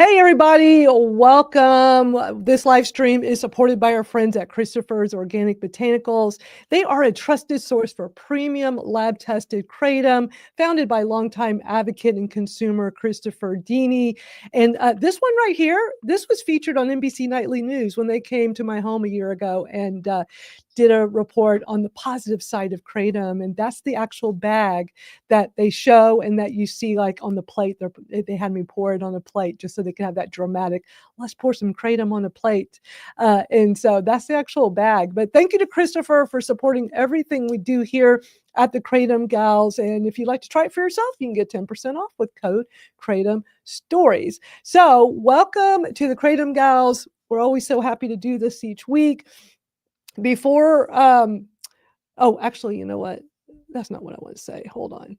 Hey everybody, welcome. This live stream is supported by our friends at Christopher's Organic Botanicals. They are a trusted source for premium lab-tested kratom, founded by longtime advocate and consumer Christopher Dini. And this one right here, this was featured on NBC Nightly News when they came to my home a year ago and did a report on the positive side of kratom. And that's the actual bag that they show and that you see like on the plate. They had me pour it on a plate just so they can have that dramatic, let's pour some kratom on a plate. And so that's the actual bag. But thank you to Christopher for supporting everything we do here at the Kratom Gals. And if you'd like to try it for yourself, you can get 10% off with code Kratom Stories. So welcome to the Kratom Gals. We're always so happy to do this each week. Before, oh, actually, you know what? That's not what I want to say. Hold on.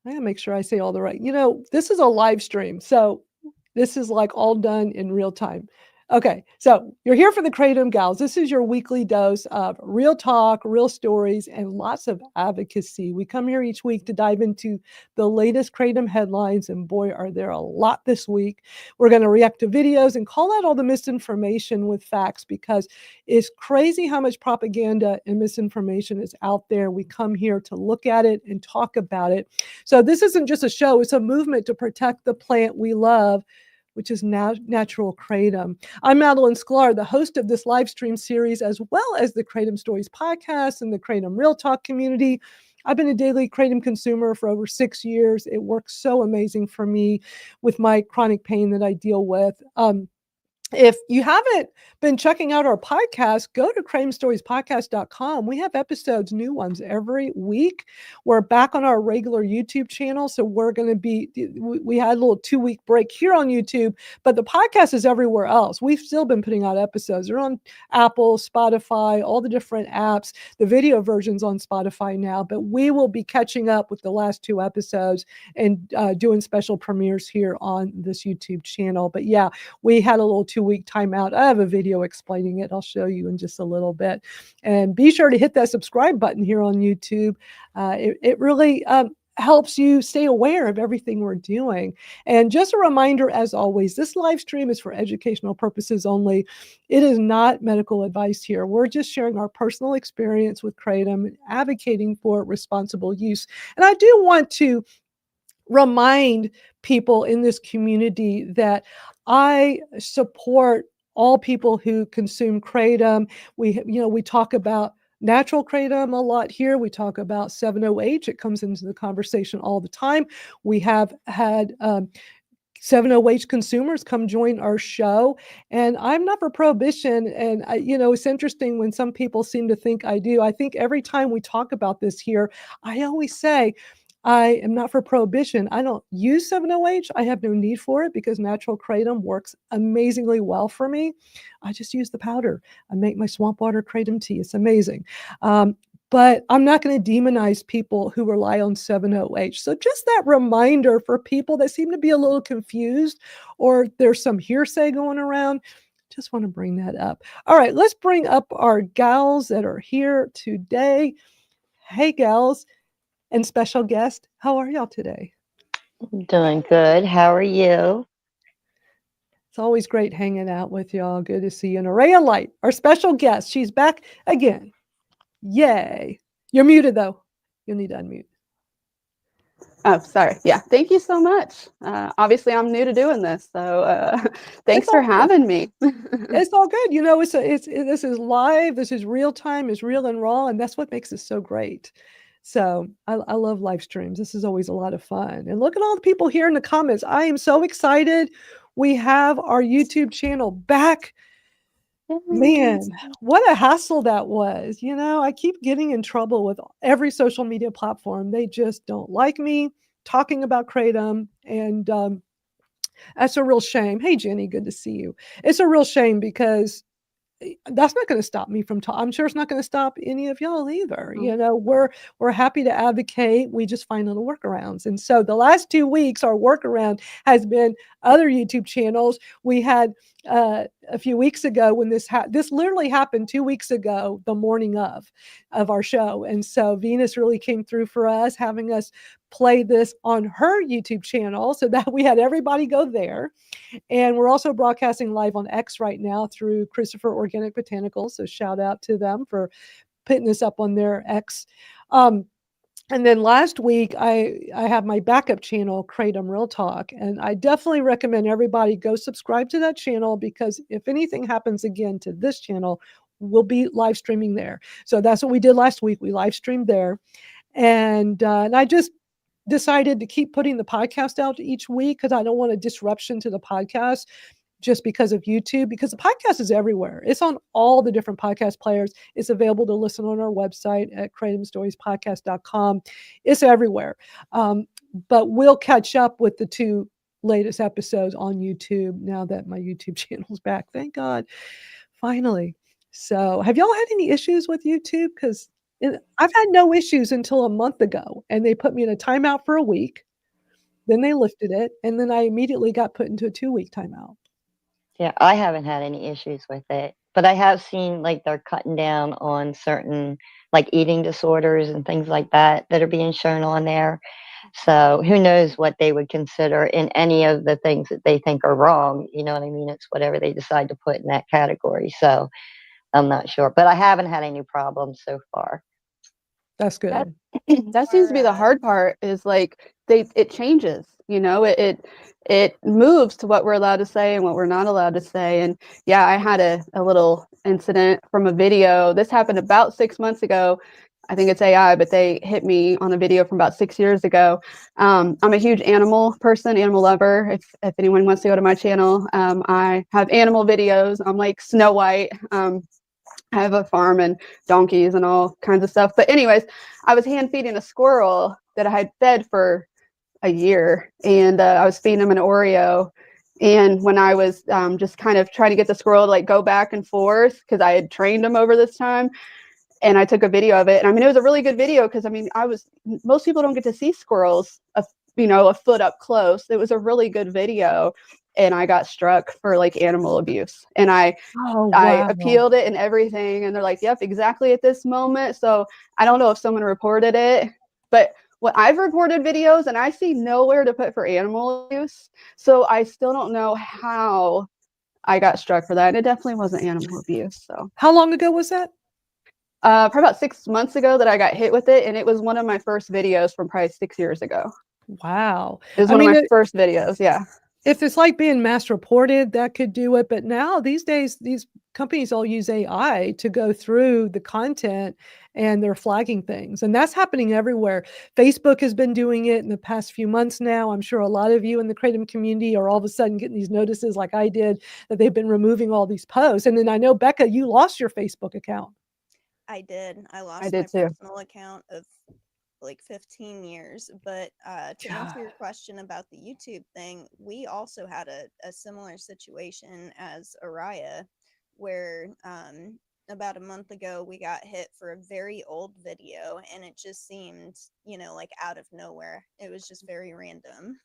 I gotta make sure I say all the right. This is a live stream, so this is like all done in real time. Okay, so you're here for the Kratom Gals. This is your weekly dose of real talk, real stories, and lots of advocacy. We come here each week to dive into the latest Kratom headlines, and boy, are there a lot this week. We're going to react to videos and call out all the misinformation with facts because it's crazy how much propaganda and misinformation is out there. We come here to look at it and talk about it. So this isn't just a show, it's a movement to protect the plant we love, which is natural kratom. I'm Madeline Sklar, the host of this live stream series, as well as the Kratom Stories podcast and the Kratom Real Talk community. I've been a daily kratom consumer for over 6 years. It works so amazing for me with my chronic pain that I deal with. If you haven't been checking out our podcast, go to kratomstoriespodcast.com. We have episodes, new ones every week. We're back on our regular YouTube channel. So we're going to we had a little 2-week break here on YouTube, but the podcast is everywhere else. We've still been putting out episodes. They're on Apple, Spotify, all the different apps. The video version's on Spotify now, but we will be catching up with the last 2 episodes and doing special premieres here on this YouTube channel. But yeah, we had a little 2-week timeout. I have a video explaining it. I'll show you in just a little bit. And be sure to hit that subscribe button here on YouTube. It really helps you stay aware of everything we're doing. And just a reminder, as always, this live stream is for educational purposes only. It is not medical advice here. We're just sharing our personal experience with kratom and advocating for responsible use. And I do want to remind people in this community that I support all people who consume kratom. We talk about natural kratom a lot here. We talk about 7-OH. It comes into the conversation all the time. We have had 7-OH consumers come join our show, and I'm not for prohibition. And it's interesting when some people seem to think I do. I think every time we talk about this here, I always say, I am not for prohibition. I don't use 7-OH. I have no need for it because natural kratom works amazingly well for me. I just use the powder. I make my swamp water kratom tea. It's amazing. But I'm not going to demonize people who rely on 7-OH. So just that reminder for people that seem to be a little confused or there's some hearsay going around. Just want to bring that up. All right, let's bring up our gals that are here today. Hey, gals. And special guest, how are y'all today? Doing good. How are you? It's always great hanging out with y'all. Good to see you. And Araya Light, our special guest, she's back again. Yay. You're muted, though. You'll need to unmute. Oh, sorry. Yeah. Thank you so much. Obviously, I'm new to doing this, so thanks for having me. It's all good. This is live. This is real time. It's real and raw, and that's what makes it so great. So I love live streams. This is always a lot of fun. And look at all the people here in the comments. I am so excited. We have our YouTube channel back. Man, what a hassle that was. I keep getting in trouble with every social media platform. They just don't like me talking about kratom. And that's a real shame. Hey, Jenny, good to see you. It's a real shame because that's not going to stop me from talking. I'm sure it's not going to stop any of y'all either. We're happy to advocate. We just find little workarounds. And so the last 2 weeks, our workaround has been other YouTube channels. We had a few weeks ago when this literally happened 2 weeks ago, the morning of our show. And so Venus really came through for us, having us play this on her YouTube channel so that we had everybody go there. And we're also broadcasting live on X right now through Christopher Organic Botanicals. So shout out to them for putting this up on their X. And then last week, I have my backup channel, Kr8tom Real Talk, and I definitely recommend everybody go subscribe to that channel, because if anything happens again to this channel, we'll be live streaming there. So that's what we did last week. We live streamed there, and I just decided to keep putting the podcast out each week because I don't want a disruption to the podcast just because of YouTube, because the podcast is everywhere. It's on all the different podcast players. It's available to listen on our website at kr8tomstoriespodcast.com. It's everywhere. But we'll catch up with the 2 latest episodes on YouTube now that my YouTube channel's back. Thank God. Finally. So have y'all had any issues with YouTube? Because I've had no issues until a month ago, and they put me in a timeout for a week. Then they lifted it, and then I immediately got put into a 2-week timeout. Yeah, I haven't had any issues with it, but I have seen like they're cutting down on certain like eating disorders and things like that that are being shown on there. So who knows what they would consider in any of the things that they think are wrong. You know what I mean? It's whatever they decide to put in that category. So I'm not sure, but I haven't had any problems so far. That's good. That seems to be the hard part, is like it changes, it moves to what we're allowed to say and what we're not allowed to say. And yeah, I had a little incident from a video. This happened about 6 months ago. I think it's AI, but they hit me on a video from about 6 years ago. I'm a huge animal person, animal lover. If anyone wants to go to my channel, I have animal videos. I'm like Snow White. I have a farm and donkeys and all kinds of stuff. But anyways, I was hand feeding a squirrel that I had fed for a year, and I was feeding him an Oreo. And when I was just kind of trying to get the squirrel to like go back and forth, because I had trained him over this time, and I took a video of it. And I mean, it was a really good video, because I mean, most people don't get to see squirrels, a foot up close. It was a really good video. And I got struck for like animal abuse, and I appealed it and everything. And they're like, yep, exactly at this moment. So I don't know if someone reported it, but when I've reported videos and I see nowhere to put for animal abuse. So I still don't know how I got struck for that. And it definitely wasn't animal abuse. So how long ago was that? Probably about 6 months ago that I got hit with it. And it was one of my first videos from probably 6 years ago. Wow. It was one of my first videos. Yeah. If it's like being mass reported, that could do it. But now these days, these companies all use AI to go through the content, and they're flagging things. And that's happening everywhere. Facebook has been doing it in the past few months now. I'm sure a lot of you in the Kr8tom community are all of a sudden getting these notices like I did, that they've been removing all these posts. And then I know, Becca, you lost your Facebook account. I did. I lost my personal account of like 15 years. But to answer your question about the YouTube thing, we also had a similar situation as Araya, where about a month ago we got hit for a very old video, and it just seemed, like out of nowhere. It was just very random.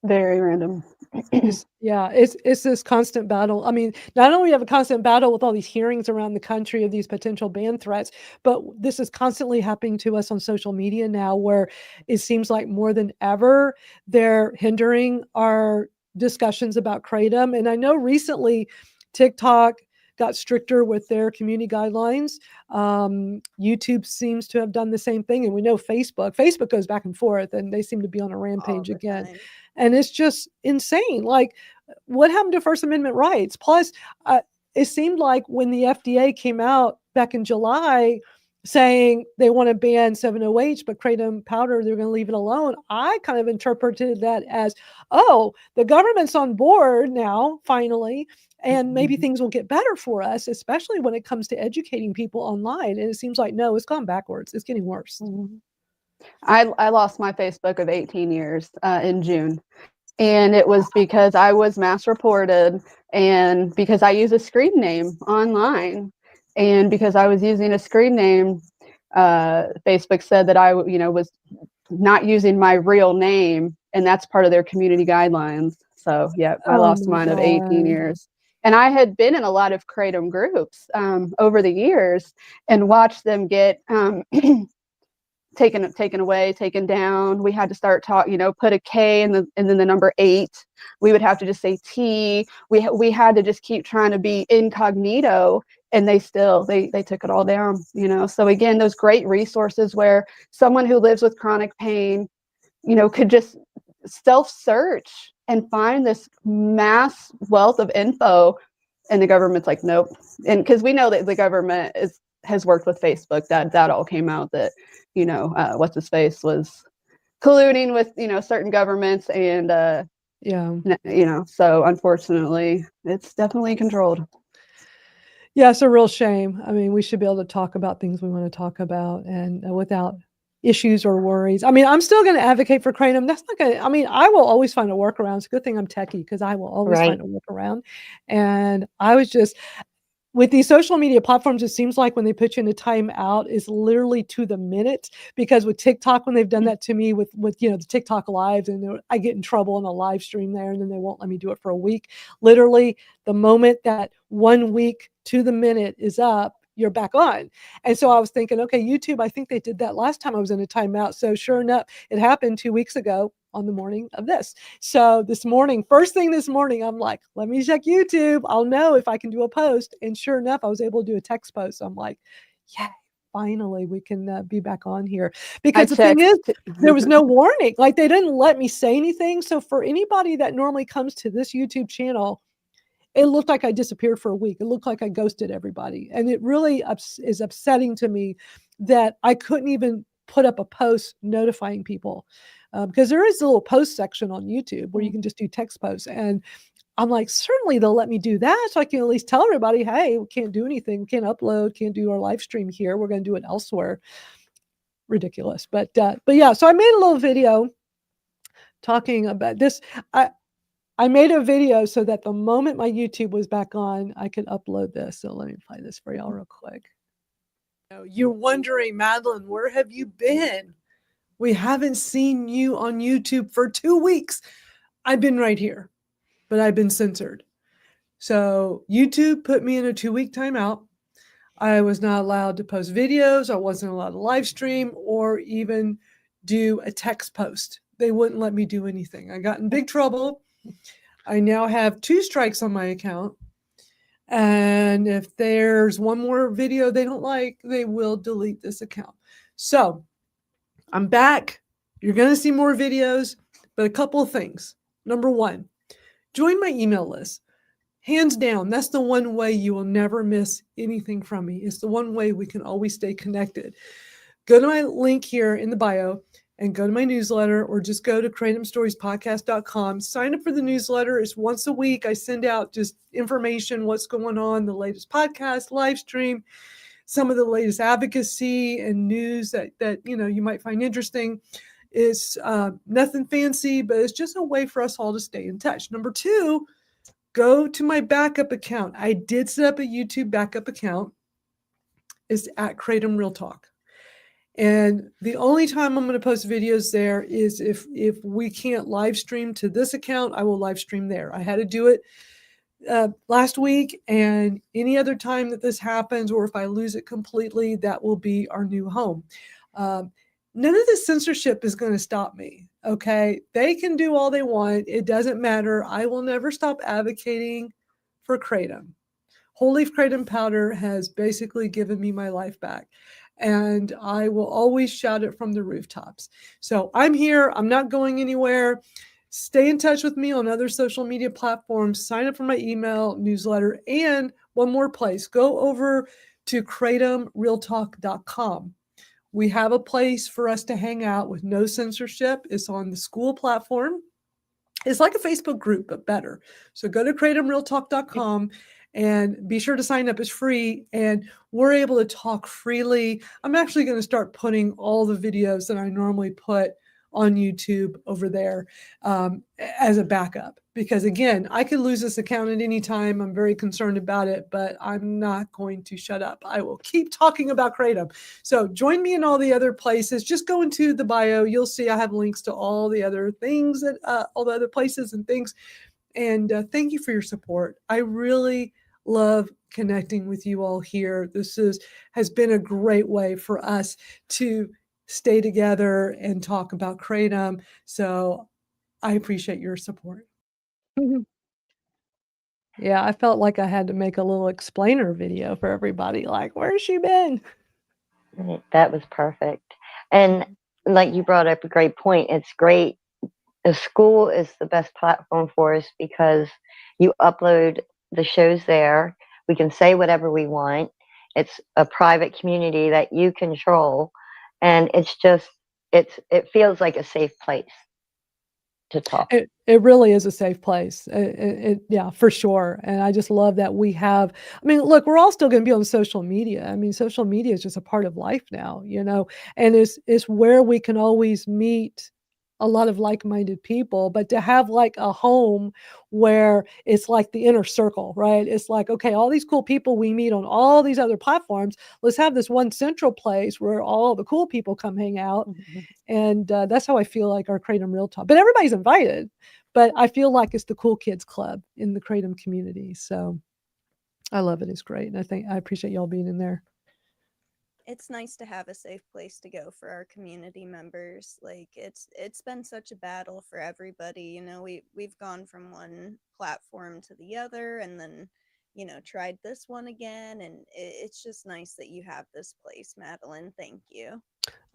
Very random. It's this constant battle. I mean, not only do we have a constant battle with all these hearings around the country of these potential ban threats, but this is constantly happening to us on social media now, where it seems like more than ever they're hindering our discussions about Kr8tom. And I know recently TikTok got stricter with their community guidelines. YouTube seems to have done the same thing. And we know Facebook goes back and forth, and they seem to be on a rampage again. Time. And it's just insane. Like, what happened to First Amendment rights? Plus, it seemed like when the FDA came out back in July saying they want to ban 7-OH, but Kr8tom powder, they're going to leave it alone, I kind of interpreted that as, oh, the government's on board now, finally, and maybe things will get better for us, especially when it comes to educating people online. And it seems like, no, it's gone backwards. It's getting worse. I lost my Facebook of 18 years in June. And it was because I was mass reported, and because I use a screen name online, and because I was using a screen name, Facebook said that I, was not using my real name, and that's part of their community guidelines. So yeah, I lost mine of 18 years. And I had been in a lot of Kr8tom groups over the years and watched them get taken away, taken down. We had to start put a K and then the number 8. We would have to just say T. We had to just keep trying to be incognito, and they took it all down, So again, those great resources where someone who lives with chronic pain, could just self-search and find this mass wealth of info, and the government's like, nope. And because we know that the government has worked with Facebook, that all came out that, what's his face was colluding with, certain governments, and so unfortunately it's definitely controlled. Yeah, it's a real shame. I mean, we should be able to talk about things we want to talk about, and without issues or worries. I mean, I'm still going to advocate for Kr8tom. That's not going to, I mean, I will always find a workaround. It's a good thing I'm techie, because I will always find a workaround. And I was just, with these social media platforms, it seems like when they put you in a timeout is literally to the minute, because with TikTok, when they've done that to me with the TikTok lives, and I get in trouble in a live stream there, and then they won't let me do it for a week. Literally, the moment that 1 week to the minute is up, you're back on. And so I was thinking, okay, YouTube, I think they did that last time I was in a timeout. So sure enough, it happened 2 weeks ago on the morning of this. So this morning, first thing this morning, I'm like, let me check YouTube. I'll know if I can do a post. And sure enough, I was able to do a text post. So I'm like, yeah, finally we can be back on here. Because the thing is, there was no warning. Like, they didn't let me say anything. So for anybody that normally comes to this YouTube channel, it looked like I disappeared for a week. It looked like I ghosted everybody. And it really is upsetting to me that I couldn't even put up a post notifying people, because there is a little post section on YouTube where you can just do text posts. And I'm like, certainly they'll let me do that, so I can at least tell everybody, hey, we can't do anything. We can't upload, can't do our live stream here. We're going to do it elsewhere. Ridiculous. But yeah, so I made a little video talking about this. I made a video so that the moment my YouTube was back on, I could upload this. So let me play this for y'all real quick. You're wondering, Madeline, where have you been? We haven't seen you on YouTube for 2 weeks. I've been right here, but I've been censored. So YouTube put me in a 2-week timeout. I was not allowed to post videos. I wasn't allowed to live stream or even do a text post. They wouldn't let me do anything. I got in big trouble. I now have 2 strikes on my account. And if there's one more video they don't like, they will delete this account. So I'm back. You're going to see more videos, but a couple of things. Number 1, join my email list. Hands down, that's the one way you will never miss anything from me. It's the one way we can always stay connected. Go to my link here in the bio and go to my newsletter, or just go to Kr8tomstoriespodcast.com. Sign up for the newsletter. It's once a week. I send out just information, what's going on, the latest podcast, live stream, some of the latest advocacy and news that you might find interesting. It's nothing fancy, but it's just a way for us all to stay in touch. Number 2, go to my backup account. I did set up a YouTube backup account. It's at Kr8tom Real Talk. And the only time I'm going to post videos there is if we can't live stream to this account, I will live stream there. I had to do it last week, and any other time that this happens, or if I lose it completely, that will be our new home. None of this censorship is going to stop me. Okay. They can do all they want. It doesn't matter. I will never stop advocating for Kr8tom. Whole leaf Kr8tom powder has basically given me my life back, and I will always shout it from the rooftops. So I'm here. I'm not going anywhere. Stay in touch with me on other social media platforms. Sign up for my email newsletter. And one more place, go over to Kr8tomrealtalk.com. We have a place for us to hang out with no censorship. It's on the school platform. It's like a Facebook group, but better. So go to Kr8tomrealtalk.com and be sure to sign up. It's free, and we're able to talk freely. I'm actually going to start putting all the videos that I normally put on YouTube over there as a backup, because again, I could lose this account at any time. I'm very concerned about it, but I'm not going to shut up. I will keep talking about Kr8tom. So join me in all the other places. Just go into the bio. You'll see I have links to all the other things, that all the other places and things. And thank you for your support. I really love connecting with you all here. This has been a great way for us to stay together and talk about Kratom. So I appreciate your support. Yeah, I felt like I had to make a little explainer video for everybody, like, where's she been? That was perfect. And like you brought up a great point. It's great. The school is the best platform for us because you upload the shows there. We can say whatever we want. It's a private community that you control, and it feels like a safe place to talk. It really is a safe place. Yeah, for sure. And I just love that we have. I mean, look, we're all still going to be on social media. I mean, social media is just a part of life now, and it's where we can always meet a lot of like-minded people, but to have like a home where it's like the inner circle, right? It's like, okay, all these cool people we meet on all these other platforms, let's have this one central place where all the cool people come hang out. And that's how I feel like our Kratom Real Talk. But everybody's invited. But I feel like it's the cool kids club in the Kratom community. So I love it. It's great. And I appreciate y'all being in there. It's nice to have a safe place to go for our community members. Like it's been such a battle for everybody. We've gone from one platform to the other, and then tried this one again, and it's just nice that you have this place, Madeline. Thank you.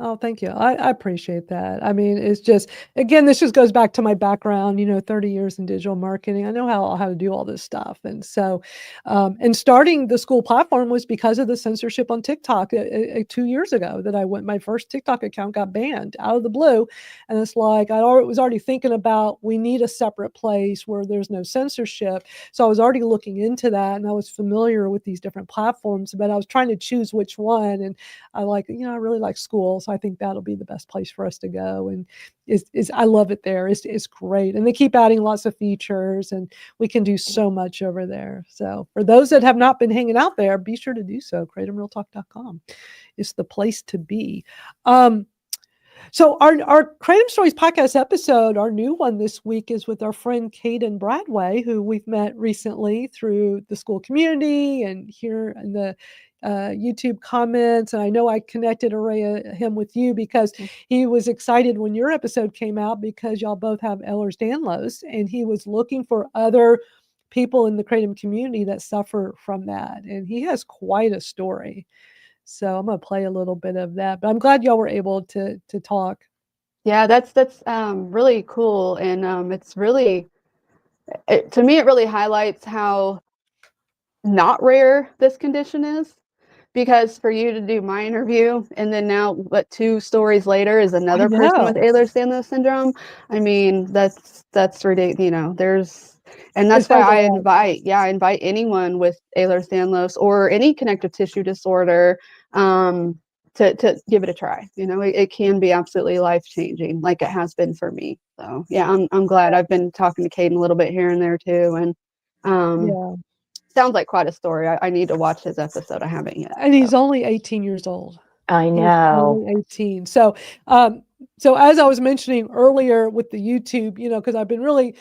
Oh, thank you. I appreciate that. I mean, it's just, again, this just goes back to my background, 30 years in digital marketing. I know how to do all this stuff. And so, and starting the school platform was because of the censorship on TikTok 2 years ago that my first TikTok account got banned out of the blue. And it's like, was already thinking about, we need a separate place where there's no censorship. So I was already looking into that, and I was familiar with these different platforms, but I was trying to choose which one. And I really like school. So I think that'll be the best place for us to go. And I love it there. It's great. And they keep adding lots of features, and we can do so much over there. So for those that have not been hanging out there, be sure to do so. KratomRealTalk.com is the place to be. So our Kratom Stories podcast episode, our new one this week, is with our friend Caden Bradway, who we've met recently through the school community and here in the YouTube comments. And I know I connected him with you because he was excited when your episode came out because y'all both have Ehlers-Danlos, and he was looking for other people in the Kratom community that suffer from that. And he has quite a story. So I'm going to play a little bit of that, but I'm glad y'all were able to talk. Yeah, that's really cool. And it's really, to me, it really highlights how not rare this condition is. Because for you to do my interview and then now, 2 stories later is another person with Ehlers-Danlos syndrome. I mean, that's ridiculous. And that's why I invite anyone with Ehlers-Danlos or any connective tissue disorder to give it a try. It can be absolutely life-changing, like it has been for me. So yeah, I'm glad. I've been talking to Caden a little bit here and there too, and sounds like quite a story. I need to watch his episode. I haven't yet. And he's only 18 years old. I know. He's only 18. So as I was mentioning earlier with the YouTube, because I've been really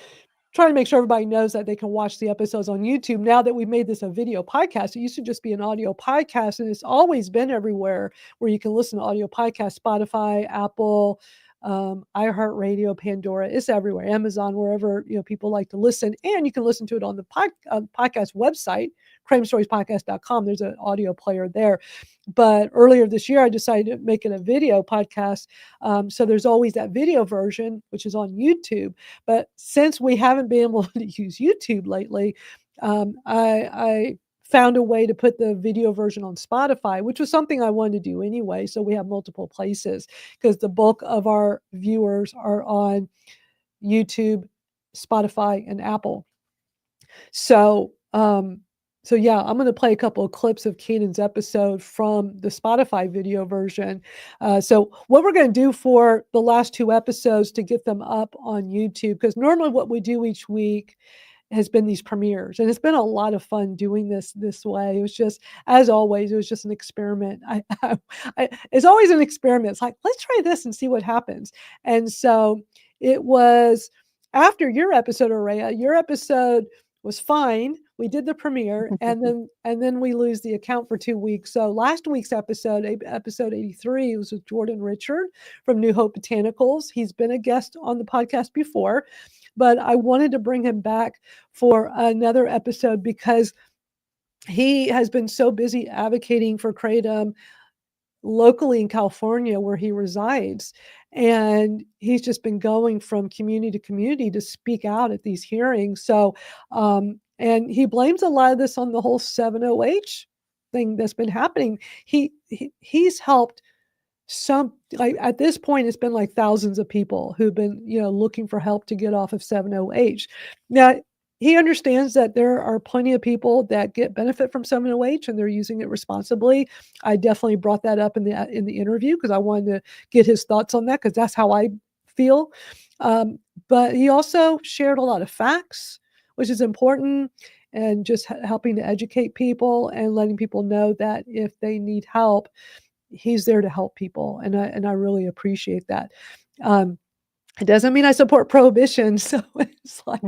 trying to make sure everybody knows that they can watch the episodes on YouTube. Now that we've made this a video podcast, it used to just be an audio podcast, and it's always been everywhere where you can listen to audio podcasts: Spotify, Apple, iHeartRadio, Pandora. It's everywhere. Amazon, wherever people like to listen, and you can listen to it on the podcast website, KratomStoriesPodcast.com. There's an audio player there. But earlier this year, I decided to make it a video podcast. So there's always that video version, which is on YouTube. But since we haven't been able to use YouTube lately, I found a way to put the video version on Spotify, which was something I wanted to do anyway. So we have multiple places because the bulk of our viewers are on YouTube, Spotify, and Apple. So, yeah, I'm going to play a couple of clips of Caden's episode from the Spotify video version. So what we're going to do for the last 2 episodes to get them up on YouTube, because normally what we do each week has been these premieres, and it's been a lot of fun doing this way. It was just, as always, it was just an experiment. It's always an experiment. It's like, let's try this and see what happens. And so it was after your episode, Araya, your episode was fine. we did the premiere, and then we lose the account for 2 weeks. So last week's episode 83, was with Jordan Richard from New Hope Botanicals. He's been a guest on the podcast before, but I wanted to bring him back for another episode because he has been so busy advocating for kratom locally in California where he resides. And he's just been going from community to community to speak out at these hearings. So, and he blames a lot of this on the whole 7-OH thing that's been happening. He's helped some, like at this point, it's been like thousands of people who've been, looking for help to get off of 7-OH. Now, he understands that there are plenty of people that get benefit from 7-OH and they're using it responsibly. I definitely brought that up in the interview because I wanted to get his thoughts on that because that's how I feel. But he also shared a lot of facts, which is important, and just helping to educate people and letting people know that if they need help, he's there to help people. And I really appreciate that. It doesn't mean I support prohibition. So it's like,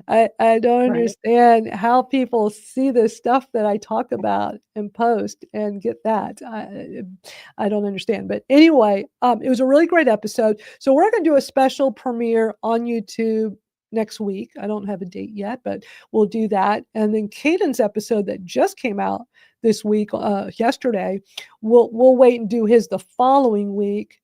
I don't understand how people see this stuff that I talk about and post and get that. I don't understand. But anyway, it was a really great episode. So we're going to do a special premiere on YouTube next week. I don't have a date yet, but we'll do that. And then Caden's episode that just came out this week, yesterday, we'll wait and do his the following week.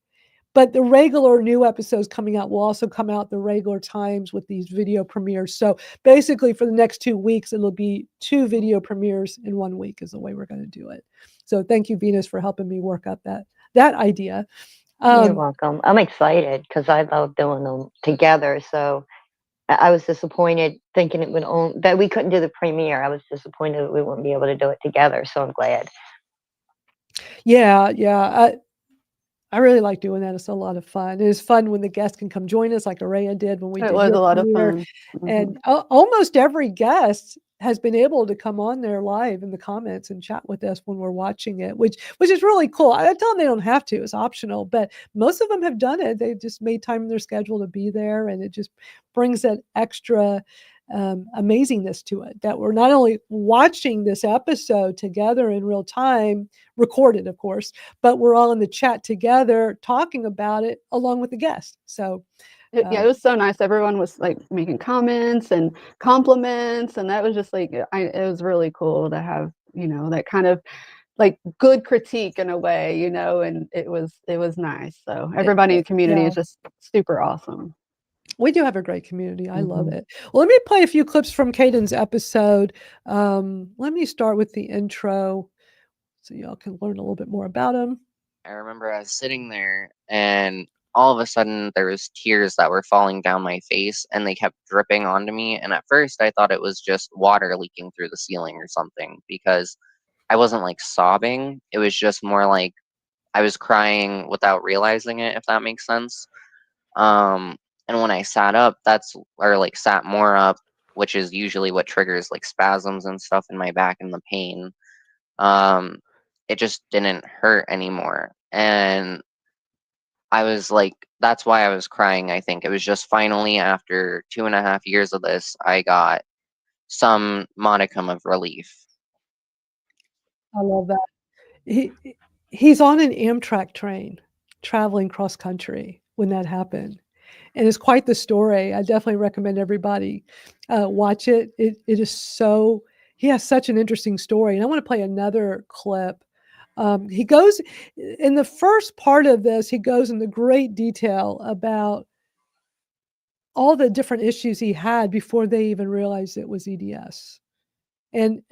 But the regular new episodes coming out will also come out the regular times with these video premieres. So basically for the next 2 weeks, it'll be 2 video premieres in 1 week is the way we're going to do it. So thank you, Venus, for helping me work up that idea. You're welcome. I'm excited because I love doing them together. So I was disappointed thinking that we couldn't do the premiere. I was disappointed that we wouldn't be able to do it together. So I'm glad. Yeah. I really like doing that. It's a lot of fun. It's fun when the guests can come join us, like Araya did when we did. It was a lot of fun. And almost every guest has been able to come on there live in the comments and chat with us when we're watching it, which is really cool. I tell them they don't have to; it's optional. But most of them have done it. They just made time in their schedule to be there, and it just brings that extra amazingness to it, that we're not only watching this episode together in real time, recorded of course, but we're all in the chat together talking about it along with the guest. So yeah, it was so nice. Everyone was like making comments and compliments, and that was just like, it was really cool to have, that kind of like good critique in a way, and it was nice. So everybody in the community is just super awesome. We do have a great community. I love it. Well, let me play a few clips from Caden's episode. Let me start with the intro so y'all can learn a little bit more about him. I remember I was sitting there and all of a sudden there was tears that were falling down my face and they kept dripping onto me. And at first I thought it was just water leaking through the ceiling or something because I wasn't like sobbing. It was just more like I was crying without realizing it, if that makes sense. And when I sat up, sat more up, which is usually what triggers like spasms and stuff in my back and the pain. It just didn't hurt anymore. And I was like, that's why I was crying, I think. It was just finally after 2.5 years of this, I got some modicum of relief. I love that. He's on an Amtrak train traveling cross country when that happened. And it's quite the story. I definitely recommend everybody watch it. It is so, he has such an interesting story. And I want to play another clip. He goes, in the first part of this, he goes into great detail about all the different issues he had before they even realized it was EDS. And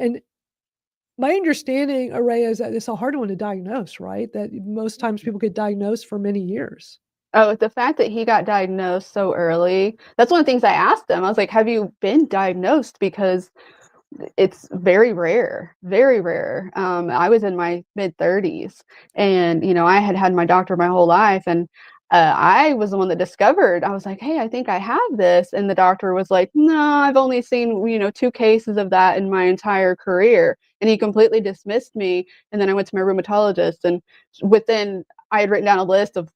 my understanding, Araya, is that it's a hard one to diagnose, right? That most times people get diagnosed for many years. Oh, the fact that he got diagnosed so early, that's one of the things I asked him. I was like, have you been diagnosed? Because it's very rare, very rare. I was in my mid-30s and, I had my doctor my whole life. And I was the one that discovered, I was like, hey, I think I have this. And the doctor was like, no, I've only seen, 2 cases of that in my entire career. And he completely dismissed me. And then I went to my rheumatologist, and I had written down a list of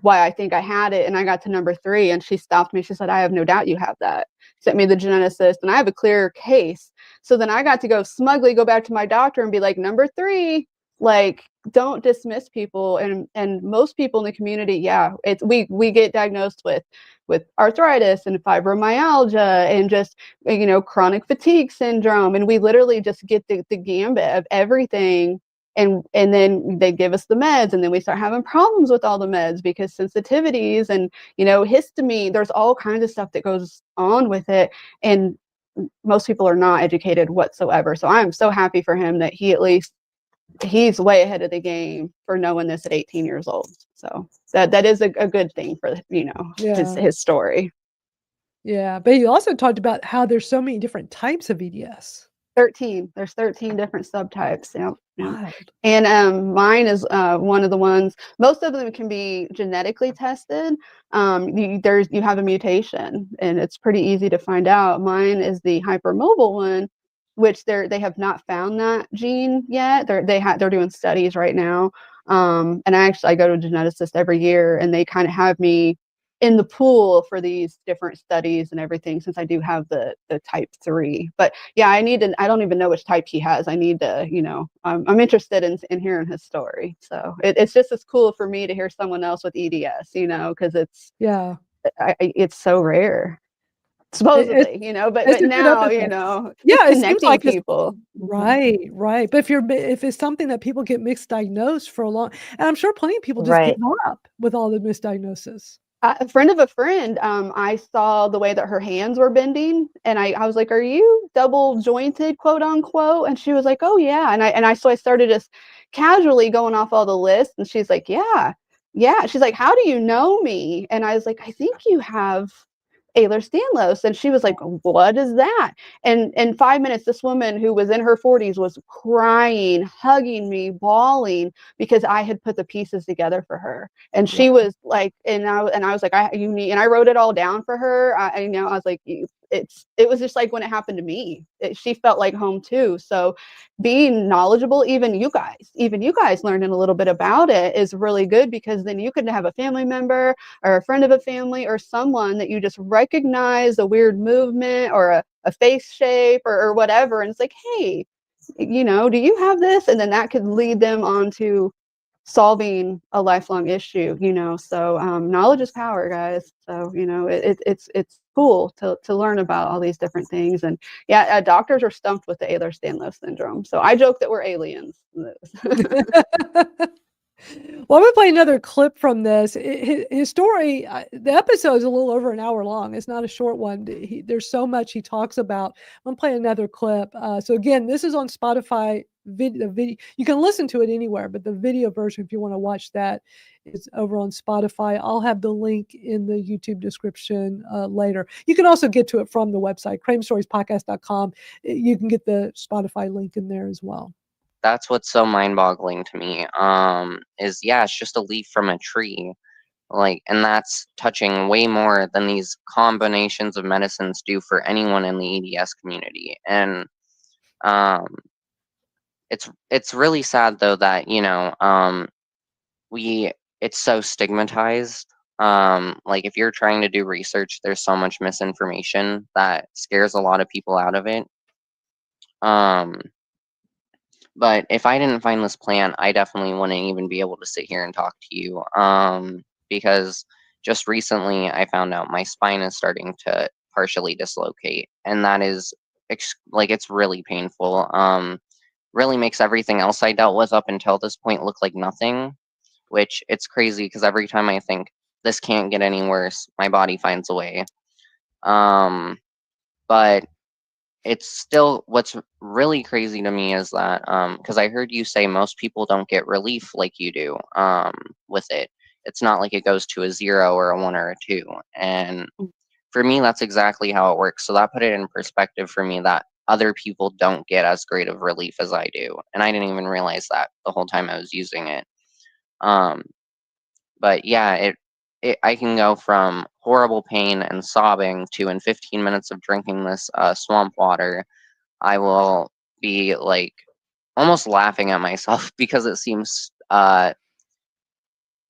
why I think I had it. And I got to number 3 and she stopped me. She said, I have no doubt you have that. Sent me the geneticist and I have a clear case. So then I got to go smugly go back to my doctor and be like, number 3, like, don't dismiss people. And most people in the community, yeah, it's we get diagnosed with arthritis and fibromyalgia and just, you know, chronic fatigue syndrome. And we literally just get the gambit of everything. And then they give us the meds and then we start having problems with all the meds because sensitivities and, you know, histamine, there's all kinds of stuff that goes on with it. And most people are not educated whatsoever. So I'm so happy for him that he at least he's way ahead of the game for knowing this at 18 years old. So that is a good thing for, you know, his story. Yeah, but you also talked about how there's so many different types of EDS. 13. There's 13 different subtypes. Yep. Wow. And mine is one of the ones. Most of them can be genetically tested. You have a mutation, and it's pretty easy to find out. Mine is the hypermobile one, which they have not found that gene yet. They're doing studies right now. And I go to a geneticist every year, and they kind of have me in the pool for these different studies and everything, since I do have the type 3. But yeah, I don't even know which type he has. I need to, you know, I'm interested in hearing his story. So it's just as cool for me to hear someone else with EDS, you know, because it's so rare. Supposedly, you know, but now, you know, yeah, it seems connecting like people. Right. But if it's something that people get misdiagnosed for a long, and I'm sure plenty of people just give up with all the misdiagnosis. A friend of a friend, I saw the way that her hands were bending, and I was like, "Are you double jointed, quote unquote?" And she was like, "Oh yeah." So I started just casually going off all the lists, and she's like, "Yeah, yeah." She's like, "How do you know me?" And I was like, "I think you have Ehlers-Danlos." And she was like, "What is that?" And in 5 minutes, this woman who was in her 40s was crying, hugging me, bawling because I had put the pieces together for her. And she was like, and I was like, you need, and I wrote it all down for her. I was like, it was just like when it happened to me, she felt like home too. So being knowledgeable, even you guys learning a little bit about it is really good, because then you could have a family member or a friend of a family or someone that you just recognize a weird movement or a face shape or whatever. And it's like, hey, you know, do you have this? And then that could lead them on to solving a lifelong issue, you know. So knowledge is power, guys. So, you know, it's cool to learn about all these different things. And yeah, doctors are stumped with the Ehlers-Danlos syndrome. So I joke that we're aliens. Well, I'm gonna play another clip from this. His story, the episode is a little over an hour long. It's not a short one. There's so much he talks about. I'm gonna play another clip. So again, this is on Spotify. The video, you can listen to it anywhere, but the video version, if you want to watch that, is over on Spotify. I'll have the link in the YouTube description later. You can also get to it from the website, kr8tomspodcast.com. You can get the Spotify link in there as well. That's what's so mind-boggling to me, is, yeah, it's just a leaf from a tree, like, and that's touching way more than these combinations of medicines do for anyone in the EDS community. And it's really sad though that, you know, it's so stigmatized. Like, if you're trying to do research, there's so much misinformation that scares a lot of people out of it. But if I didn't find this plant, I definitely wouldn't even be able to sit here and talk to you. Because just recently I found out my spine is starting to partially dislocate, and that is like, it's really painful. Really makes everything else I dealt with up until this point look like nothing, which it's crazy because every time I think this can't get any worse, my body finds a way. But it's still, what's really crazy to me is that, because I heard you say most people don't get relief like you do with it. It's not like it goes to a 0 or a 1 or a 2. And for me, that's exactly how it works. So that put it in perspective for me that other people don't get as great of relief as I do. And I didn't even realize that the whole time I was using it. But yeah, I can go from horrible pain and sobbing to, in 15 minutes of drinking this swamp water, I will be like almost laughing at myself because it seems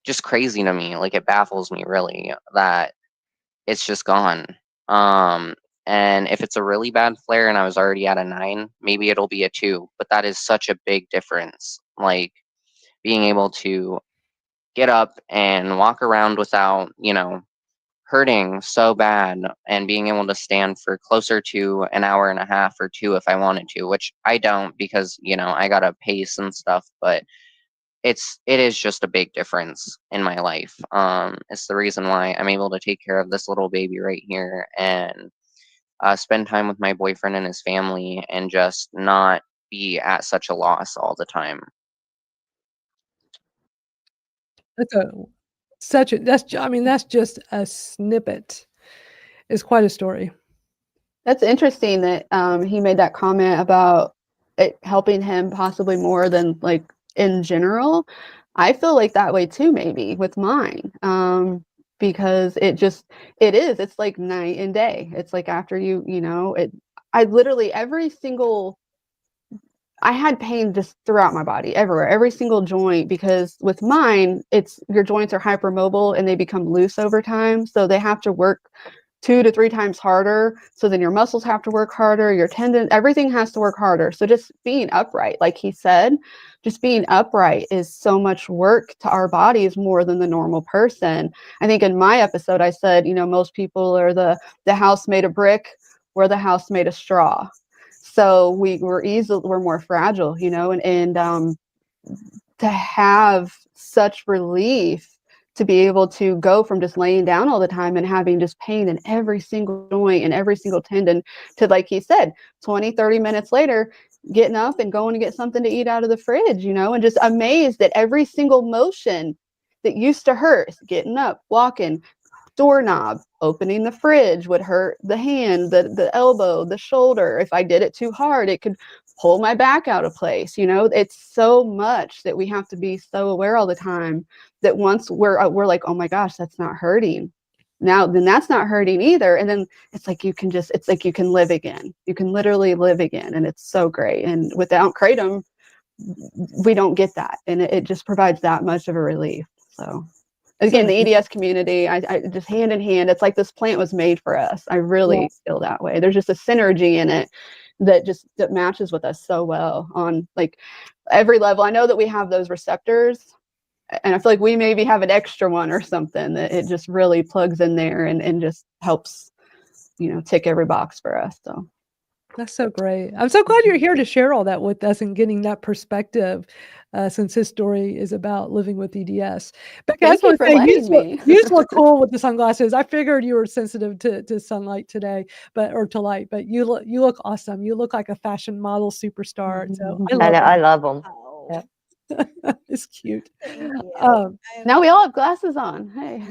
just crazy to me. Like, it baffles me really that it's just gone. Um, and if it's a really bad flare and I was already at a 9, maybe it'll be a 2, but that is such a big difference. Like, being able to get up and walk around without, hurting so bad, and being able to stand for closer to an hour and a half or 2 if I wanted to, which I don't because, I gotta pace and stuff, but it is just a big difference in my life. It's the reason why I'm able to take care of this little baby right here and spend time with my boyfriend and his family and just not be at such a loss all the time. That's a such a that's ju I mean, that's just a snippet. It's quite a story. That's interesting that he made that comment about it helping him possibly more than like in general. I feel like that way too, maybe with mine, because it's like night and day. It's like after I literally I had pain just throughout my body, everywhere, every single joint, because with mine, it's your joints are hypermobile and they become loose over time. So they have to work 2 to 3 times harder. So then your muscles have to work harder, your tendon, everything has to work harder. So just being upright, like he said, just being upright is so much work to our bodies more than the normal person. I think in my episode, I said, most people are the house made of brick, we're the house made of straw. So we're more fragile, and to have such relief to be able to go from just laying down all the time and having just pain in every single joint and every single tendon to, like he said, 20, 30 minutes later, getting up and going to get something to eat out of the fridge, and just amazed that every single motion that used to hurt, getting up, walking, doorknob, opening the fridge would hurt the hand, the elbow, the shoulder. If I did it too hard, it could pull my back out of place. It's so much that we have to be so aware all the time that once we're like, oh my gosh, that's not hurting. Now, then that's not hurting either. And then it's like you can live again. You can literally live again. And it's so great. And without Kratom, we don't get that. And it just provides that much of a relief. So again, the EDS community, I just hand in hand, it's like this plant was made for us. I really feel that way. There's just a synergy in it that matches with us so well on like every level. I know that we have those receptors, and I feel like we maybe have an extra one or something that it just really plugs in there and just helps, tick every box for us. So that's so great. I'm so glad you're here to share all that with us and getting that perspective, since his story is about living with EDS. Becca, thank you for letting me. You just look cool with the sunglasses. I figured you were sensitive to sunlight today, or to light, but you look awesome. You look like a fashion model superstar. So I love them. Oh, Yeah. It's cute. thank you. Now we all have glasses on. Hey.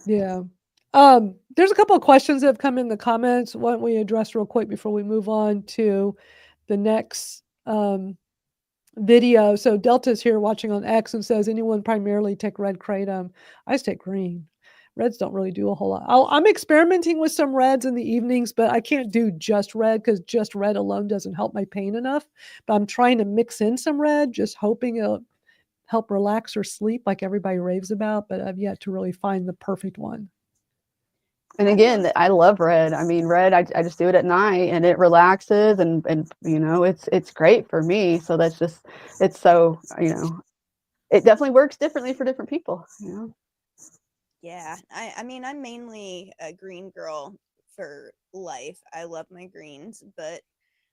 Yeah. There's a couple of questions that have come in the comments. Why don't we address real quick before we move on to the next video. So Delta's here watching on X and says, anyone primarily take red kratom? I just take green. Reds don't really do a whole lot. I'm experimenting with some reds in the evenings, but I can't do just red because just red alone doesn't help my pain enough. But I'm trying to mix in some red, just hoping it'll help relax or sleep like everybody raves about, but I've yet to really find the perfect one. And again, I love red. I mean, red, I just do it at night and it relaxes and it's great for me. So it's so, it definitely works differently for different people, Yeah, I mean, I'm mainly a green girl for life. I love my greens, but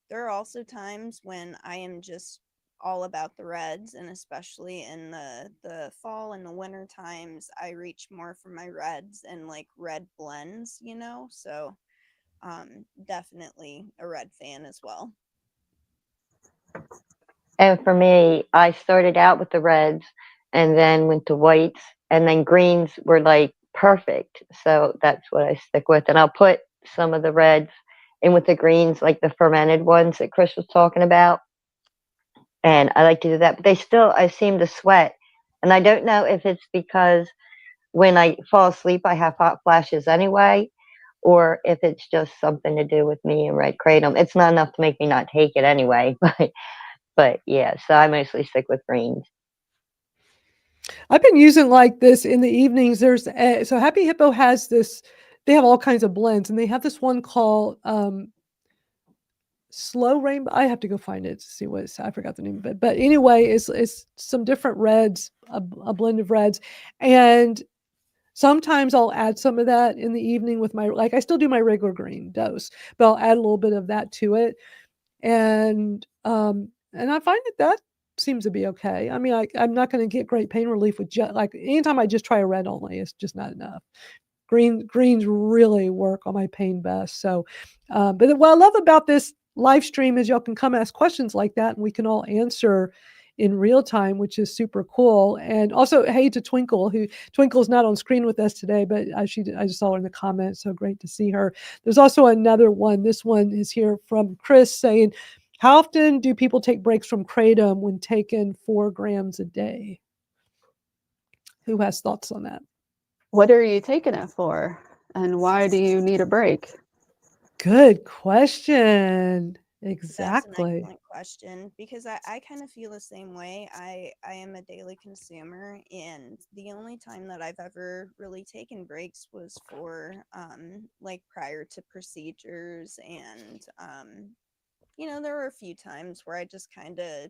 there are also times when I am just all about the reds, and especially in the fall and the winter times, I reach more for my reds and like red blends, So, definitely a red fan as well. And for me, I started out with the reds and then went to whites, and then greens were like perfect. So that's what I stick with. And I'll put some of the reds in with the greens, like the fermented ones that Chris was talking about. And I like to do that. But I seem to sweat. And I don't know if it's because when I fall asleep, I have hot flashes anyway, or if it's just something to do with me and red kratom. It's not enough to make me not take it anyway, but yeah, so I mostly stick with greens. I've been using like this in the evenings. So Happy Hippo has this, they have all kinds of blends, and they have this one called Slow Rainbow. I have to go find it to see what it's, I forgot the name of it. But anyway, it's some different reds, a blend of reds. And sometimes I'll add some of that in the evening with my, like I still do my regular green dose, but I'll add a little bit of that to it. And I find that seems to be okay. I mean, I'm not going to get great pain relief with like anytime I just try a red only, it's just not enough. Greens really work on my pain best. So, but what I love about this live stream is y'all can come ask questions like that, and we can all answer in real time, which is super cool. And also, hey to Twinkle, Twinkle's not on screen with us today, but I just saw her in the comments. So great to see her. There's also another one. This one is here from Chris saying, how often do people take breaks from Kratom when taken 4 grams a day? Who has thoughts on that? What are you taking it for? And why do you need a break? Good question. That's an Exactly. excellent question, because I kind of feel the same way. I am a daily consumer, and the only time that I've ever really taken breaks was for like prior to procedures, and there were a few times where I just kind of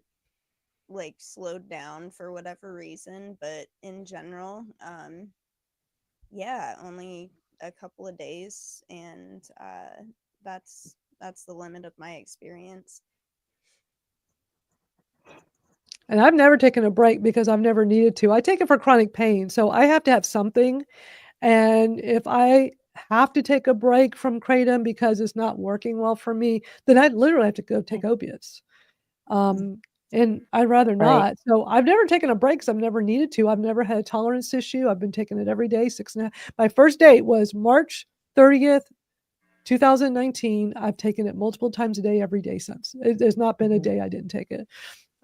like slowed down for whatever reason, but in general, yeah, only a couple of days, and that's the limit of my experience. And I've never taken a break because I've never needed to. I take it for chronic pain, so I have to have something. And if I have to take a break from Kratom because it's not working well for me, then I literally have to go take opiates. And I'd rather Right. not. So I've never taken a break because I've never needed to. I've never had a tolerance issue. I've been taking it every day, 6.5. My first date was March 30th, 2019. I've taken it multiple times a day, every day since. There's not been a day I didn't take it.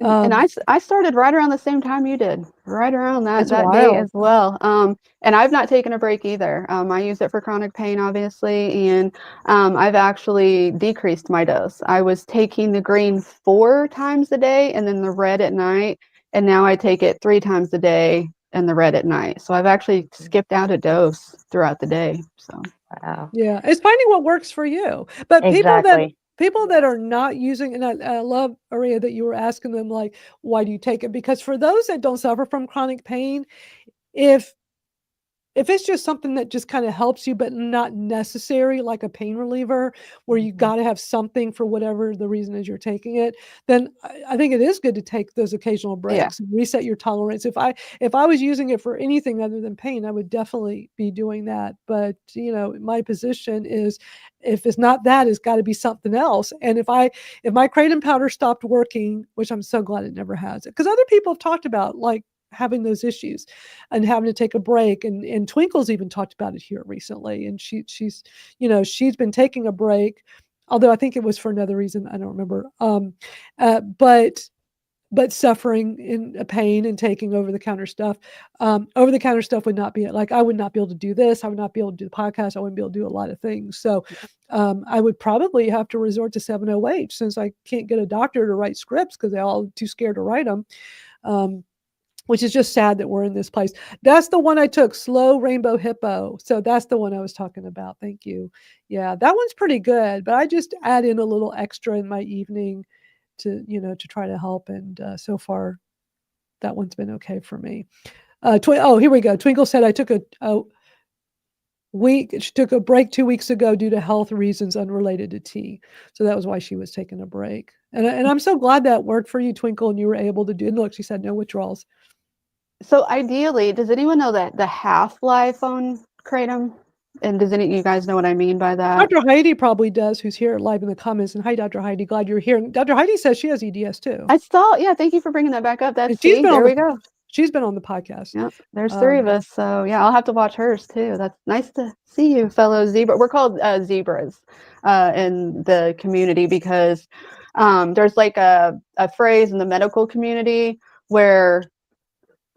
And I started right around the same time you did, right around It's that day wild. as well. And I've not taken a break either. I use it for chronic pain, obviously, and I've actually decreased my dose. I was taking the green 4 times a day and then the red at night, and now I take it 3 times a day and the red at night. So I've actually skipped out a dose throughout the day. So Wow. Yeah, it's finding what works for you. But Exactly. people that are not using, and I love, Aria, that you were asking them, like, why do you take it? Because for those that don't suffer from chronic pain, if it's just something that just kind of helps you, but not necessary, like a pain reliever, where you got to have something for whatever the reason is you're taking it, then I think it is good to take those occasional yeah, breaks and reset your tolerance. If I was using it for anything other than pain, I would definitely be doing that. But my position is, if it's not that, it's got to be something else. And if my kratom powder stopped working, which I'm so glad it never has, because other people have talked about like having those issues and having to take a break, and Twinkle's even talked about it here recently, and she's been taking a break, although I think it was for another reason, I don't remember, but suffering in a pain and taking over the counter stuff. Over the counter stuff would not be like, I would not be able to do this, I would not be able to do the podcast, I wouldn't be able to do a lot of things. So I would probably have to resort to 7-OH, since I can't get a doctor to write scripts because they're all too scared to write them. Which is just sad that we're in this place. That's the one I took, Slow Rainbow Hippo. So that's the one I was talking about. Thank you. Yeah, that one's pretty good, but I just add in a little extra in my evening to try to help. And so far, that one's been okay for me. Here we go. Twinkle said I took she took a break 2 weeks ago due to health reasons unrelated to tea. So that was why she was taking a break. And I'm so glad that worked for you, Twinkle, and you were able to do. And look, she said no withdrawals. so ideally, does anyone know that the half-life on kratom? And does any you guys know what I mean by that? Dr. Heidi probably does, who's here live in the comments. And hi, Dr. Heidi, glad you're here. And Dr. Heidi says she has EDS too. I saw, yeah, thank you for bringing that back up. And That's, see, there we go. She's been on the podcast. Yep, there's 3 of us. So yeah, I'll have to watch hers too. That's nice to see you, fellow zebra. We're called zebras in the community because there's like a phrase in the medical community where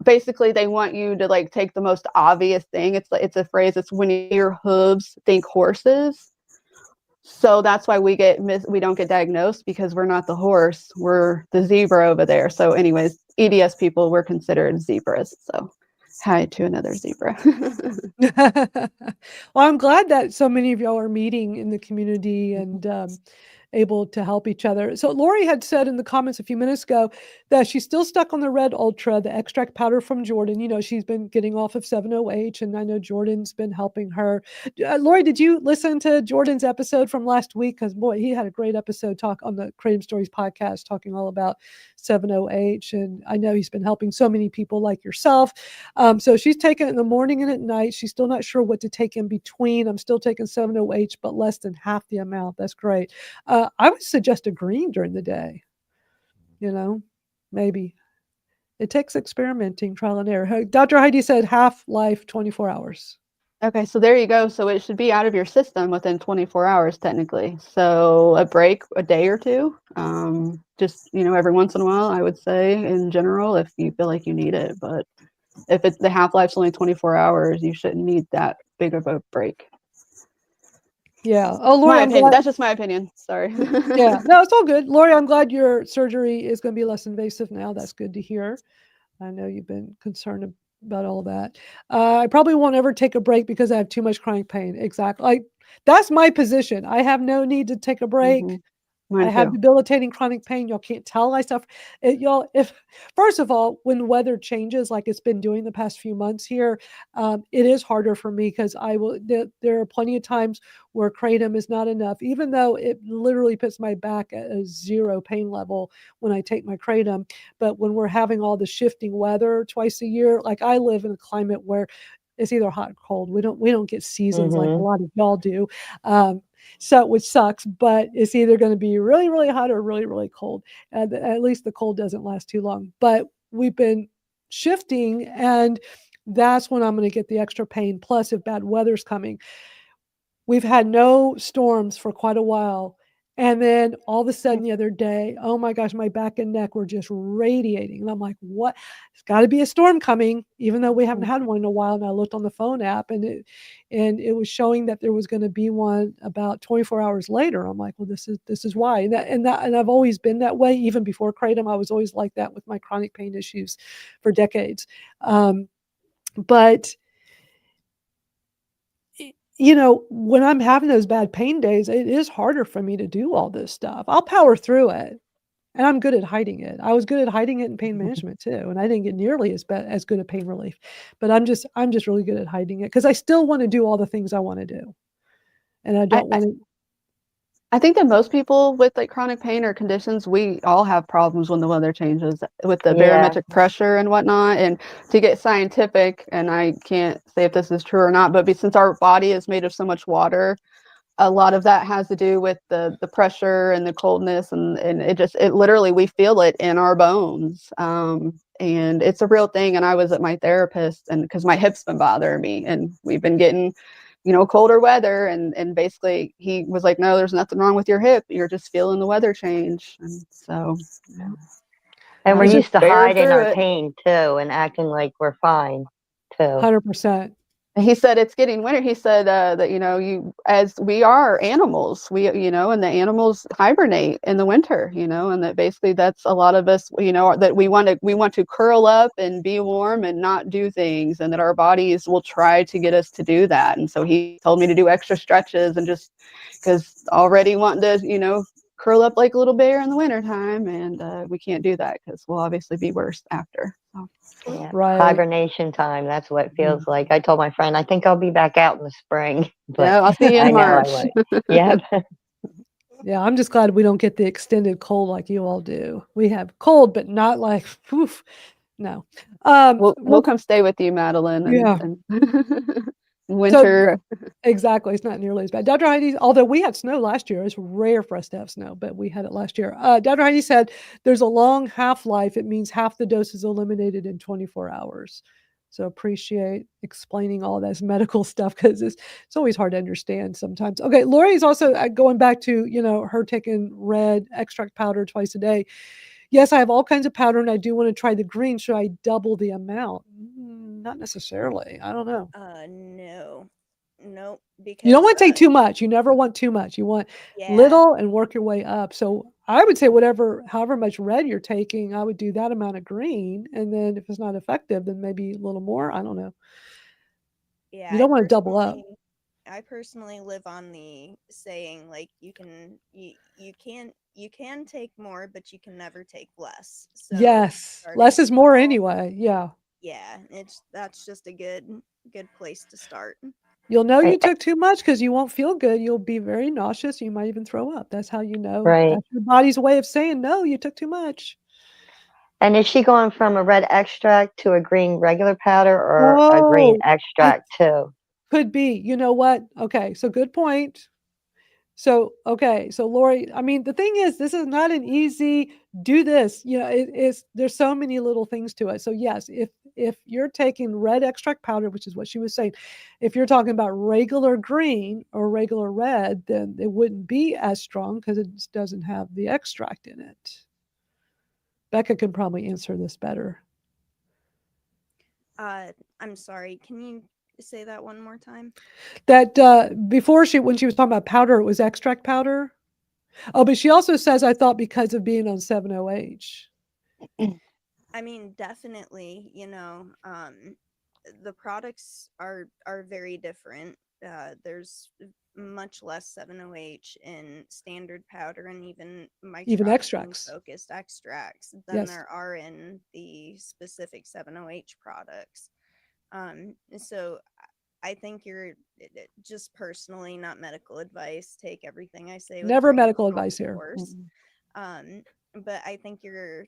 basically they want you to like take the most obvious thing. It's a phrase. It's when your hooves think horses. So that's why we don't get diagnosed, because we're not the horse, we're the zebra over there. So anyways, EDS people, we're considered zebras. So hi to another zebra. Well, I'm glad that so many of y'all are meeting in the community and able to help each other. So Lori had said in the comments a few minutes ago that she's still stuck on the Red Ultra, the extract powder from Jordan. You know, she's been getting off of 7OH, and I know Jordan's been helping her. Lori, did you listen to Jordan's episode from last week? Because boy, he had a great episode talk on the Kratom Stories podcast, talking all about 7OH, and I know he's been helping so many people like yourself. So she's taking it in the morning and at night. She's still not sure what to take in between. I'm still taking 7OH, but less than half the amount. That's great. I would suggest a green during the day. You know, maybe. It takes experimenting, trial and error. Dr. Heidi said half-life 24 hours. Okay, so there you go. So it should be out of your system within 24 hours, technically. So a break, a day or two, just, every once in a while, I would say, in general, if you feel like you need it. But if the half-life's only 24 hours, you shouldn't need that big of a break. Yeah. Oh, Lori, my opinion. That's just my opinion. Sorry. Yeah. No, it's all good. Lori, I'm glad your surgery is going to be less invasive now. That's good to hear. I know you've been concerned about all that. I probably won't ever take a break because I have too much chronic pain. Exactly. That's my position. I have no need to take a break. I have debilitating chronic pain. Y'all can't tell I suffer. First of all, when weather changes, like it's been doing the past few months here, it is harder for me because there are plenty of times where kratom is not enough, even though it literally puts my back at a 0 pain level when I take my kratom. But when we're having all the shifting weather twice a year, like I live in a climate where it's either hot or cold. We don't get seasons like a lot of y'all do. So, which sucks, but it's either going to be really, really hot or really, really cold. And at least the cold doesn't last too long. But we've been shifting, and that's when I'm going to get the extra pain. Plus, if bad weather's coming, we've had no storms for quite a while. And then all of a sudden the other day, oh my gosh, my back and neck were just radiating. And I'm like, what? It's got to be a storm coming, even though we haven't had one in a while. And I looked on the phone app, and it was showing that there was going to be one about 24 hours later. I'm like, well, this is why. And I've always been that way. Even before kratom, I was always like that with my chronic pain issues for decades. But when I'm having those bad pain days, it is harder for me to do all this stuff. I'll power through it, and I'm good at hiding it. I was good at hiding it in pain management too, and I didn't get nearly as good at pain relief. But I'm just really good at hiding it because I still want to do all the things I want to do, and I don't want to. I think that most people with like chronic pain or conditions, we all have problems when the weather changes with the barometric pressure and whatnot. And to get scientific, and I can't say if this is true or not, but since our body is made of so much water, a lot of that has to do with the pressure and the coldness, and it literally, we feel it in our bones. And it's a real thing. And I was at my therapist, and because my hip's been bothering me, and we've been getting colder weather, and basically he was like, no, there's nothing wrong with your hip, you're just feeling the weather change. And so and we're used to hiding our pain too and acting like we're fine too. 100%. He said it's getting winter. He said that as we are animals, and the animals hibernate in the winter, and that basically that's a lot of us, that we want to curl up and be warm and not do things, and that our bodies will try to get us to do that. And so he told me to do extra stretches, and just because already wanting to curl up like a little bear in the wintertime, and we can't do that because we'll obviously be worse after. So. Yeah. Right. Hibernation time. That's what it feels like. I told my friend, I think I'll be back out in the spring. But yeah, I'll see you in March. Yeah. Yeah, I'm just glad we don't get the extended cold like you all do. We have cold, but not like, poof. No. We'll come stay with you, Madeline. Yeah. And winter. So, exactly. It's not nearly as bad. Dr. Heidi, although we had snow last year, it's rare for us to have snow, but we had it last year. Dr. Heidi said there's a long half-life. It means half the dose is eliminated in 24 hours. So appreciate explaining all this medical stuff because it's always hard to understand sometimes. Okay, Lori's also going back to, her taking red extract powder twice a day. Yes, I have all kinds of powder, and I do want to try the green. Should I double the amount? Not necessarily. I don't know. Nope, You don't because want to take too much. You never want too much. You want yeah, little and work your way up. So I would say however much red you're taking, I would do that amount of green. And then if it's not effective, then maybe a little more. I don't know. yeah. You don't want to double up. I personally live on the saying like you can take more, but you can never take less. So Yes. Less starting is more small, anyway. Yeah. yeah, that's just a good place to start. You'll know you Right. took too much because you won't feel good. You'll be very nauseous. You might even throw up. That's how you know. Right. That's your body's way of saying, no, you took too much. And is she going from a red extract to a green regular powder or a green Oh, it extract too? could be. You know what? Okay, so good point. So, okay, so Lori, I mean, the thing is, this is not an easy do this. There's so many little things to it. So yes, if you're taking red extract powder, which is what she was saying, if you're talking about regular green or regular red, then it wouldn't be as strong because it just doesn't have the extract in it. Becca can probably answer this better. I'm sorry. Can you say that one more time? That before when she was talking about powder, it was extract powder. Oh, but she also says, I thought because of being on 7-OH. I mean, definitely, the products are very different. There's much less 7-OH in standard powder and even Even microdosing extracts. focused extracts than Yes. there are in the specific 7-OH products. So I think you're just personally, not medical advice. Take everything I say with a Never grain of medical salt, advice of here. course. Mm-mm. But I think you're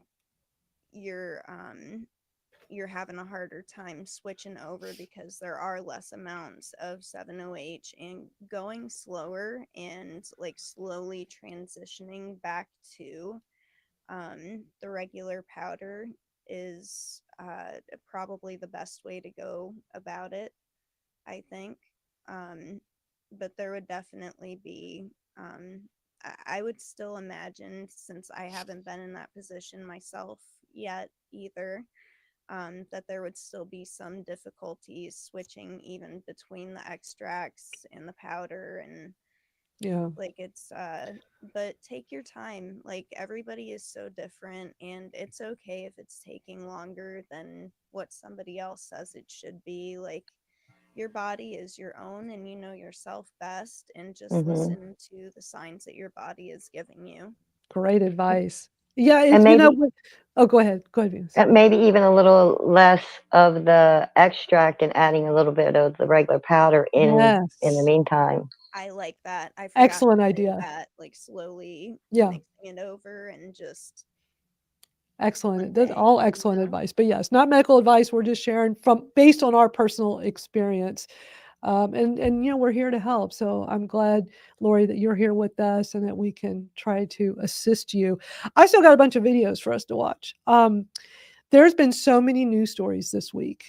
having a harder time switching over because there are less amounts of 7-OH, and going slower and like slowly transitioning back to the regular powder is probably the best way to go about it, I think. But there would definitely be I would still imagine, since I haven't been in that position myself yet either, that there would still be some difficulties switching even between the extracts and the powder. And Yeah. like but take your time. Like, everybody is so different, and it's okay if it's taking longer than what somebody else says it should be. Like, your body is your own, and you know yourself best, and just listen to the signs that your body is giving you. Great advice. Yeah, And maybe oh, go ahead. Go ahead, Venus. maybe even a little less of the extract and adding a little bit of the regular powder in the Yes. meantime. I like that. I forgot Excellent to say idea. that, like, slowly Yeah. mixing it over and just Excellent. one That's day, all excellent advice. But yes, not medical advice. We're just sharing based on our personal experience. And we're here to help. So I'm glad, Lori, that you're here with us and that we can try to assist you. I still got a bunch of videos for us to watch. There's been so many news stories this week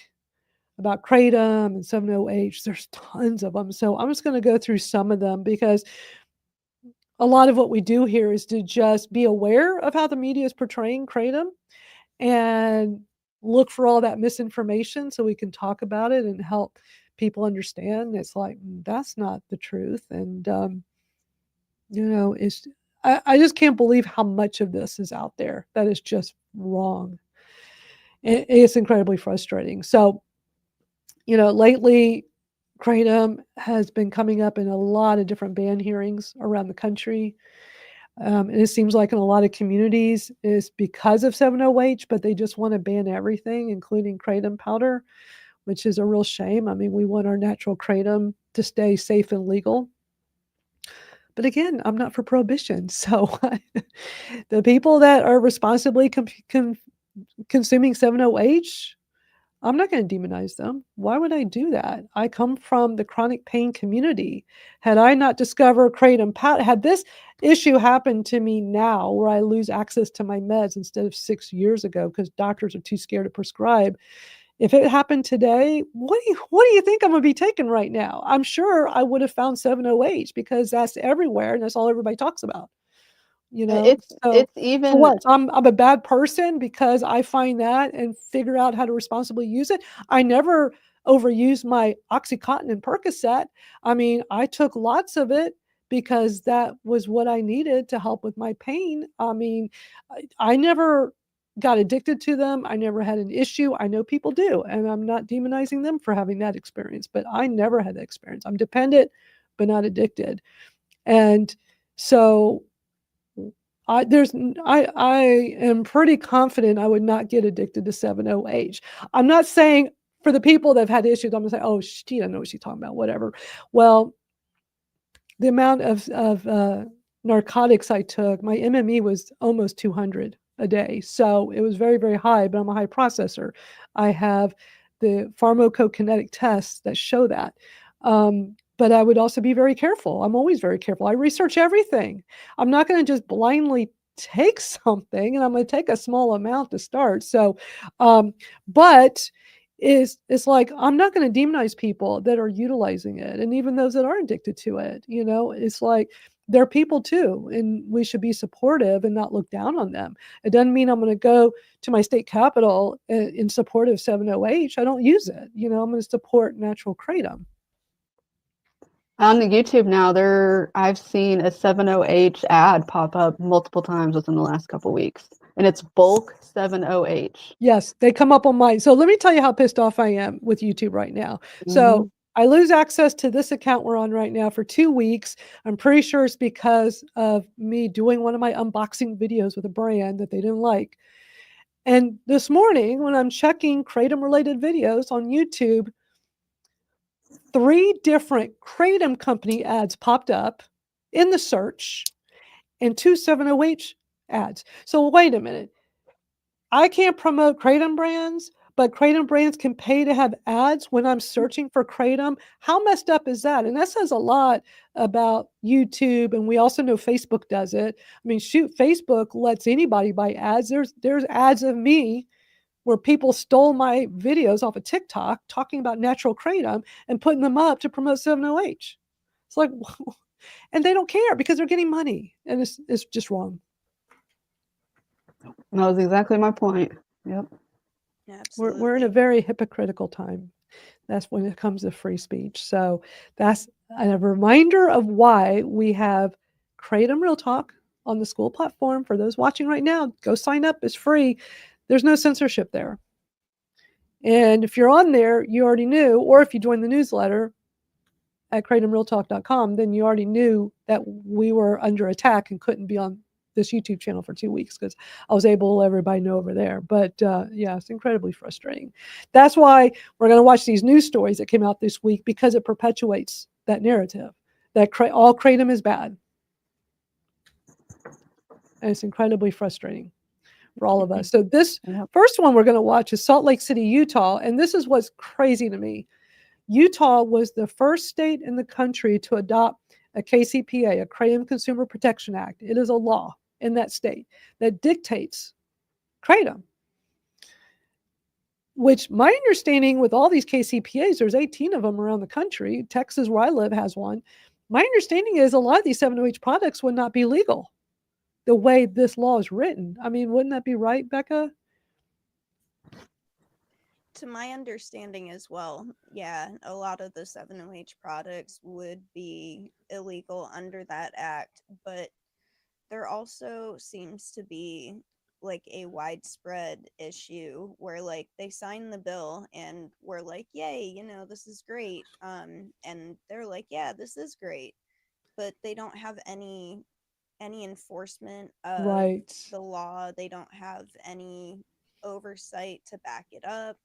about Kratom and 7-OH. There's tons of them. So I'm just going to go through some of them because a lot of what we do here is to just be aware of how the media is portraying Kratom and look for all that misinformation so we can talk about it and help people understand. It's like, that's not the truth. And, I just can't believe how much of this is out there that is just wrong. It's incredibly frustrating. So, lately, Kratom has been coming up in a lot of different ban hearings around the country. And it seems like in a lot of communities is because of 7-OH, but they just want to ban everything, including kratom powder, which is a real shame. I mean, we want our natural kratom to stay safe and legal. But again, I'm not for prohibition. So the people that are responsibly consuming 7-OH, I'm not going to demonize them. Why would I do that? I come from the chronic pain community. Had I not discovered kratom powder, had this issue happened to me now where I lose access to my meds instead of 6 years ago because doctors are too scared to prescribe. If it happened today, what do you think I'm going to be taking right now? I'm sure I would have found 7-OH because that's everywhere and that's all everybody talks about. So It's even what? I'm a bad person because I find that and figure out how to responsibly use it. I never overuse my Oxycontin and Percocet. I mean, I took lots of it because that was what I needed to help with my pain. I mean, I never got addicted to them. I never had an issue. I know people do, and I'm not demonizing them for having that experience, but I never had that experience. I'm dependent, but not addicted. And so I am pretty confident I would not get addicted to 7-OH. I'm not saying for the people that have had issues, I'm gonna say, oh, she doesn't know what she's talking about, whatever. Well, the amount of narcotics I took, my MME was almost 200 a day. So it was very, very high, but I'm a high processor. I have the pharmacokinetic tests that show that. But I would also be very careful. I'm always very careful. I research everything. I'm not going to just blindly take something, and I'm going to take a small amount to start. So, but it's like, I'm not going to demonize people that are utilizing it, and even those that are addicted to it. You know, it's like they're people too, and we should be supportive and not look down on them. It doesn't mean I'm going to go to my state capitol in support of 7-OH. I don't use it. You know, I'm going to support natural kratom. On the YouTube now, I've seen a 7-OH ad pop up multiple times within the last couple weeks, and it's bulk 7-OH. Yes, they come up on mine. So let me tell you how pissed off I am with YouTube right now. So I lose access to this account we're on right now for 2 weeks. I'm pretty sure it's because of me doing one of my unboxing videos with a brand that they didn't like. And this morning, when I'm checking kratom related videos on YouTube, 3 different kratom company ads popped up in the search and 2 7-OH ads. So wait a minute. I can't promote kratom brands, but kratom brands can pay to have ads when I'm searching for kratom. How messed up is that? And that says a lot about YouTube. And we also know Facebook does it. I mean, shoot, Facebook lets anybody buy ads. There's ads of me where people stole my videos off of TikTok talking about natural kratom and putting them up to promote 7-OH. It's like, and they don't care because they're getting money, and it's just wrong. That was exactly my point. Yep. Absolutely. We're in a very hypocritical time. That's when it comes to free speech. So that's a reminder of why we have Kratom Real Talk on the school platform. For those watching right now, go sign up. It's free. There's no censorship there. And if you're on there, you already knew, or if you join the newsletter at kratomrealtalk.com, then you already knew that we were under attack and couldn't be on this YouTube channel for 2 weeks because I was able to let everybody know over there. But yeah, it's incredibly frustrating. That's why we're going to watch these news stories that came out this week, because it perpetuates that narrative that all kratom is bad. And it's incredibly frustrating for all of us. So this first one we're going to watch is Salt Lake City, Utah. And this is what's crazy to me. Utah was the first state in the country to adopt a KCPA, a Kratom Consumer Protection Act. It is a law in that state that dictates kratom, which my understanding with all these KCPAs, there's 18 of them around the country. Texas, where I live, has one. My understanding is a lot of these 7-OH products would not be legal the way this law is written. I mean, wouldn't that be right, Becca? To my understanding as well, yeah, a lot of the 7-OH products would be illegal under that act, but there also seems to be like a widespread issue where like they sign the bill and we're like, yay, you know, this is great. And they're like, yeah, this is great, but they don't have any enforcement of the law. They don't have any oversight to back it up.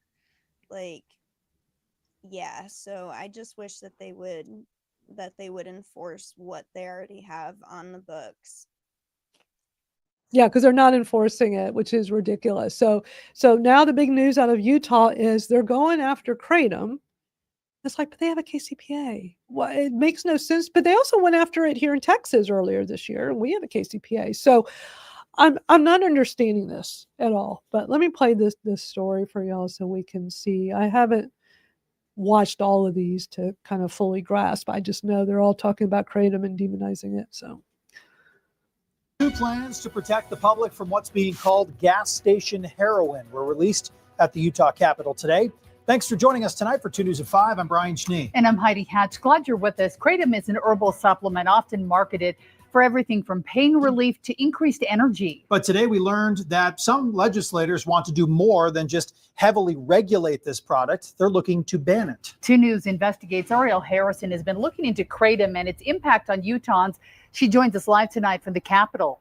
Like, yeah, so I just wish that they would enforce what they already have on the books. Yeah, because they're not enforcing it, which is ridiculous. So now the big news out of Utah is they're going after kratom. It's like, but they have a KCPA. Well, it makes no sense. But they also went after it here in Texas earlier this year, and we have a KCPA. So I'm not understanding this at all. But let me play this story for y'all so we can see. I haven't watched all of these to kind of fully grasp. I just know they're all talking about kratom and demonizing it. So. New plans to protect the public from what's being called gas station heroin were released at the Utah Capitol today. Thanks for joining us tonight for 2 News at 5. I'm Brian Schnee. And I'm Heidi Hatch. Glad you're with us. Kratom is an herbal supplement often marketed for everything from pain relief to increased energy. But today we learned that some legislators want to do more than just heavily regulate this product. They're looking to ban it. 2 News investigates. Ariel Harrison has been looking into Kratom and its impact on Utahns. She joins us live tonight from the Capitol.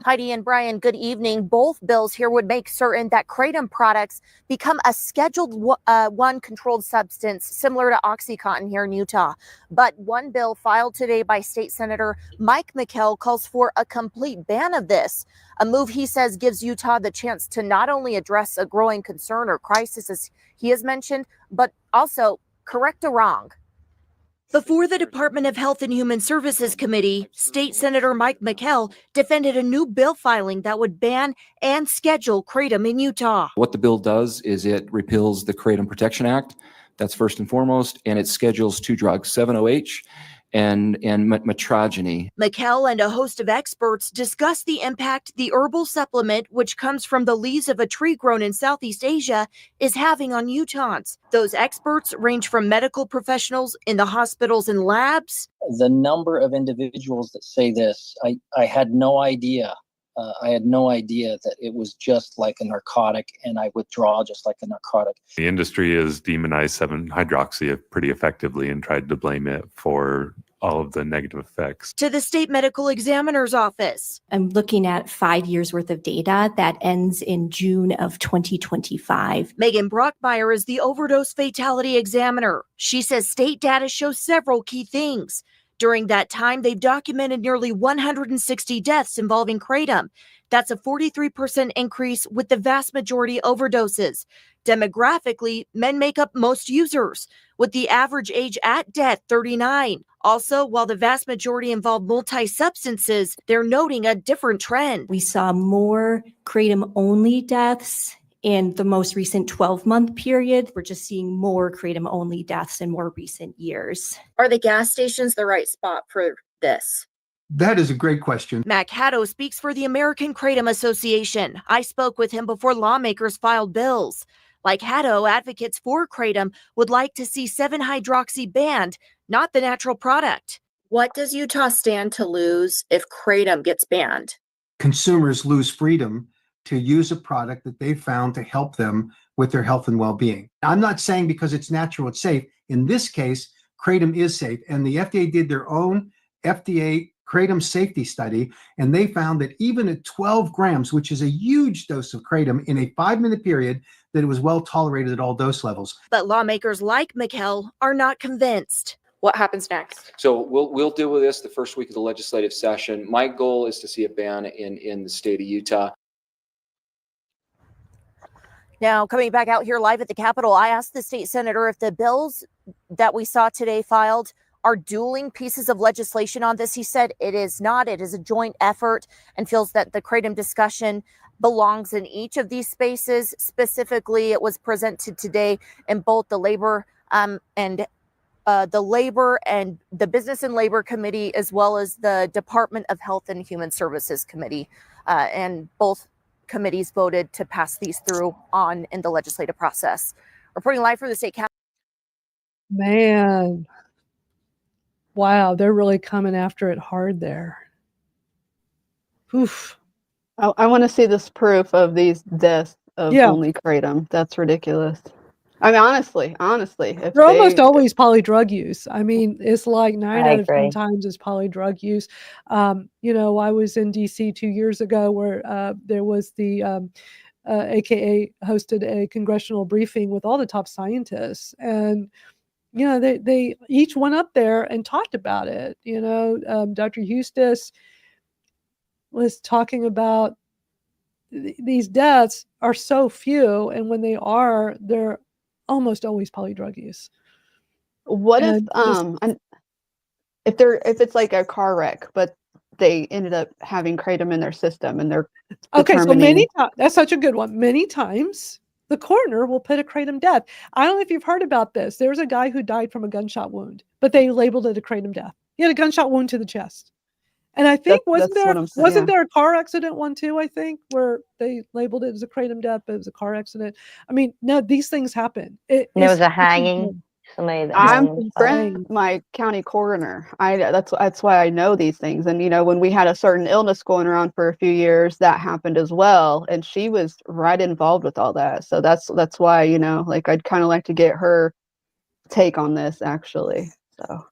Heidi and Brian, good evening. Both bills here would make certain that Kratom products become a Scheduled 1 controlled substance similar to OxyContin here in Utah. But one bill filed today by State Senator Mike McKell calls for a complete ban of this, a move he says gives Utah the chance to not only address a growing concern or crisis, as he has mentioned, but also correct a wrong. Before the Department of Health and Human Services Committee, State Senator Mike McKell defended a new bill filing that would ban and schedule Kratom in Utah. What the bill does is it repeals the Kratom Protection Act. That's first and foremost, and it schedules 2 drugs, 7-OH and metrogeny. McKell and a host of experts discuss the impact the herbal supplement, which comes from the leaves of a tree grown in Southeast Asia, is having on Utahns. Those experts range from medical professionals in the hospitals and labs. The number of individuals that say this, I had no idea. I had no idea that it was just like a narcotic and I withdraw just like a narcotic. The industry has demonized 7-hydroxy pretty effectively and tried to blame it for all of the negative effects. To the state medical examiner's office. I'm looking at 5 years worth of data that ends in June of 2025. Megan Brockmeyer is the overdose fatality examiner. She says state data shows several key things. During that time, they've documented nearly 160 deaths involving Kratom. That's a 43% increase, with the vast majority overdoses. Demographically, men make up most users, with the average age at death 39. Also, while the vast majority involve multi-substances, they're noting a different trend. We saw more Kratom-only deaths in the most recent 12-month period. We're just seeing more Kratom-only deaths in more recent years. Are the gas stations the right spot for this? That is a great question. Mac Haddo speaks for the American Kratom Association. I spoke with him before lawmakers filed bills. Like Haddo, advocates for Kratom would like to see 7-hydroxy banned, not the natural product. What does Utah stand to lose if Kratom gets banned? Consumers lose freedom to use a product that they found to help them with their health and well-being. I'm not saying because it's natural, it's safe. In this case, Kratom is safe, and the FDA did their own FDA Kratom safety study, and they found that even at 12 grams, which is a huge dose of Kratom in a 5-minute period, that it was well tolerated at all dose levels. But lawmakers like McKell are not convinced. What happens next? So we'll deal with this the first week of the legislative session. My goal is to see a ban in the state of Utah. Now, coming back out here live at the Capitol, I asked the state senator if the bills that we saw today filed are dueling pieces of legislation on this. He said it is not. It is a joint effort, and feels that the Kratom discussion belongs in each of these spaces. Specifically, it was presented today in both the labor and the Business and Labor Committee, as well as the Department of Health and Human Services Committee, and both committees voted to pass these through on in the legislative process. Reporting live from the state capitol. Man, wow, they're really coming after it hard there. Oof. I want to see this proof of these deaths of only Kratom. That's ridiculous. I mean, honestly, if they're almost always polydrug use. I mean, it's like 9 out of 10 times is polydrug use. You know, I was in DC 2 years ago where there was the AKA hosted a congressional briefing with all the top scientists, and you know, they each went up there and talked about it. You know, Dr. Eustace was talking about these deaths are so few, and when they are, they're almost always polydrug use. What if it's like a car wreck, but they ended up having Kratom in their system, and they're okay? So many times, that's such a good one. Many times, the coroner will put a Kratom death. I don't know if you've heard about this. There's a guy who died from a gunshot wound, but they labeled it a Kratom death. He had a gunshot wound to the chest. And I think That's what I'm saying. wasn't there a car accident one too, I think, where they labeled it as a kratom death, but it was a car accident. I mean, no, these things happen. There was a hanging. Somebody that I'm hung friends with my county coroner. That's why I know these things. And when we had a certain illness going around for a few years, that happened as well. And she was right involved with all that. So that's why, like I'd kind of like to get her take on this actually. So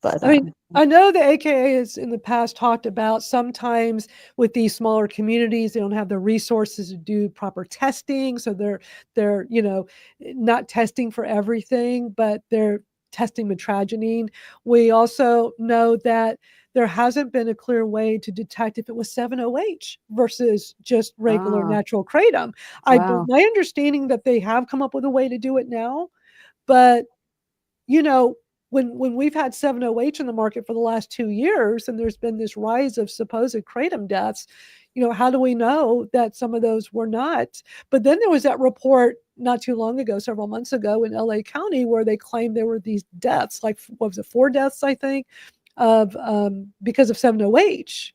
but I mean, I know the AKA has in the past talked about sometimes with these smaller communities, they don't have the resources to do proper testing. So they're not testing for everything, but they're testing mitragynine. We also know that there hasn't been a clear way to detect if it was 7-OH versus just regular natural kratom. Wow. My understanding that they have come up with a way to do it now, but when we've had 7-OH in the market for the last 2 years and there's been this rise of supposed kratom deaths, how do we know that some of those were not? But then there was that report not too long ago, several months ago in LA County, where they claimed there were these deaths, like what was it, 4 deaths, I think, of because of 7-OH.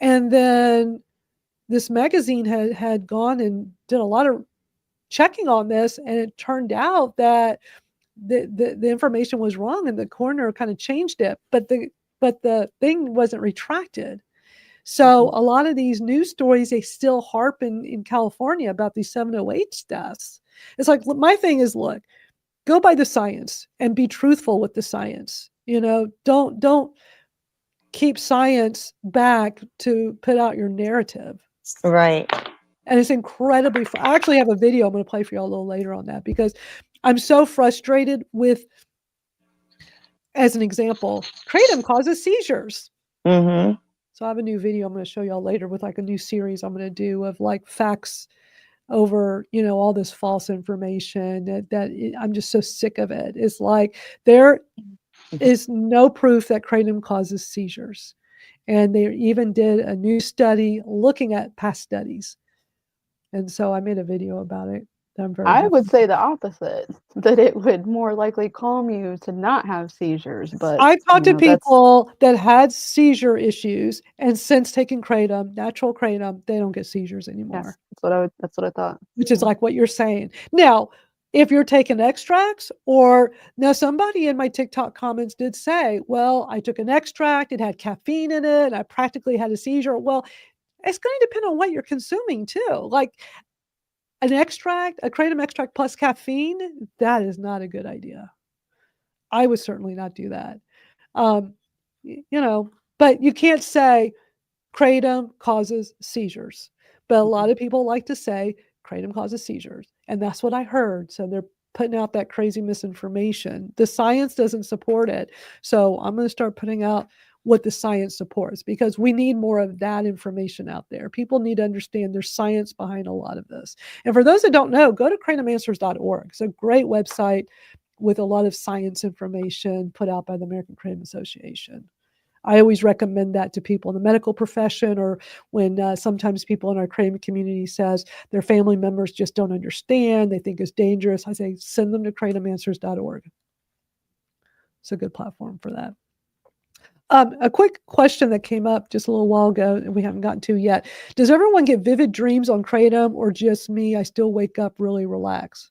And then this magazine had gone and did a lot of checking on this, and it turned out that the information was wrong and the coroner kind of changed it, but the thing wasn't retracted. So a lot of these news stories, they still harp in California about these 7-OH deaths. It's like, my thing is, look, go by the science and be truthful with the science. Don't keep science back to put out your narrative. Right. And it's incredibly fun. I actually have a video I'm going to play for you all a little later on that, because I'm so frustrated with, as an example, kratom causes seizures. Mm-hmm. So I have a new video I'm going to show y'all later with like a new series I'm going to do of like facts over, all this false information that I'm just so sick of it. It's like there is no proof that kratom causes seizures. And they even did a new study looking at past studies. And so I made a video about it. I'm very I happy. would say the opposite, that it would more likely calm you to not have seizures. But I've talked to people that had seizure issues, and since taking kratom, natural kratom, they don't get seizures anymore. Yes, that's what I thought. Which is like what you're saying. Now, if you're taking extracts, or now somebody in my TikTok comments did say, well, I took an extract, it had caffeine in it, and I practically had a seizure. Well, it's going to depend on what you're consuming too. Like an extract, a kratom extract plus caffeine, that is not a good idea. I would certainly not do that. But you can't say kratom causes seizures. But a lot of people like to say kratom causes seizures. And that's what I heard. So they're putting out that crazy misinformation. The science doesn't support it. So I'm going to start putting out what the science supports, because we need more of that information out there. People need to understand there's science behind a lot of this. And for those that don't know, go to kratomanswers.org. It's a great website with a lot of science information put out by the American Kratom Association. I always recommend that to people in the medical profession, or when sometimes people in our kratom community says their family members just don't understand, they think it's dangerous. I say, send them to kratomanswers.org. It's a good platform for that. A quick question that came up just a little while ago and we haven't gotten to yet. Does everyone get vivid dreams on kratom, or just me? I still wake up really relaxed.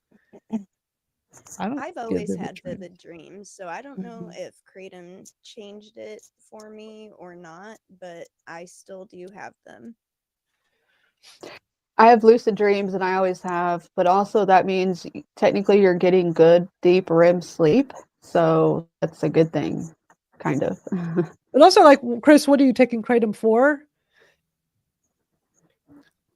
I've always had vivid dreams, so I don't know if kratom changed it for me or not, but I still do have them. I have lucid dreams, and I always have, but also that means technically you're getting good deep REM sleep, so that's a good thing, kind of. But also, like, Chris, what are you taking kratom for?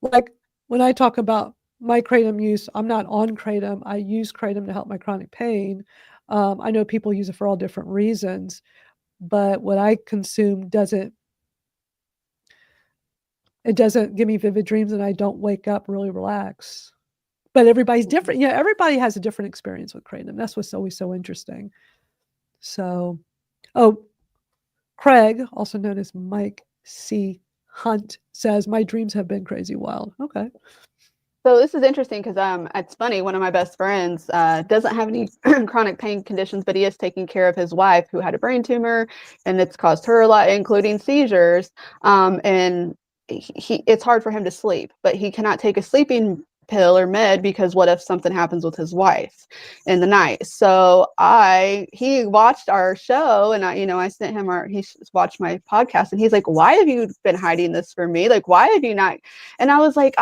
Like, when I talk about my kratom use, I'm not on kratom. I use kratom to help my chronic pain. I know people use it for all different reasons, but what I consume doesn't give me vivid dreams, and I don't wake up really relaxed. But everybody's different. Yeah, everybody has a different experience with kratom. That's what's always so interesting. So, Craig, also known as Mike C. Hunt, says, my dreams have been crazy wild. Okay. So this is interesting because it's funny. One of my best friends doesn't have any chronic pain conditions, but he is taking care of his wife who had a brain tumor, and it's caused her a lot, including seizures. And it's hard for him to sleep, but he cannot take a sleeping pill or med because what if something happens with his wife in the night? So he watched our show, and I sent him he watched my podcast, and he's like, why have you been hiding this from me? Like, why have you not? And I was like,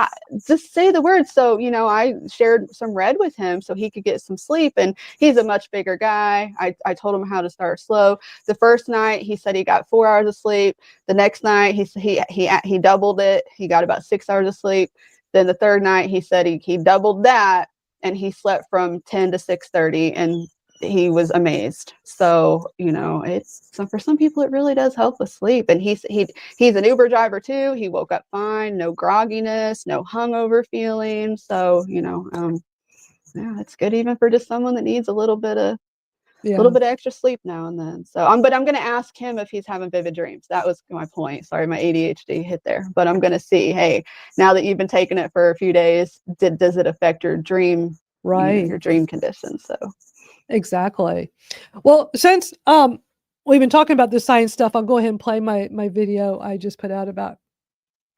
just say the words. So I shared some red with him so he could get some sleep, and he's a much bigger guy. I told him how to start slow. The first night he said he got 4 hours of sleep. The next night he doubled it. He got about 6 hours of sleep. Then the third night he said he doubled that, and he slept from 10 to 6:30, and he was amazed. So for some people it really does help with sleep. And he's an Uber driver too. He woke up fine, no grogginess, no hungover feeling. So yeah, it's good even for just someone that needs a little bit of extra sleep now and then. So but I'm going to ask him if he's having vivid dreams. That was my point. Sorry, my ADHD hit there. But I'm going to see, hey, now that you've been taking it for a few days, does it affect your dream, your dream conditions? So exactly. Well, since we've been talking about the science stuff, I'll go ahead and play my video I just put out about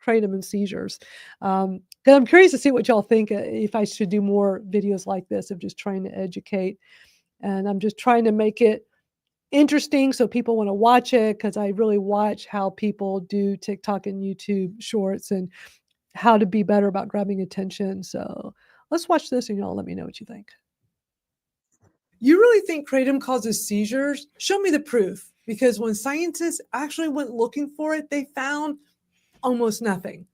kratom and seizures. Because I'm curious to see what y'all think, if I should do more videos like this of just trying to educate. And I'm just trying to make it interesting so people want to watch it, because I really watch how people do TikTok and YouTube shorts and how to be better about grabbing attention. So let's watch this and y'all let me know what you think. You really think kratom causes seizures? Show me the proof. Because when scientists actually went looking for it, they found almost nothing.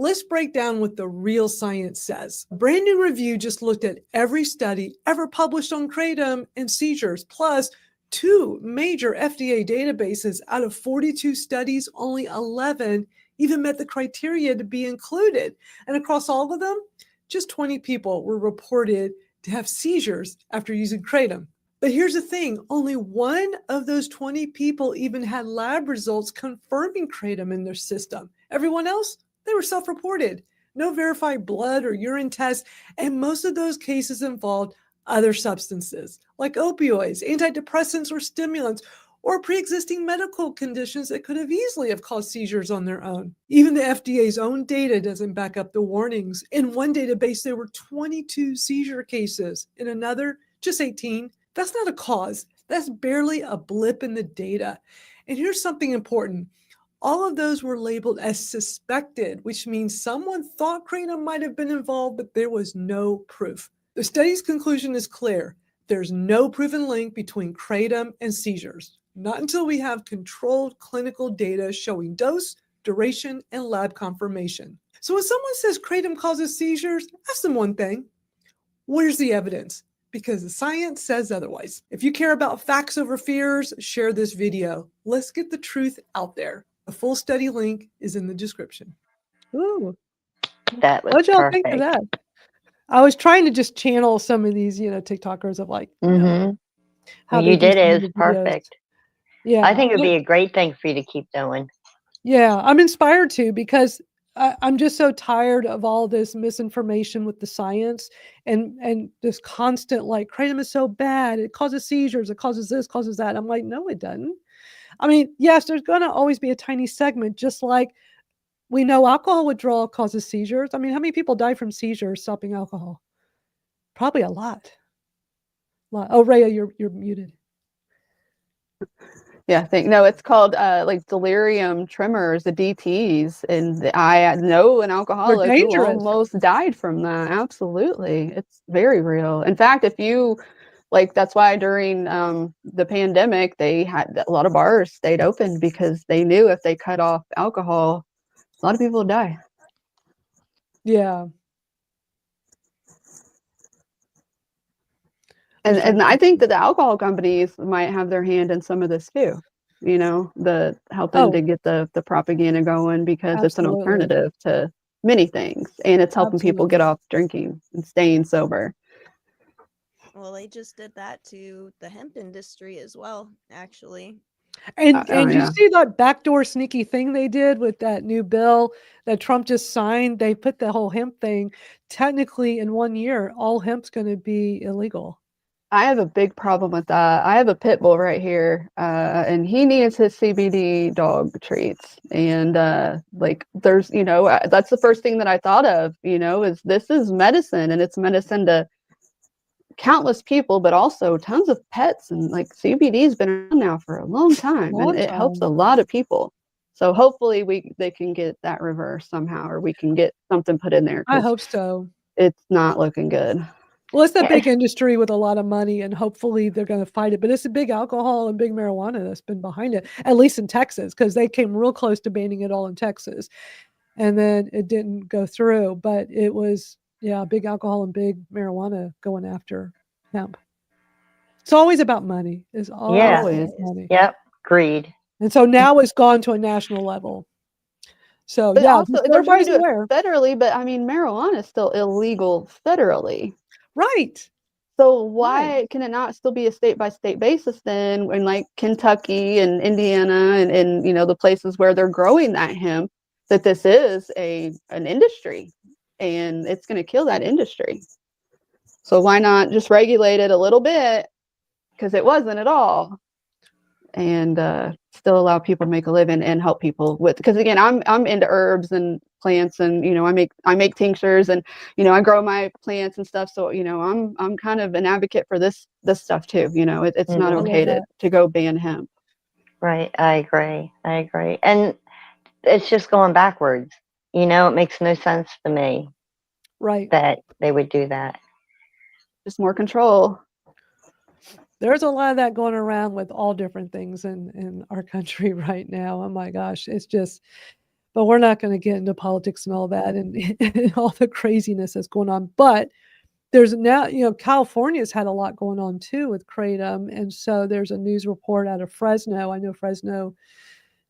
Let's break down what the real science says. A brand new review just looked at every study ever published on kratom and seizures, plus 2 major FDA databases. Out of 42 studies, only 11 even met the criteria to be included. And across all of them, just 20 people were reported to have seizures after using kratom. But here's the thing, only 1 of those 20 people even had lab results confirming kratom in their system. Everyone else, they were self-reported. No verified blood or urine tests, and most of those cases involved other substances like opioids, antidepressants, or stimulants, or pre-existing medical conditions that could have easily have caused seizures on their own. Even the FDA's own data doesn't back up the warnings. In one database, there were 22 seizure cases. In another, just 18. That's not a cause. That's barely a blip in the data. And here's something important. All of those were labeled as suspected, which means someone thought kratom might have been involved, but there was no proof. The study's conclusion is clear. There's no proven link between kratom and seizures, not until we have controlled clinical data showing dose, duration, and lab confirmation. So when someone says kratom causes seizures, ask them one thing. Where's the evidence? Because the science says otherwise. If you care about facts over fears, share this video. Let's get the truth out there. The full study link is in the description. Ooh. That was What'd y'all think of perfect. that? I was trying to just channel some of these, TikTokers of like, how You they do did some it. of It the was videos. perfect. Yeah. I think it would be a great thing for you to keep doing. Yeah, I'm inspired to, because I'm just so tired of all this misinformation with the science and this constant like kratom is so bad, it causes seizures, it causes this, causes that. I'm like, no, it doesn't. I mean, yes, there's going to always be a tiny segment, just like we know alcohol withdrawal causes seizures. I mean, how many people die from seizures stopping alcohol? Probably a lot. Oh, Rhea, you're muted. Yeah, no, it's called like delirium tremors, the DTs, and I know an alcoholic who almost died from that. Absolutely, it's very real. In fact, if you that's why during the pandemic, they had a lot of bars stayed open because they knew if they cut off alcohol, a lot of people would die. Yeah. And I think that the alcohol companies might have their hand in some of this too. The helping to get the propaganda going, because it's an alternative to many things, and it's helping people get off drinking and staying sober. Well, they just did that to the hemp industry as well, actually. And you yeah. see that backdoor sneaky thing they did with that new bill that Trump just signed? They put the whole hemp thing, technically in 1 year, all hemp's gonna be illegal. I have a big problem with that. I have a pit bull right here, and he needs his CBD dog treats. And like, there's, that's the first thing that I thought of, is this is medicine, and it's medicine to countless people, but also tons of pets. And like CBD's been around now for a long time, and it helps a lot of people. So hopefully they can get that reversed somehow, or we can get something put in there. I hope so. It's not looking good. Well, it's a big industry with a lot of money, and hopefully they're going to fight it. But it's a big alcohol and big marijuana that's been behind it, at least in Texas, because they came real close to banning it all in Texas. And then it didn't go through. But it was, big alcohol and big marijuana going after hemp. It's always about money. It's always money. Yep. Greed. And so now it's gone to a national level. So, But also, just they're trying to everybody's do it aware. federally, but I mean, marijuana is still illegal federally. Right. So why can it not still be a state by state basis then, in like Kentucky and Indiana and the places where they're growing that hemp, that this is an industry and it's going to kill that industry. So why not just regulate it a little bit, because it wasn't at all, and still allow people to make a living and help people with, because again, I'm into herbs and plants, and I make tinctures, and I grow my plants and stuff, so I'm kind of an advocate for this stuff too. It's not okay to go ban hemp. Right. I agree. And it's just going backwards. It makes no sense to me. Right. That they would do that. Just more control. There's a lot of that going around with all different things in our country right now. Oh my gosh, it's just, but we're not going to get into politics and all that and all the craziness that's going on. But there's now, California's had a lot going on too with Kratom. And so there's a news report out of Fresno. I know Fresno,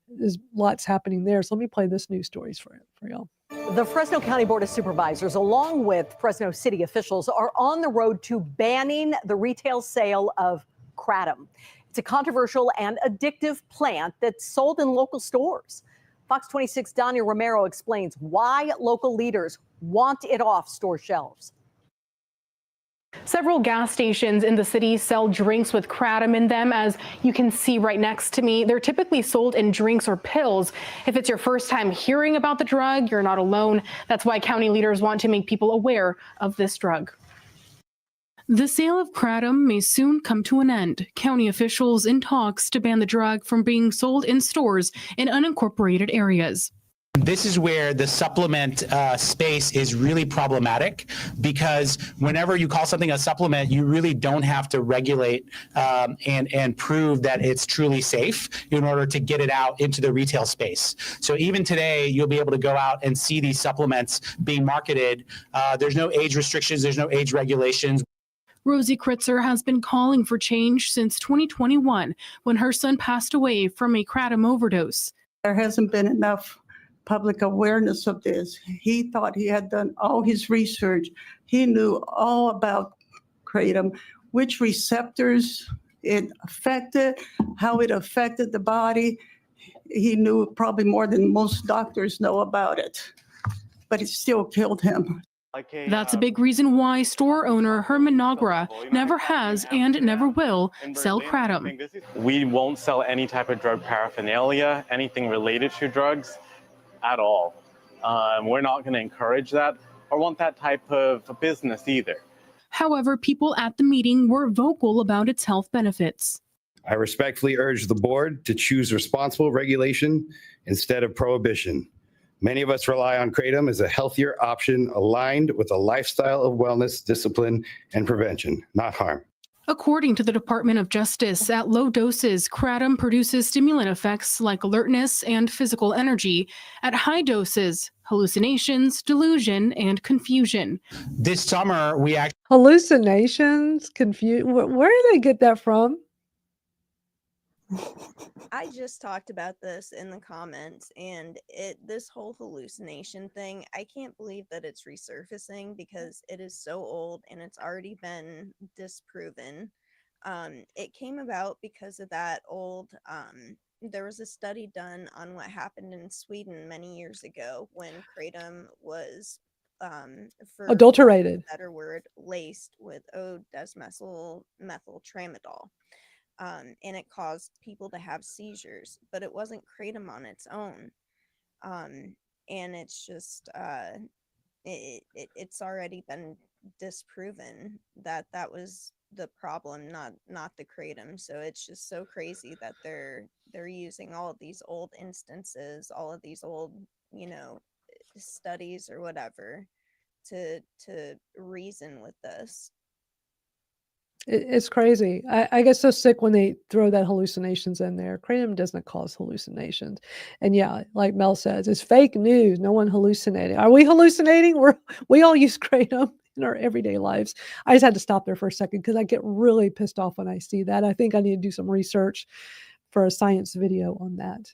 there's lots happening there. So let me play this news stories for y'all. The Fresno County Board of Supervisors, along with Fresno City officials, are on the road to banning the retail sale of Kr8tom. It's a controversial and addictive plant that's sold in local stores. Fox 26 Dania Romero explains why local leaders want it off store shelves. Several gas stations in the city sell drinks with Kr8tom in them, as you can see right next to me. They're typically sold in drinks or pills. If it's your first time hearing about the drug, you're not alone. That's why county leaders want to make people aware of this drug. The sale of Kr8tom may soon come to an end. County officials in talks to ban the drug from being sold in stores in unincorporated areas. This is where the supplement space is really problematic, because whenever you call something a supplement, you really don't have to regulate and prove that it's truly safe in order to get it out into the retail space. So even today, you'll be able to go out and see these supplements being marketed. There's no age restrictions, there's no age regulations. Rosie Kritzer has been calling for change since 2021, when her son passed away from a Kr8tom overdose. There hasn't been enough public awareness of this. He thought he had done all his research. He knew all about Kr8tom, which receptors it affected, how it affected the body. He knew probably more than most doctors know about it, but it still killed him. That's a big reason why store owner Herman Nagra never has and never will sell Kr8tom. We won't sell any type of drug paraphernalia, anything related to drugs at all. We're not going to encourage that or want that type of business either. However, people at the meeting were vocal about its health benefits. I respectfully urge the board to choose responsible regulation instead of prohibition. Many of us rely on Kr8tom as a healthier option aligned with a lifestyle of wellness, discipline, and prevention, not harm. According to the Department of Justice, at low doses, Kr8tom produces stimulant effects like alertness and physical energy. At high doses, hallucinations, delusion, and confusion. This summer, we actually hallucinations, confusion. Where do they get that from? I just talked about this in the comments, and this whole hallucination thing, I can't believe that it's resurfacing because it is so old and it's already been disproven. It came about because of that old, there was a study done on what happened in Sweden many years ago when kratom was, for lack of Adulterated. a better word, laced with O-desmethyl methyl tramadol. And it caused people to have seizures, but it wasn't kratom on its own. And it's just, it's already been disproven that that was the problem, not the kratom. So it's just so crazy that they're using all of these old instances, all of these old, studies or whatever to reason with this. It's crazy. I get so sick when they throw that hallucinations in there. Kratom doesn't cause hallucinations. And yeah, like Mel says, it's fake news. No one hallucinating. Are we hallucinating? We all use kratom in our everyday lives. I just had to stop there for a second because I get really pissed off when I see that. I think I need to do some research for a science video on that.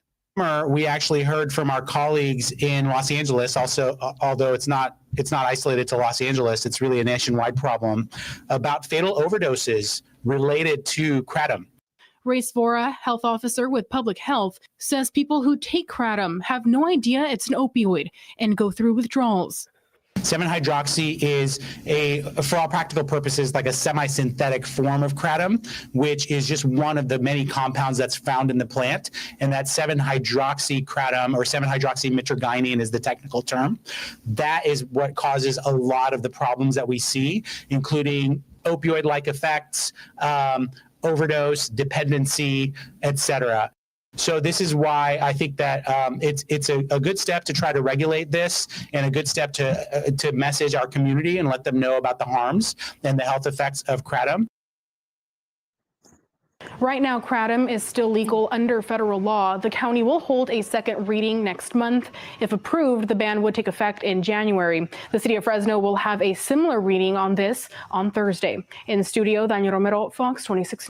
We actually heard from our colleagues in Los Angeles, also, although it's not isolated to Los Angeles, it's really a nationwide problem, about fatal overdoses related to kratom. Race Vora, health officer with public health, says people who take kratom have no idea it's an opioid and go through withdrawals. 7-hydroxy is for all practical purposes, like a semi-synthetic form of kratom, which is just one of the many compounds that's found in the plant. And that 7-hydroxy kratom, or 7-hydroxy mitragynine is the technical term. That is what causes a lot of the problems that we see, including opioid-like effects, overdose, dependency, etc. So this is why I think that it's a good step to try to regulate this, and a good step to message our community and let them know about the harms and the health effects of kratom. Right now, kratom is still legal under federal law. The county will hold a second reading next month. If approved, the ban would take effect in January. The city of Fresno will have a similar reading on this on Thursday. In studio, Daniel Romero, Fox 26.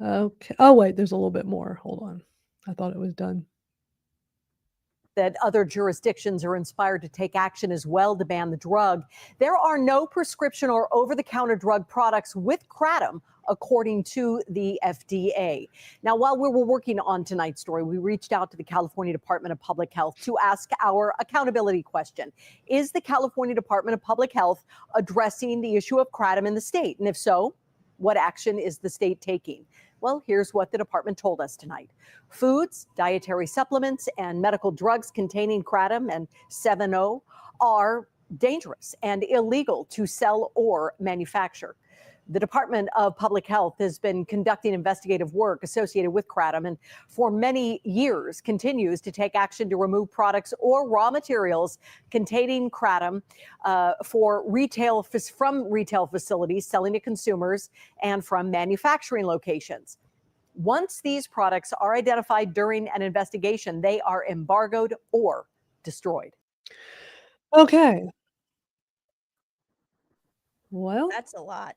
Okay. Oh, wait, there's a little bit more. Hold on. I thought it was done. That other jurisdictions are inspired to take action as well to ban the drug. There are no prescription or over-the-counter drug products with kratom, according to the FDA. Now, while we were working on tonight's story, we reached out to the California Department of Public Health to ask our accountability question. Is the California Department of Public Health addressing the issue of kratom in the state? And if so, what action is the state taking? Well, here's what the department told us tonight. Foods, dietary supplements, and medical drugs containing kratom and 7-O are dangerous and illegal to sell or manufacture. The Department of Public Health has been conducting investigative work associated with kratom and for many years continues to take action to remove products or raw materials containing kratom from retail facilities selling to consumers and from manufacturing locations. Once these products are identified during an investigation, they are embargoed or destroyed. Okay. Well, That's a lot.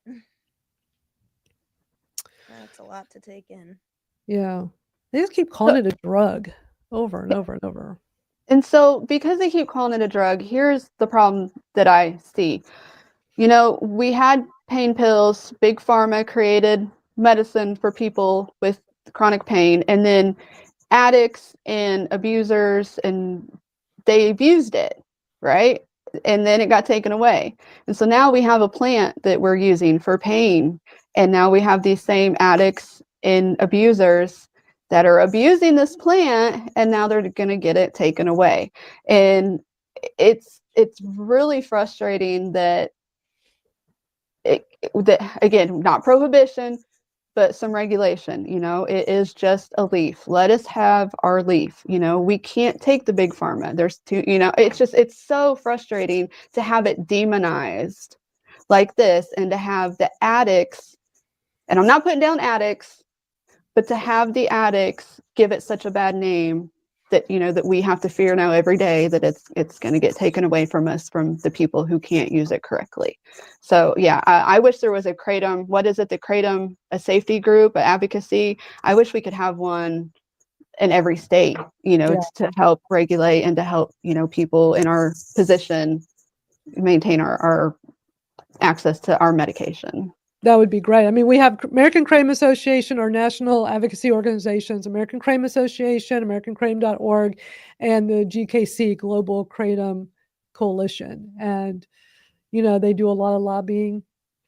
That's a lot to take in. yeah. They just keep calling it a drug over and over and over. And so because they keep calling it a drug, here's the problem that I see. We had pain pills, Big Pharma created medicine for people with chronic pain, and then addicts and abusers, and they abused it, right? And then it got taken away. And so now we have a plant that we're using for pain, and now we have these same addicts and abusers that are abusing this plant, and now they're going to get it taken away. And it's really frustrating that again, not prohibition, but some regulation. It is just a leaf. Let us have our leaf. We can't take the Big Pharma. There's too, it's so frustrating to have it demonized like this, and to have the addicts, and I'm not putting down addicts, but to have the addicts give it such a bad name that that we have to fear now every day that it's going to get taken away from us, from the people who can't use it correctly. So yeah, I wish there was a kratom. What is it? The kratom, a safety group, an advocacy. I wish we could have one in every state. To help regulate and to help people in our position maintain our access to our medication. That would be great. I mean, we have American Kratom Association, our national advocacy organizations, American Kratom Association, AmericanKratom.org, and the GKC, Global Kratom Coalition. And, you know, they do a lot of lobbying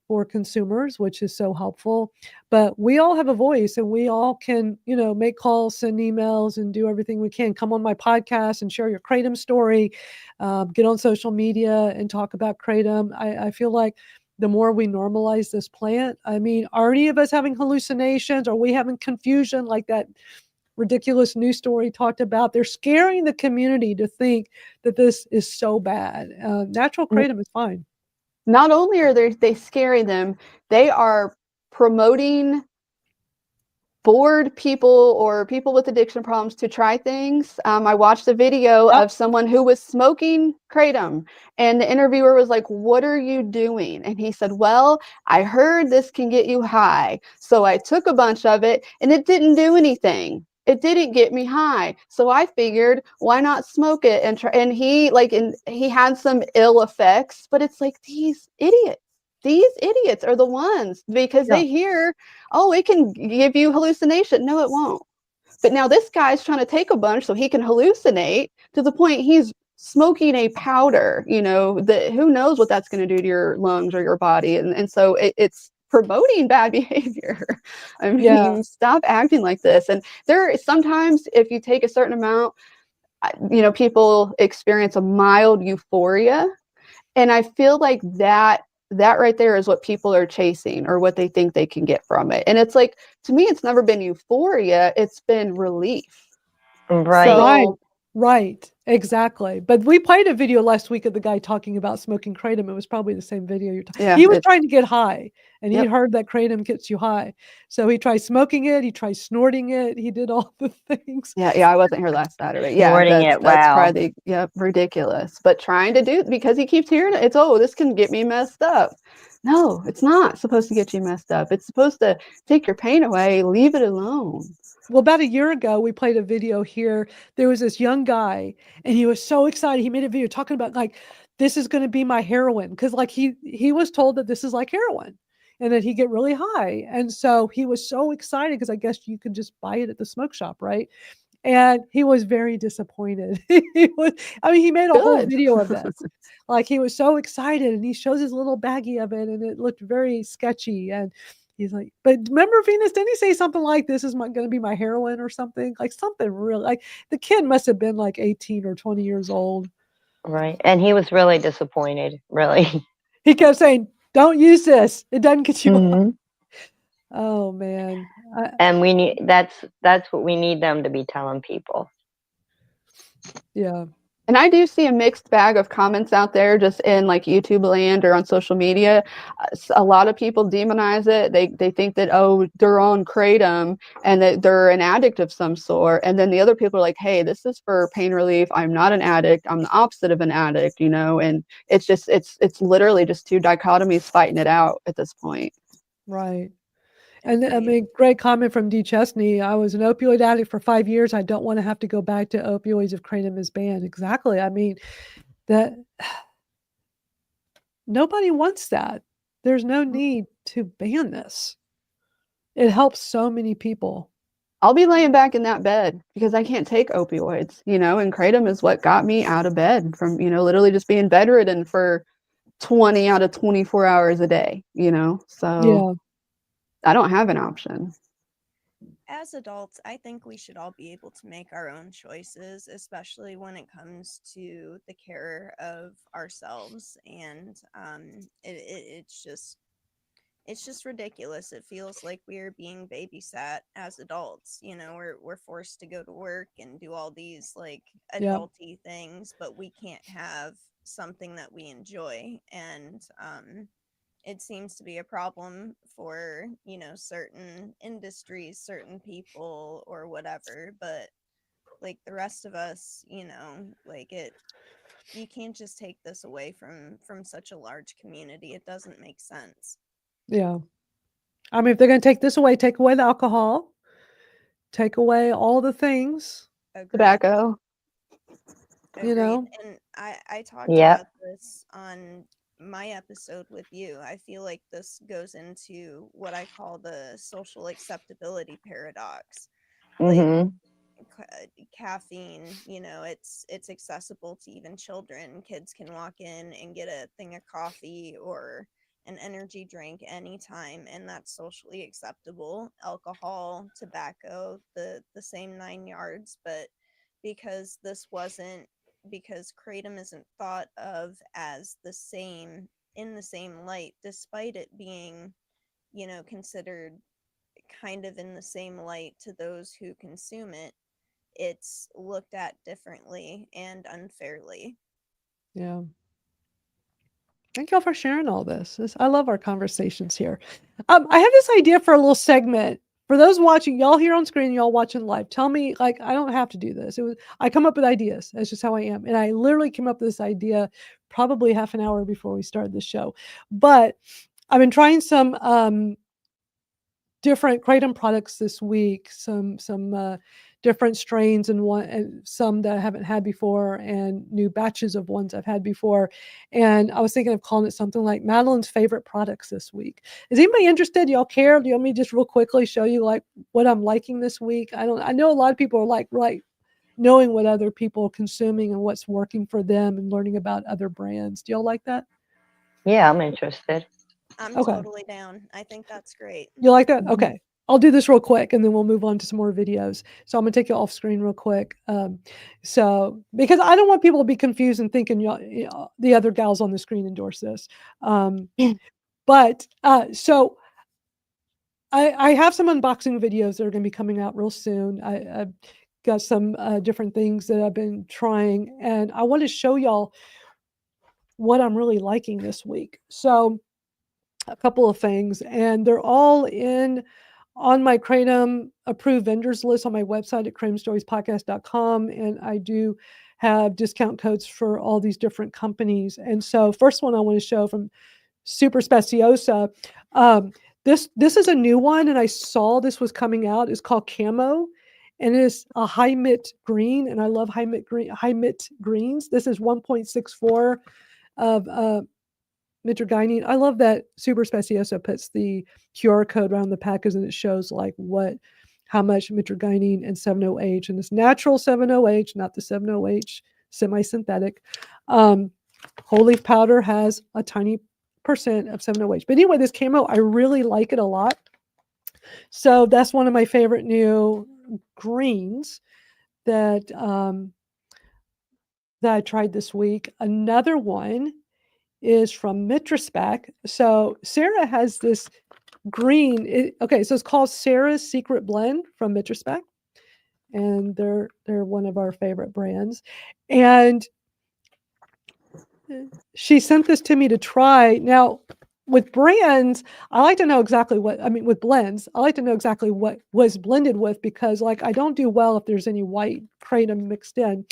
for consumers, which is so helpful. But we all have a voice and we all can, you know, make calls, send emails, and do everything we can. Come on my podcast and share your Kratom story, get on social media and talk about Kratom. I feel like the more we normalize this plant, I mean, are any of us having hallucinations? Are we having confusion like that ridiculous news story talked about? They're scaring the community to think that this is so bad. Natural Kratom is fine. Not only are they scaring them, they are promoting bored people or people with addiction problems to try things. I watched a video of someone who was smoking Kratom, and the interviewer was like, "What are you doing?" And he said, "Well, I heard this can get you high, so I took a bunch of it, and it didn't do anything. It didn't get me high, so I figured, why not smoke it and try." And he had some ill effects, but it's like, these idiots are the ones, because they hear, oh, it can give you hallucination. No, it won't. But now this guy's trying to take a bunch so he can hallucinate, to the point he's smoking a powder, you know, that who knows what that's going to do to your lungs or your body. And so it's promoting bad behavior. I mean, stop acting like this. And there sometimes, if you take a certain amount, you know, people experience a mild euphoria. And I feel like that right there is what people are chasing, or what they think they can get from it. And it's like, to me, it's never been euphoria, it's been relief. Right. Right, exactly. But we played a video last week of the guy talking about smoking Kratom. It was probably the same video you're talking. Yeah, He was trying to get high, and he Yep. heard that Kratom gets you high. So he tried smoking it, he tried snorting it, he did all the things. Yeah, I wasn't here last Saturday. Yeah, Snorting that's it, wow. probably ridiculous. But trying to do, because he keeps hearing it, it's, oh, this can get me messed up. No, it's not supposed to get you messed up. It's supposed to take your pain away. Leave it alone. Well, about a year ago, we played a video here. There was this young guy, and he was so excited. He made a video talking about, like, this is going to be my heroin, because like he was told that this is like heroin, and that he get really high. And so he was so excited, because I guess you could just buy it at the smoke shop, right? And he was very disappointed. He made a whole Good. video of this. Like, he was so excited, and he shows his little baggie of it, and it looked very sketchy. And he's like, but remember, Venus, didn't he say something like, this is going to be my heroin or something? Like, something real. Like, the kid must have been like 18 or 20 years old. Right. And he was really disappointed, really. He kept saying, don't use this. It doesn't get you Mhm. high. Oh, man. And we need, that's what we need them to be telling people. Yeah. And I do see a mixed bag of comments out there, just in like YouTube land or on social media. A lot of people demonize it. They think that, oh, they're on Kratom and that they're an addict of some sort. And then the other people are like, hey, this is for pain relief. I'm not an addict. I'm the opposite of an addict, you know. And it's just it's literally just two dichotomies fighting it out at this point. Right. And I mean, great comment from D. Chesney. I was an opioid addict for 5 years. I don't want to have to go back to opioids if Kratom is banned. Exactly. I mean, that nobody wants that. There's no need to ban this. It helps so many people. I'll be laying back in that bed because I can't take opioids, you know, and Kratom is what got me out of bed from, you know, literally just being bedridden for 20 out of 24 hours a day, you know. So I don't have an option. As adults, I think we should all be able to make our own choices, especially when it comes to the care of ourselves. And it's just ridiculous. It feels like we're being babysat as adults. You know, we're forced to go to work and do all these like adulty things, but we can't have something that we enjoy. And it seems to be a problem for, you know, certain industries, certain people or whatever, but like the rest of us, you know, like you can't just take this away from such a large community. It doesn't make sense. Yeah. I mean, if they're going to take this away, take away the alcohol, take away all the things. Agreed. Tobacco. You know? And I talked Yep. about this on my episode with you, I feel like this goes into what I call the social acceptability paradox. Like Mm-hmm. caffeine, it's accessible to even children. Kids can walk in and get a thing of coffee or an energy drink anytime, and that's socially acceptable. Alcohol, tobacco, the same 9 yards. But because because kratom isn't thought of as the same in the same light, despite it being considered kind of in the same light to those who consume it, it's looked at differently and unfairly. Yeah. Thank y'all for sharing all this. I love our conversations here. I have this idea for a little segment. For those watching, y'all here on screen, y'all watching live, tell me, like, I don't have to do this. I come up with ideas. That's just how I am. And I literally came up with this idea probably half an hour before we started the show. But I've been trying some different kratom products this week, some different strains and some that I haven't had before, and new batches of ones I've had before. And I was thinking of calling it something like Madeline's favorite products this week. Is anybody interested? Y'all care? Do you want me to just real quickly show you like what I'm liking this week? I know a lot of people are like knowing what other people are consuming and what's working for them and learning about other brands. Do y'all like that? Yeah, I'm interested. I'm Okay. totally down. I think that's great. You like that? Okay. I'll do this real quick and then we'll move on to some more videos. So I'm gonna take you off screen real quick. So because I don't want people to be confused and thinking the other gals on the screen endorse this. But so I have some unboxing videos that are gonna be coming out real soon. I've got some different things that I've been trying, and I want to show y'all what I'm really liking this week. So a couple of things, and they're all on my Kratom approved vendors list on my website at kratomstoriespodcast.com, and I do have discount codes for all these different companies. And so first one I want to show from Super Speciosa. This is a new one, and I saw this was coming out. It's called Camo, and it is a high mint green, and I love high mint greens. This is 1.64 of mitragynine. I love that Super Speciosa puts the QR code around the package and it shows like how much mitragynine and 7-OH, and this natural 7-OH, not the 7-OH semi-synthetic. Whole leaf powder has a tiny percent of 7-OH. But anyway, this Camo, I really like it a lot. So that's one of my favorite new greens that I tried this week. Another one is from Mitraspec. So Sarah has this green. So it's called Sarah's Secret Blend from Mitraspec, and they're one of our favorite brands. And she sent this to me to try. Now, with brands, I like to know exactly with blends, I like to know exactly what was blended with, because like I don't do well if there's any white kratom mixed in.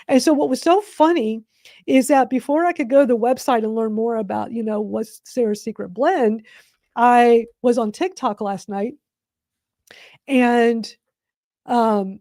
And so what was so funny is that before I could go to the website and learn more about, what's Sarah's Secret Blend, I was on TikTok last night, and was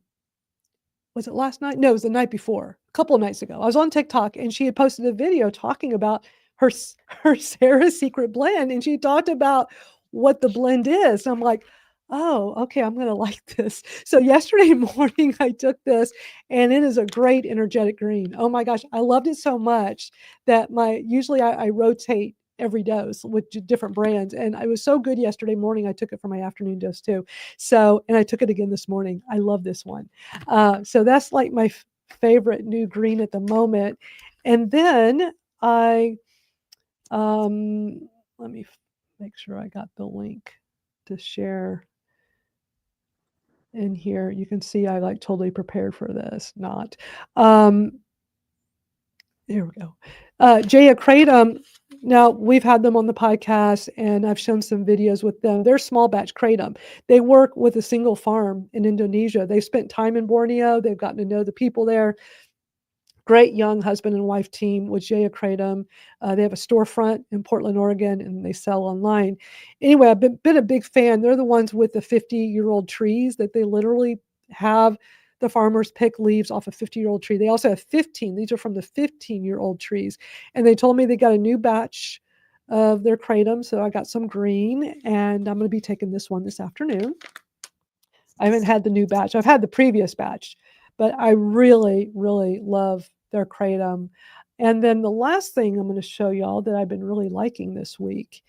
it last night? No, it was the night before, a couple of nights ago. I was on TikTok, and she had posted a video talking about her Sarah's Secret Blend, and she talked about what the blend is. And I'm like, oh, okay, I'm going to like this. So yesterday morning, I took this, and it is a great energetic green. Oh my gosh, I loved it so much that usually I rotate every dose with different brands, and it was so good yesterday morning. I took it for my afternoon dose too. So, and I took it again this morning. I love this one. So that's like my favorite new green at the moment. And then let me make sure I got the link to share in here. You can see I totally prepared for this. Not. Here we go. Kr8tom. Now we've had them on the podcast, and I've shown some videos with them. They're small batch Kr8tom. They work with a single farm in Indonesia. They've spent time in Borneo. They've gotten to know the people there. Great young husband and wife team with Kr8tom. They have a storefront in Portland, Oregon, and they sell online. Anyway, I've been a big fan. They're the ones with the 50-year-old trees that they literally have the farmers pick leaves off a 50-year-old tree. They also have 15. These are from the 15-year-old trees. And they told me they got a new batch of their kratom. So I got some green, and I'm going to be taking this one this afternoon. I haven't had the new batch. I've had the previous batch, but I really, really love their kratom. And then the last thing I'm going to show y'all that I've been really liking this week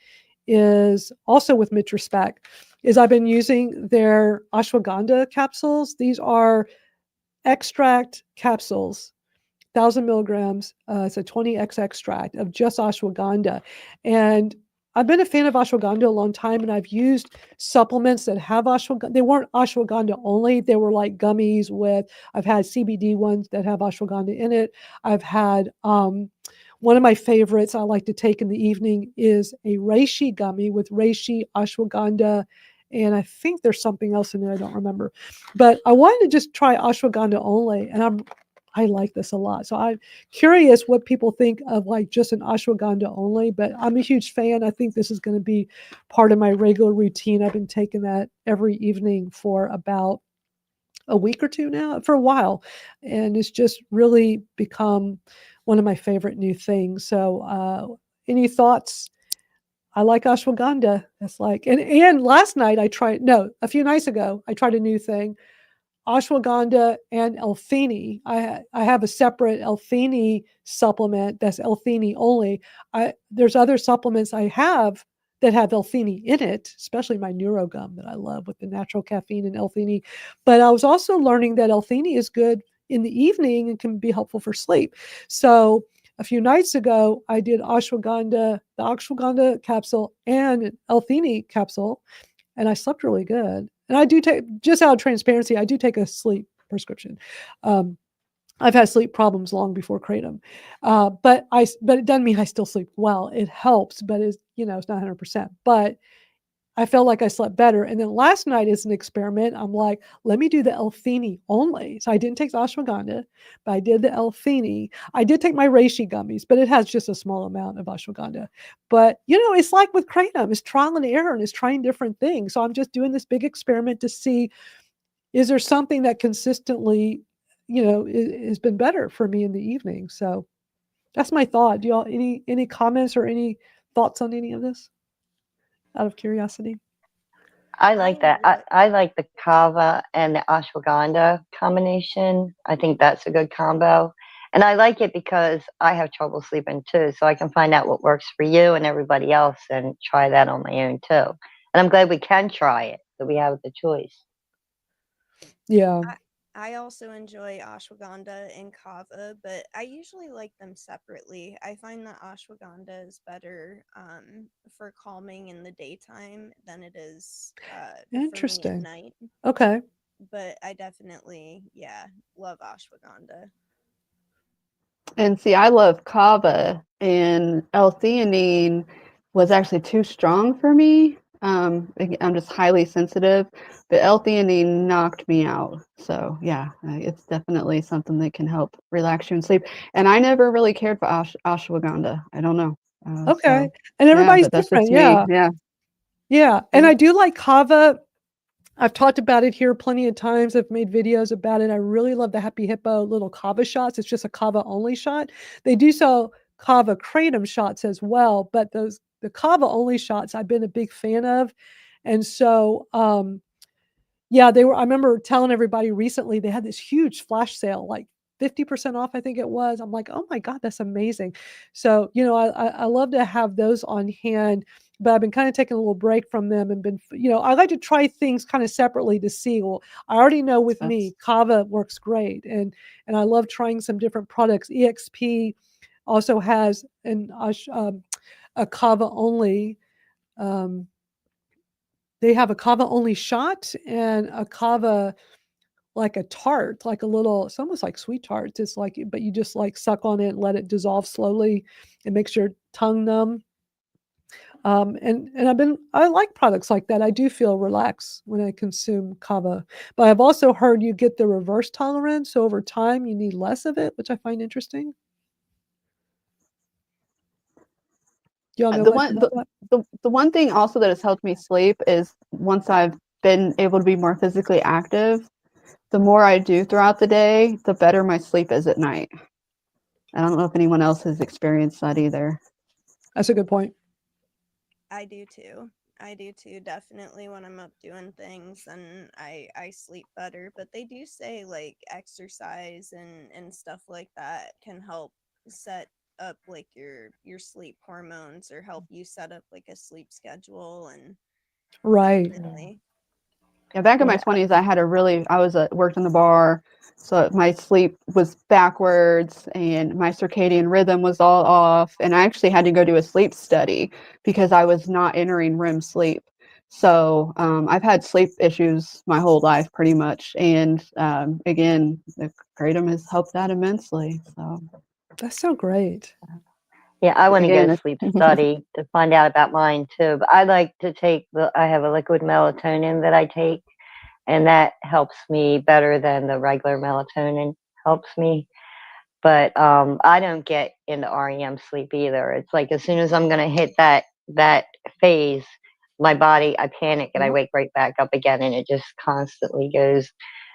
is also with Mitch Respect, is I've been using their ashwagandha capsules. These are extract capsules, 1,000 milligrams. It's a 20x extract of just ashwagandha. And I've been a fan of ashwagandha a long time, and I've used supplements that have ashwagandha. They weren't ashwagandha only. They were like gummies with, I've had CBD ones that have ashwagandha in it. I've had, one of my favorites I like to take in the evening is a reishi gummy with reishi, ashwagandha, and I think there's something else in there I don't remember. But I wanted to just try ashwagandha only, and I like this a lot. So I'm curious what people think of like just an ashwagandha only, but I'm a huge fan. I think this is going to be part of my regular routine. I've been taking that every evening for about a week or two now, for a while, and it's just really become one of my favorite new things. So any thoughts? I like ashwagandha. It's like, and last night a few nights ago, I tried a new thing, ashwagandha and L-theanine. I have a separate L-theanine supplement that's L-theanine only. There's other supplements I have that have L-theanine in it, especially my NeuroGum that I love with the natural caffeine and L-theanine. But I was also learning that L-theanine is good in the evening and can be helpful for sleep. So a few nights ago, I did the ashwagandha capsule and an L-theanine capsule, and I slept really good. And I do take, just out of transparency, I do take a sleep prescription. I've had sleep problems long before kratom, but it doesn't mean I still sleep well. It helps, but it's not 100%. But I felt like I slept better. And then last night as an experiment, I'm like, let me do the L-theanine only. So I didn't take the ashwagandha, but I did the L-theanine. I did take my reishi gummies, but it has just a small amount of ashwagandha. But, it's like with kratom, it's trial and error and it's trying different things. So I'm just doing this big experiment to see, is there something that consistently, has been better for me in the evening? So that's my thought. Do y'all any comments or any thoughts on any of this out of curiosity? I like that. I like the kava and the ashwagandha combination. I think that's a good combo. And I like it because I have trouble sleeping too. So I can find out what works for you and everybody else and try that on my own too. And I'm glad we can try it, that we have the choice. Yeah. I also enjoy ashwagandha and kava, but I usually like them separately. I find that ashwagandha is better for calming in the daytime than it is for me at Interesting. night. Okay. But I definitely, love ashwagandha. And see, I love kava, and L-theanine was actually too strong for me. I'm just highly sensitive, but L-theanine knocked me out. So yeah, it's definitely something that can help relax you and sleep. And I never really cared for ashwagandha. I don't know. Okay. So, And everybody's but that's different. just me. Yeah. Yeah. And I do like kava. I've talked about it here plenty of times. I've made videos about it. I really love the Happy Hippo little kava shots. It's just a kava only shot. They do sell kava kratom shots as well, but the kava only shots I've been a big fan of. And so I remember telling everybody recently they had this huge flash sale, like 50% off, I think it was. I'm like, oh my God, that's amazing. So, I love to have those on hand, but I've been kind of taking a little break from them and been, I like to try things kind of separately to see. Well, I already know with me, kava works great. And I love trying some different products. EXP also has a kava only, they have a kava only shot and a kava like a tart, like a little, it's almost like sweet tarts. It's like, but you just like suck on it and let it dissolve slowly. It makes your tongue numb. And I like products like that. I do feel relaxed when I consume kava, but I've also heard you get the reverse tolerance. So over time you need less of it, which I find interesting. Y'all know The one thing also that has helped me sleep is once I've been able to be more physically active, the more I do throughout the day, the better my sleep is at night. I don't know if anyone else has experienced that either. That's a good point. I do too. Definitely when I'm up doing things and I sleep better. But they do say like exercise and stuff like that can help set up like your sleep hormones or help you set up like a sleep schedule and Right. definitely. Yeah, back in my 20s, I worked in the bar, so my sleep was backwards and my circadian rhythm was all off. And I actually had to go do a sleep study because I was not entering REM sleep. So I've had sleep issues my whole life pretty much. And again, the Kratom has helped that immensely. So that's so great. Yeah, I want to get a Again, sleep study to find out about mine too. But I like to take I have a liquid melatonin that I take, and that helps me better than the regular melatonin helps me. But I don't get into REM sleep either. It's like as soon as I'm gonna hit that phase, my body, I panic and I wake right back up again, and it just constantly goes.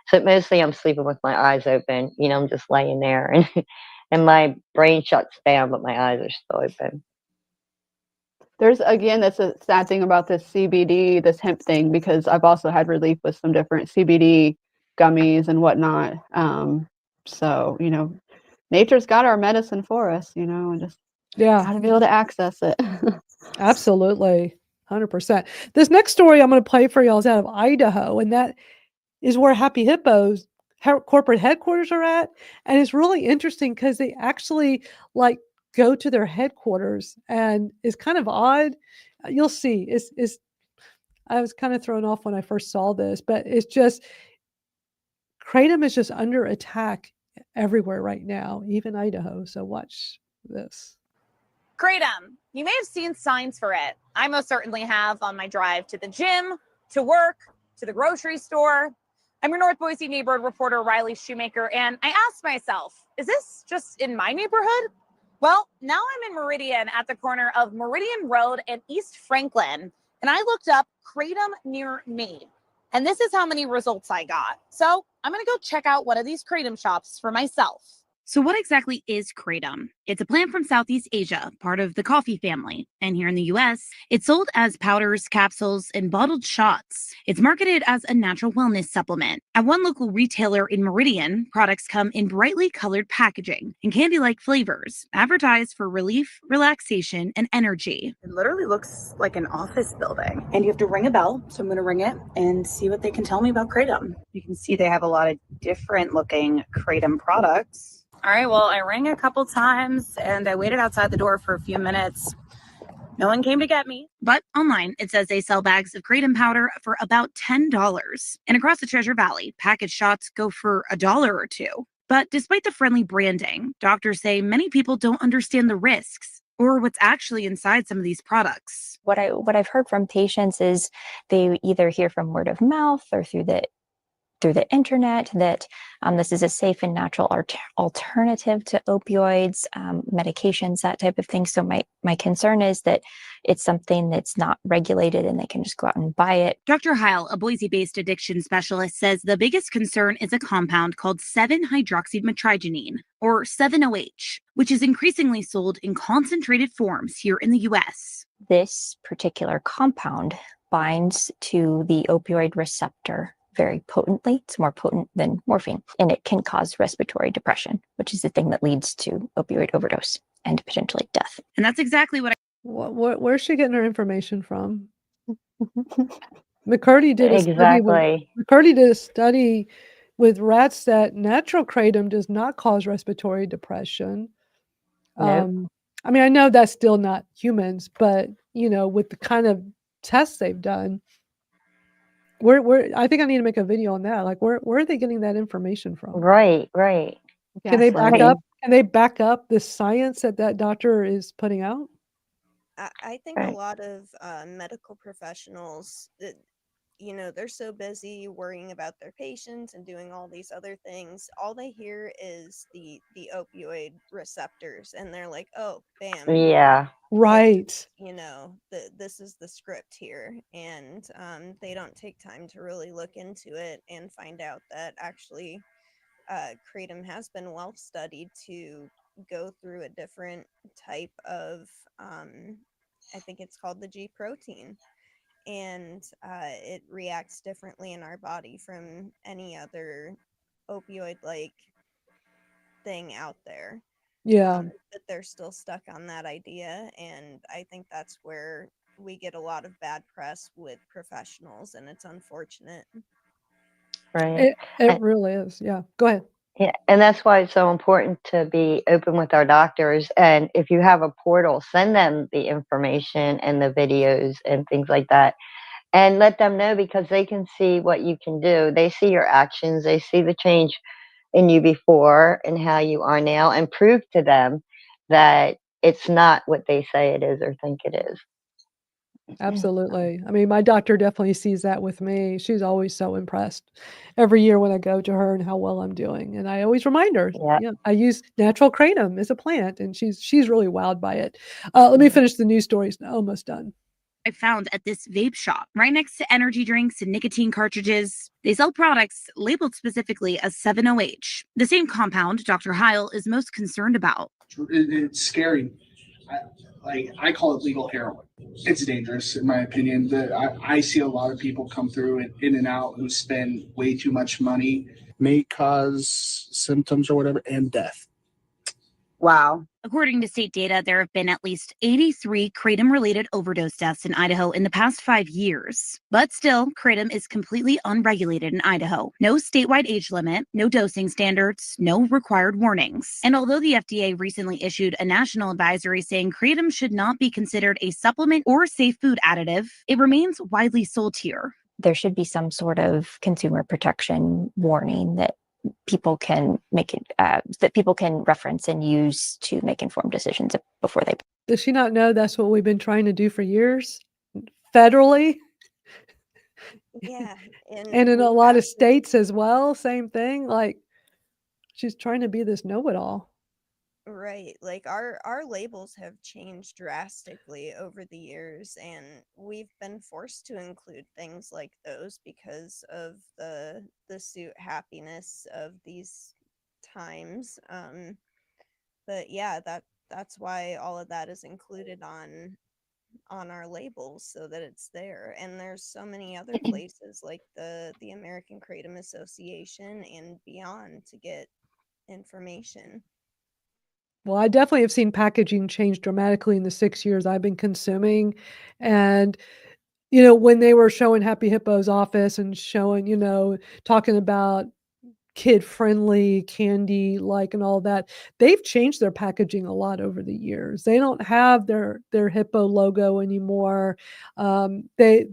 So mostly I'm sleeping with my eyes open. You know, I'm just laying there, and and my brain shuts down, but my eyes are still open. that's a sad thing about this CBD, this hemp thing, because I've also had relief with some different CBD gummies and whatnot. So, nature's got our medicine for us, and just gotta be able to access it. Absolutely. 100%. This next story I'm going to play for y'all is out of Idaho, and that is where Happy Hippo's corporate headquarters are at. And it's really interesting because they actually like go to their headquarters, and it's kind of odd. You'll see. I was kind of thrown off when I first saw this, but it's just Kratom is just under attack everywhere right now, even Idaho. So watch this. Kratom. You may have seen signs for it. I most certainly have on my drive to the gym, to work, to the grocery store. I'm your North Boise neighborhood reporter, Riley Shoemaker, and I asked myself, is this just in my neighborhood? Well, now I'm in Meridian at the corner of Meridian Road and East Franklin, and I looked up Kratom near me. And this is how many results I got. So I'm going to go check out one of these Kratom shops for myself. So what exactly is Kratom? It's a plant from Southeast Asia, part of the coffee family. And here in the US, it's sold as powders, capsules, and bottled shots. It's marketed as a natural wellness supplement. At one local retailer in Meridian, products come in brightly colored packaging and candy-like flavors, advertised for relief, relaxation, and energy. It literally looks like an office building. And you have to ring a bell, so I'm going to ring it and see what they can tell me about Kratom. You can see they have a lot of different looking Kratom products. All right, well, I rang a couple times and I waited outside the door for a few minutes. No one came to get me. But online, it says they sell bags of Kratom powder for about $10. And across the Treasure Valley, packaged shots go for $1 or $2. But despite the friendly branding, doctors say many people don't understand the risks or what's actually inside some of these products. What I've heard from patients is they either hear from word of mouth or through the internet that this is a safe and natural alternative to opioids, medications, that type of thing. So my concern is that it's something that's not regulated and they can just go out and buy it. Dr. Heil, a Boise-based addiction specialist, says the biggest concern is a compound called 7-hydroxymetrigenine, or 7-OH, which is increasingly sold in concentrated forms here in the U.S. This particular compound binds to the opioid receptor very potently. It's more potent than morphine, and it can cause respiratory depression, which is the thing that leads to opioid overdose and potentially death. And that's exactly what Where's she getting her information from? McCurdy did a study with rats that natural Kratom does not cause respiratory depression. Nope. I mean, I know that's still not humans, but with the kind of tests they've done, I think I need to make a video on that. Like, where are they getting that information from? Right. Can they back up? Can they back up the science that doctor is putting out? I think a lot of medical professionals, you know, they're so busy worrying about their patients and doing all these other things. All they hear is the opioid receptors, and they're like, oh, bam. Yeah. Right. You know, this is the script here. And they don't take time to really look into it and find out that actually kratom has been well studied to go through a different type of, I think it's called the G protein, and it reacts differently in our body from any other opioid like thing out there. Yeah. But they're still stuck on that idea, and I think that's where we get a lot of bad press with professionals, and it's unfortunate. Right. It really is. Yeah. Go ahead. Yeah, and that's why it's so important to be open with our doctors. And if you have a portal, send them the information and the videos and things like that. And let them know, because they can see what you can do. They see your actions, they see the change in you before and how you are now, and prove to them that it's not what they say it is or think it is. Absolutely. I mean, my doctor definitely sees that with me. She's always so impressed every year when I go to her and how well I'm doing. And I always remind her, Yeah. yeah, I use natural kratom as a plant, and she's really wowed by it. Let me finish the news stories. Almost done. I found at this vape shop right next to energy drinks and nicotine cartridges. They sell products labeled specifically as 7-OH, the same compound Dr. Heil is most concerned about. It's scary. I call it legal heroin. It's dangerous, in my opinion. I see a lot of people come through and in and out who spend way too much money, may cause symptoms or whatever, and death. Wow. According to state data, there have been at least 83 kratom-related overdose deaths in Idaho in the past 5 years. But still, kratom is completely unregulated in Idaho. No statewide age limit, no dosing standards, no required warnings. And although the FDA recently issued a national advisory saying kratom should not be considered a supplement or safe food additive, it remains widely sold here. There should be some sort of consumer protection warning that people can make it, that people can reference and use to make informed decisions before they. Does she not know that's what we've been trying to do for years federally? Yeah. And in a lot of states as well, same thing. Like, she's trying to be this know-it-all. Right. Like our labels have changed drastically over the years, and we've been forced to include things like those because of the suit happiness of these times. But yeah, that's why all of that is included on our labels, so that it's there. And there's so many other places like the American Kratom Association and beyond to get information. Well, I definitely have seen packaging change dramatically in the 6 years I've been consuming. And, you know, when they were showing Happy Hippo's office and showing, you know, talking about kid-friendly candy, like, and all that, they've changed their packaging a lot over the years. They don't have their hippo logo anymore. Their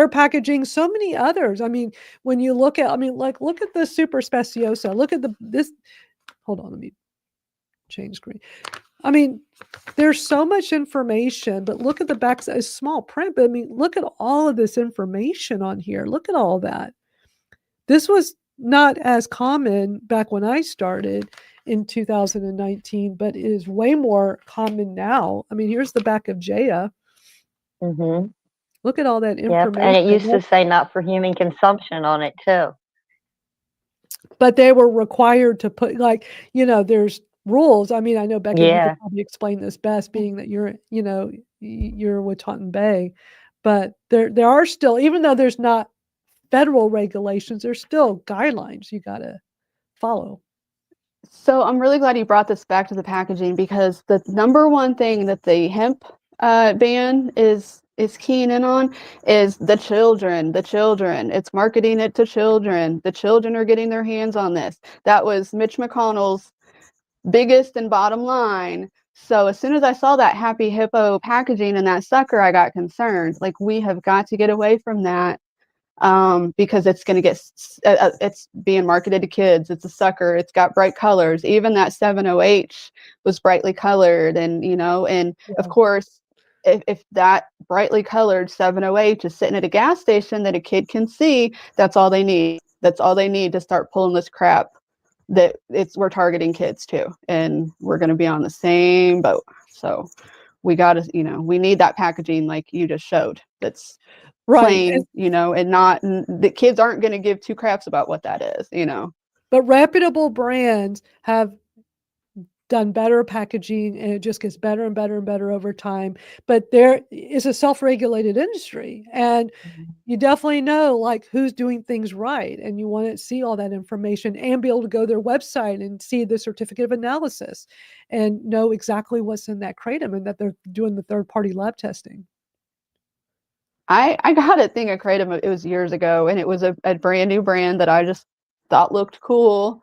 packaging, so many others. I mean, when you look at, I mean, like, look at the Super Speciosa. Look at this. Hold on, let me change screen. I mean, there's so much information, but look at the back, a small print, but I mean, look at all of this information on here. Look at all that. This was not as common back when I started in 2019, but it is way more common now. I mean, here's the back of Jaya. Mm-hmm. Look at all that Yep. information. And it used to say not for human consumption on it too. But they were required to put, like, you know, there's rules. I mean, I know, Becky, you Yeah. could probably explain this best, being that you're, you know, you're with Taunton Bay, but there are still, even though there's not federal regulations, there's still guidelines you gotta follow. So I'm really glad you brought this back to the packaging, because the number one thing that the hemp ban is keying in on is the children. It's marketing it to children. The children are getting their hands on this. That was Mitch McConnell's biggest and bottom line. So as soon as I saw that Happy Hippo packaging and that sucker, I got concerned. Like, we have got to get away from that, because it's going to get, it's being marketed to kids. It's a sucker. It's got bright colors. Even that 7-OH was brightly colored, and, you know, and of course, if that brightly colored 708 is sitting at a gas station that a kid can see, that's all they need. That's all they need to start pulling this crap that we're targeting kids too. And we're going to be on the same boat. So we got to, we need that packaging like you just showed. That's plain, and not, the kids aren't going to give two craps about what that is, But reputable brands have done better packaging, and it just gets better and better and better over time. But there is a self-regulated industry, and you definitely know like who's doing things right, and you want to see all that information and be able to go to their website and see the certificate of analysis and know exactly what's in that kratom and that they're doing the third-party lab testing. I got a thing of Kr8tom, it was years ago, and it was a brand new brand that I just thought looked cool.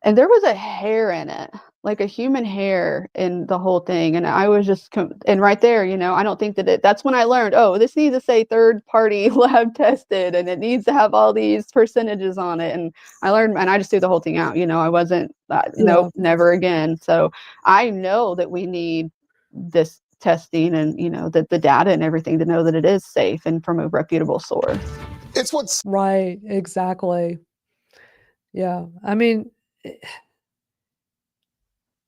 And there was a hair in it, like a human hair in the whole thing. And I was just, and right there, I don't think that's when I learned, oh, this needs to say third party lab tested, and it needs to have all these percentages on it. And I learned, and I just threw the whole thing out. I wasn't, nope, never again. So I know that we need this testing and, the data and everything to know that it is safe and from a reputable source. It's what's right. Exactly. Yeah. I mean,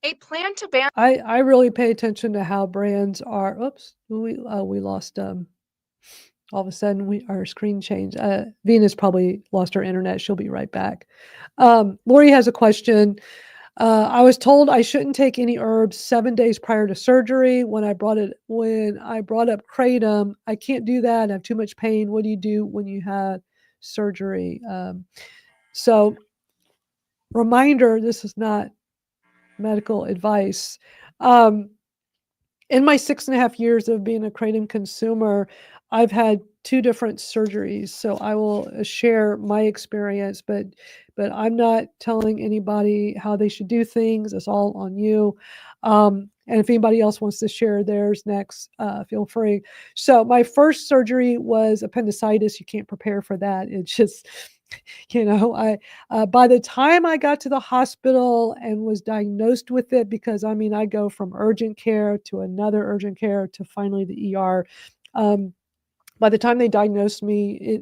A plan to ban. I really pay attention to how brands are. Oops, we lost. All of a sudden, our screen changed. Venus probably lost her internet. She'll be right back. Lori has a question. I was told I shouldn't take any herbs 7 days prior to surgery. When I brought up Kr8tom, I can't do that. I have too much pain. What do you do when you had surgery? So, reminder: this is not medical advice. In my 6.5 years of being a Kr8tom consumer, I've had 2 different surgeries. So I will share my experience, but I'm not telling anybody how they should do things. It's all on you. And if anybody else wants to share theirs next, feel free. So my first surgery was appendicitis. You can't prepare for that. It's just, by the time I got to the hospital and was diagnosed with it, because I go from urgent care to another urgent care to finally the ER. By the time they diagnosed me,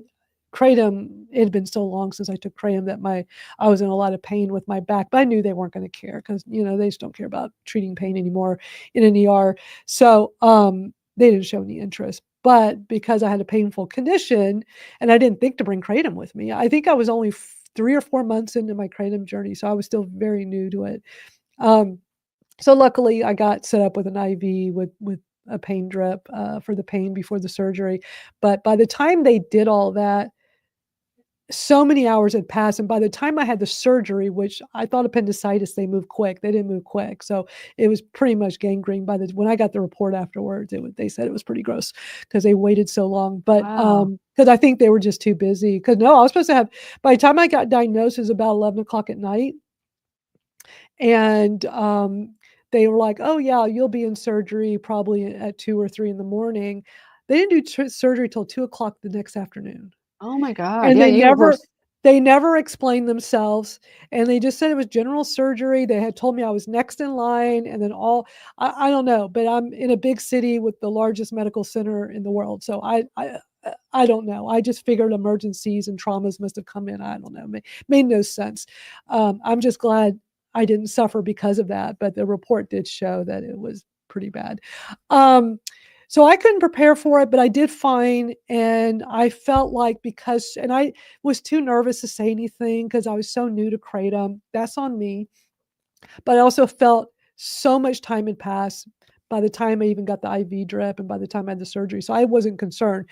Kr8tom, it had been so long since I took Kr8tom that I was in a lot of pain with my back, but I knew they weren't going to care because, they just don't care about treating pain anymore in an ER. So they didn't show any interest. But because I had a painful condition and I didn't think to bring Kr8tom with me, I think I was only 3 or 4 months into my Kr8tom journey. So I was still very new to it. So luckily I got set up with an IV with a pain drip for the pain before the surgery. But by the time they did all that, so many hours had passed. And by the time I had the surgery, which I thought appendicitis, they moved quick. They didn't move quick. So it was pretty much gangrene. When I got the report afterwards, they said it was pretty gross because they waited so long. But because I think they were just too busy. Because I was supposed to have, by the time I got diagnosed, it was about 11 o'clock at night. And they were like, oh yeah, you'll be in surgery probably at 2 or 3 in the morning. They didn't do surgery till 2 o'clock the next afternoon. Oh my God. And Yeah, they never explained themselves. And they just said it was general surgery. They had told me I was next in line, and then I don't know, but I'm in a big city with the largest medical center in the world. So I don't know. I just figured emergencies and traumas must have come in. I don't know. Made no sense. I'm just glad I didn't suffer because of that, but the report did show that it was pretty bad. So I couldn't prepare for it, but I did fine. And I felt like and I was too nervous to say anything because I was so new to Kr8tom. That's on me. But I also felt so much time had passed by the time I even got the IV drip and by the time I had the surgery. So I wasn't concerned.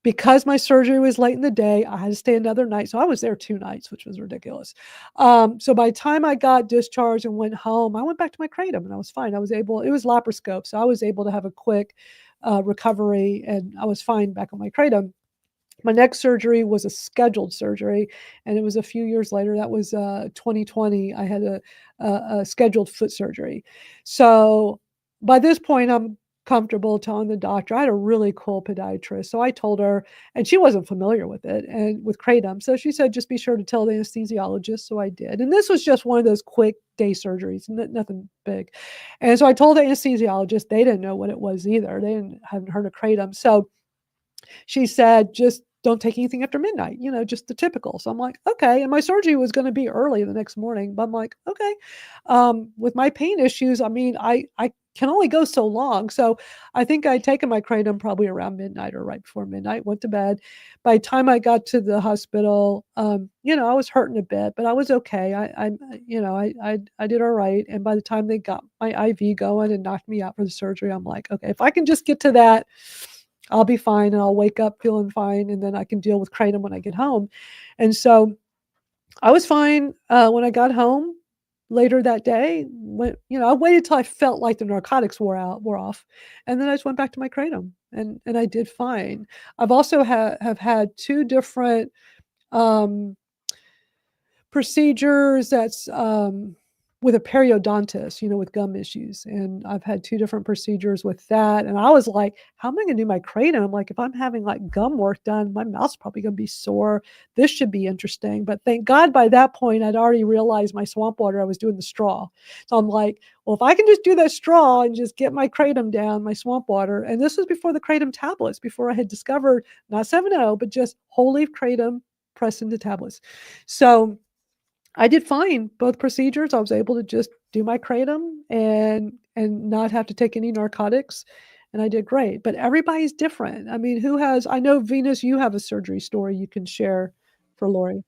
Because my surgery was late in the day, I had to stay another night. So I was there 2 nights, which was ridiculous. So by the time I got discharged and went home, I went back to my Kr8tom and I was fine. It was laparoscope. So I was able to have a quick recovery and I was fine back on my Kr8tom. My next surgery was a scheduled surgery, and it was a few years later. That was 2020. I had a scheduled foot surgery. So by this point, I'm comfortable telling the doctor. I had a really cool podiatrist. So I told her, and she wasn't familiar with it and with Kratom. So she said, just be sure to tell the anesthesiologist. So I did. And this was just one of those quick day surgeries, nothing big. And so I told the anesthesiologist, they didn't know what it was either. They hadn't heard of Kratom. So she said, just don't take anything after midnight, just the typical. So I'm like, okay. And my surgery was going to be early the next morning, but I'm like, okay. With my pain issues, I mean, I can only go so long. So I think I'd taken my Kratom probably around midnight or right before midnight, went to bed. By the time I got to the hospital, I was hurting a bit, but I was okay. I did all right. And by the time they got my IV going and knocked me out for the surgery, I'm like, okay, if I can just get to that, I'll be fine and I'll wake up feeling fine, and then I can deal with Kratom when I get home. And so I was fine when I got home later that day. I waited till I felt like the narcotics wore off, and then I just went back to my Kratom, and I did fine. I've also have had 2 different procedures that's with a periodontist, with gum issues. And I've had 2 different procedures with that. And I was like, how am I going to do my Kratom? I'm like, if I'm having like gum work done, my mouth's probably going to be sore. This should be interesting. But thank God by that point, I'd already realized my swamp water, I was doing the straw. So I'm like, well, if I can just do that straw and just get my Kratom down, my swamp water. And this was before the Kratom tablets, before I had discovered not 7.0, but just whole leaf Kratom pressed into tablets. So I did fine, both procedures. I was able to just do my Kratom and not have to take any narcotics, and I did great. But everybody's different. I mean, I know, Venus, you have a surgery story you can share for Lori.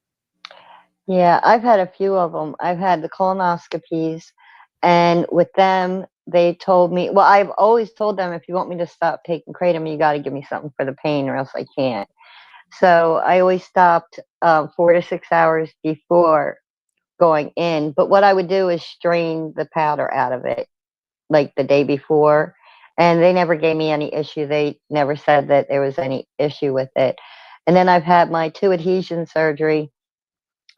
Yeah, I've had a few of them. I've had the colonoscopies, and with them, they told me, well, I've always told them, if you want me to stop taking Kratom, you got to give me something for the pain or else I can't. So I always stopped 4 to 6 hours before going in. But what I would do is strain the powder out of it like the day before. And they never gave me any issue. They never said that there was any issue with it. And then I've had my 2 adhesion surgery,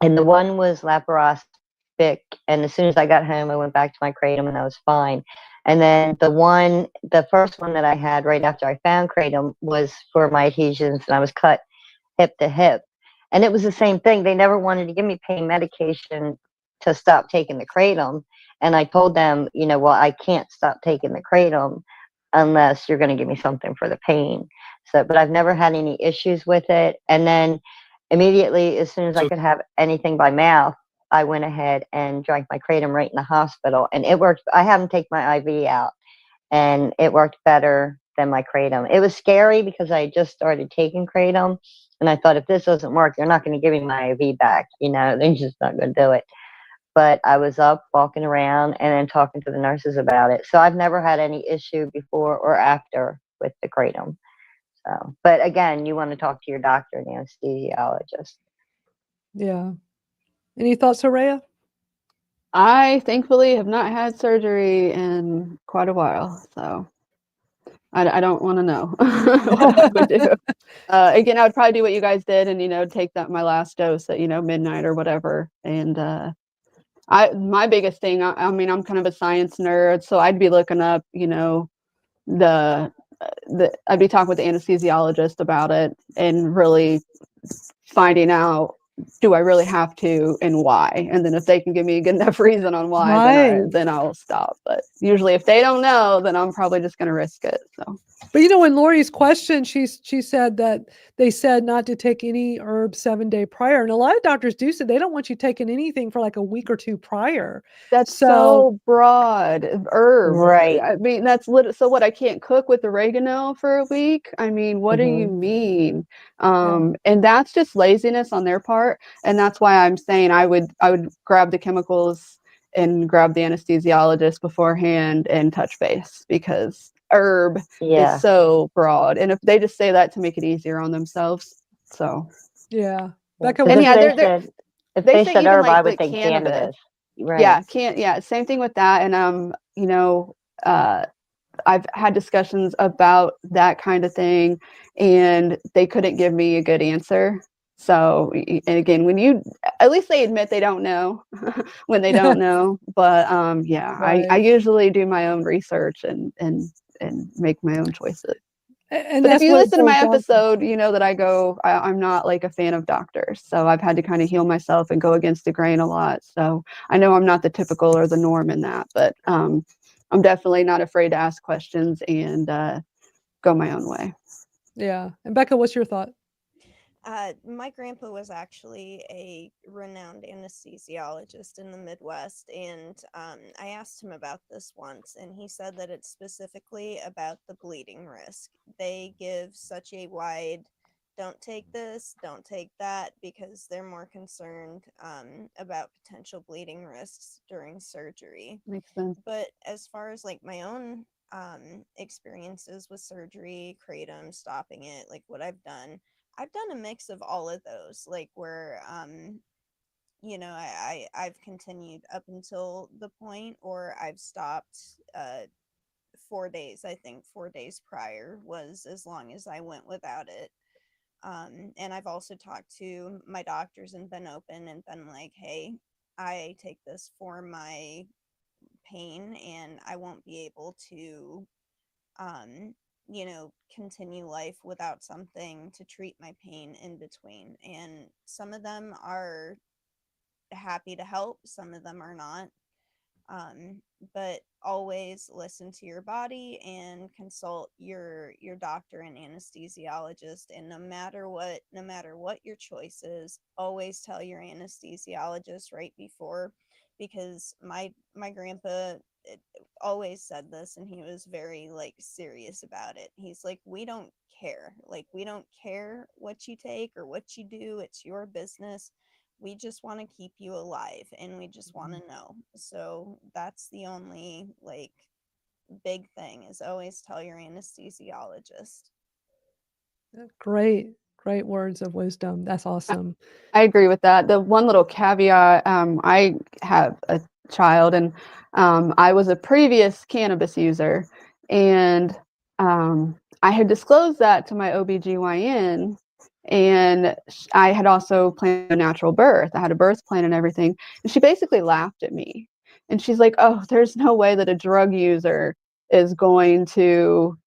and the one was laparoscopic. And as soon as I got home, I went back to my Kratom and I was fine. And then the first one that I had right after I found Kratom was for my adhesions, and I was cut hip to hip. And it was the same thing. They never wanted to give me pain medication to stop taking the Kratom. And I told them, well, I can't stop taking the Kratom unless you're going to give me something for the pain. So, but I've never had any issues with it. And then immediately, as soon as I could have anything by mouth, I went ahead and drank my Kratom right in the hospital. And it worked. I haven't taken my IV out, and it worked better than my Kratom. It was scary because I just started taking Kratom. And I thought, if this doesn't work, they're not going to give me my IV back. They're just not going to do it. But I was up walking around and then talking to the nurses about it. So I've never had any issue before or after with the Kratom. So, but again, you want to talk to your doctor and anesthesiologist. Yeah. Any thoughts, Araya? I thankfully have not had surgery in quite a while, so I don't want to know what I would do. Again, I would probably do what you guys did and, take my last dose at, midnight or whatever. And my biggest thing, I mean, I'm kind of a science nerd, so I'd be looking up, I'd be talking with the anesthesiologist about it and really finding out, do I really have to and why? And then if they can give me a good enough reason on why, Right. then I'll stop. But usually if they don't know, then I'm probably just going to risk it. So. But in Lori's question, she said that they said not to take any herbs 7 days prior. And a lot of doctors do say they don't want you taking anything for like a week or 2 prior. That's so broad. Herb. Right. I mean, so what, I can't cook with oregano for a week? I mean, what do you mean? And that's just laziness on their part. And that's why I'm saying I would grab the chemicals and grab the anesthesiologist beforehand and touch base, because herb is so broad. And if they just say that to make it easier on themselves. So yeah. And yeah, if they said herb, I would think cannabis. Right. Yeah, same thing with that. And I've had discussions about that kind of thing, and they couldn't give me a good answer. So, and again, at least they admit they don't know when they don't know. But I usually do my own research and and make my own choices. And But if that's you what it listen to my boils down to. episode, you know that I'm not like a fan of doctors. So I've had to kind of heal myself and go against the grain a lot. So I know I'm not the typical or the norm in that, but I'm definitely not afraid to ask questions and go my own way. Yeah. And Becca, what's your thought? My grandpa was actually a renowned anesthesiologist in the Midwest, and I asked him about this once, and he said that it's specifically about the bleeding risk. They give such a wide, don't take this, don't take that, because they're more concerned about potential bleeding risks during surgery. Makes sense. But as far as like my own experiences with surgery, Kr8tom, stopping it, like what I've done a mix of all of those, like where I've continued up until the point, or I've stopped 4 days. I think 4 days prior was as long as I went without it. And I've also talked to my doctors and been open and been like, hey, I take this for my pain and I won't be able to continue life without something to treat my pain in between. And some of them are happy to help, some of them are not. But always listen to your body and consult your doctor and anesthesiologist. And no matter what your choice is, always tell your anesthesiologist right before, because my grandpa always said this, and he was very like serious about it. He's like, we don't care, like we don't care what you take or what you do, it's your business. We just want to keep you alive and we just want to know. So that's the only like big thing, is always tell your anesthesiologist. Great words of wisdom. That's awesome. I agree with that. The one little caveat, I have a child, and I was a previous cannabis user, and I had disclosed that to my OBGYN, and I had also planned a natural birth. I had a birth plan and everything, and she basically laughed at me. And she's like, oh, there's no way that a drug user is going to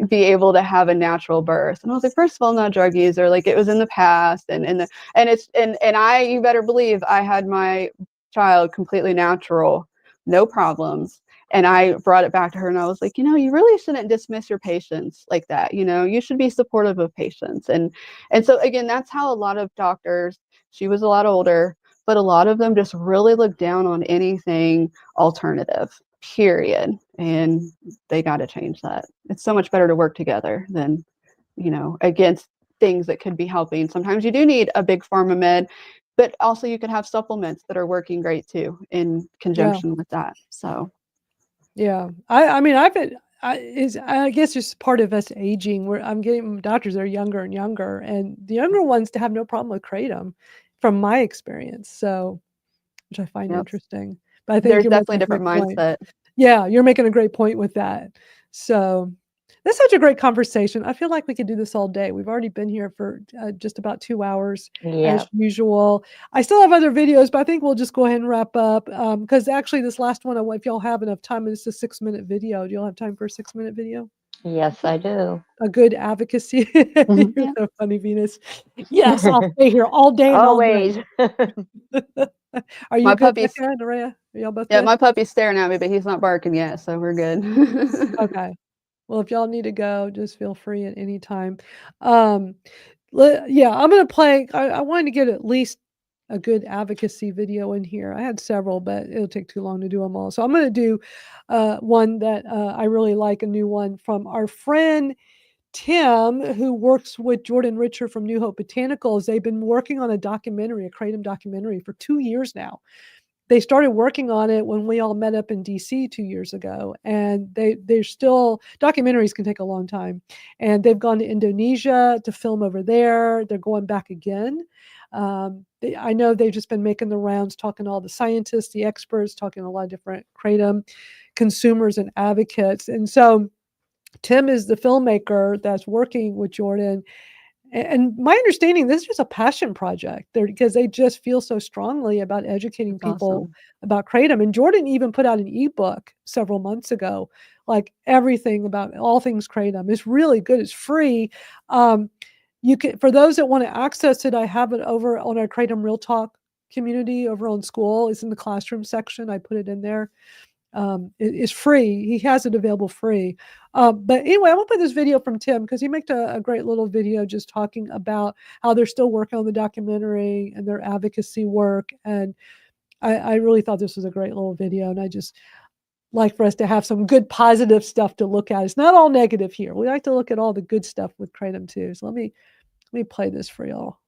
be able to have a natural birth. And I was like, first of all, I'm not a drug user. Like, it was in the past, and you better believe I had my child completely natural, no problems. And I brought it back to her, and I was like, you really shouldn't dismiss your patients like that. You should be supportive of patients. And so again, that's how a lot of doctors, she was a lot older, but a lot of them just really look down on anything alternative, period. And they got to change that. It's so much better to work together than, against things that could be helping. Sometimes you do need a big pharma med, but also you could have supplements that are working great too in conjunction with that. So yeah, I mean, I guess it's part of us aging, where I'm getting doctors that are younger and younger, and the younger ones to have no problem with Kr8tom from my experience. So, which I find interesting. But I think there's you're definitely making a a different great point. mindset. Yeah, you're making a great point with that. So that's such a great conversation. I feel like we could do this all day. We've already been here for just about 2 hours as usual. I still have other videos, but I think we'll just go ahead and wrap up, because actually this last one, if y'all have enough time, it's a 6-minute video. Do y'all have time for a 6-minute video? Yes, I do. A good advocacy. You're so funny, Venus. Yes, I'll stay here all day and all Always. night. Are you My good, puppy's- Becca and Nerea? Are y'all both Yeah, good? my puppy's staring at me, but he's not barking yet, so we're good. Okay. Well, if y'all need to go, just feel free at any time. Yeah, I'm gonna play. I wanted to get at least a good advocacy video in here. I had several, but it'll take too long to do them all. So I'm gonna do one that I really like, a new one from our friend Tim, who works with Jordan Richer from New Hope Botanicals. They've been working on a documentary, a Kr8tom documentary, for 2 years now. They started working on it when we all met up in DC 2 years ago, and they're still, documentaries can take a long time, and they've gone to Indonesia to film over there. They're going back again. I know they've just been making the rounds, talking to all the scientists, the experts, talking to a lot of different Kr8tom consumers and advocates. And so Tim is the filmmaker that's working with Jordan, And my understanding, this is just a passion project there because they just feel so strongly about educating That's people awesome. about kratom. And Jordan even put out an ebook several months ago, like everything about all things kratom. It's really good. It's free. You can, for those that want to access it, I have it over on our Kratom Real Talk community over on school. It's in the classroom section. I put it in there. It's free. He has it available free. But anyway, I want to play this video from Tim because he made a great little video just talking about how they're still working on the documentary and their advocacy work. And I really thought this was a great little video. And I just like for us to have some good positive stuff to look at. It's not all negative here. We like to look at all the good stuff with kratom too. So let me play this for y'all.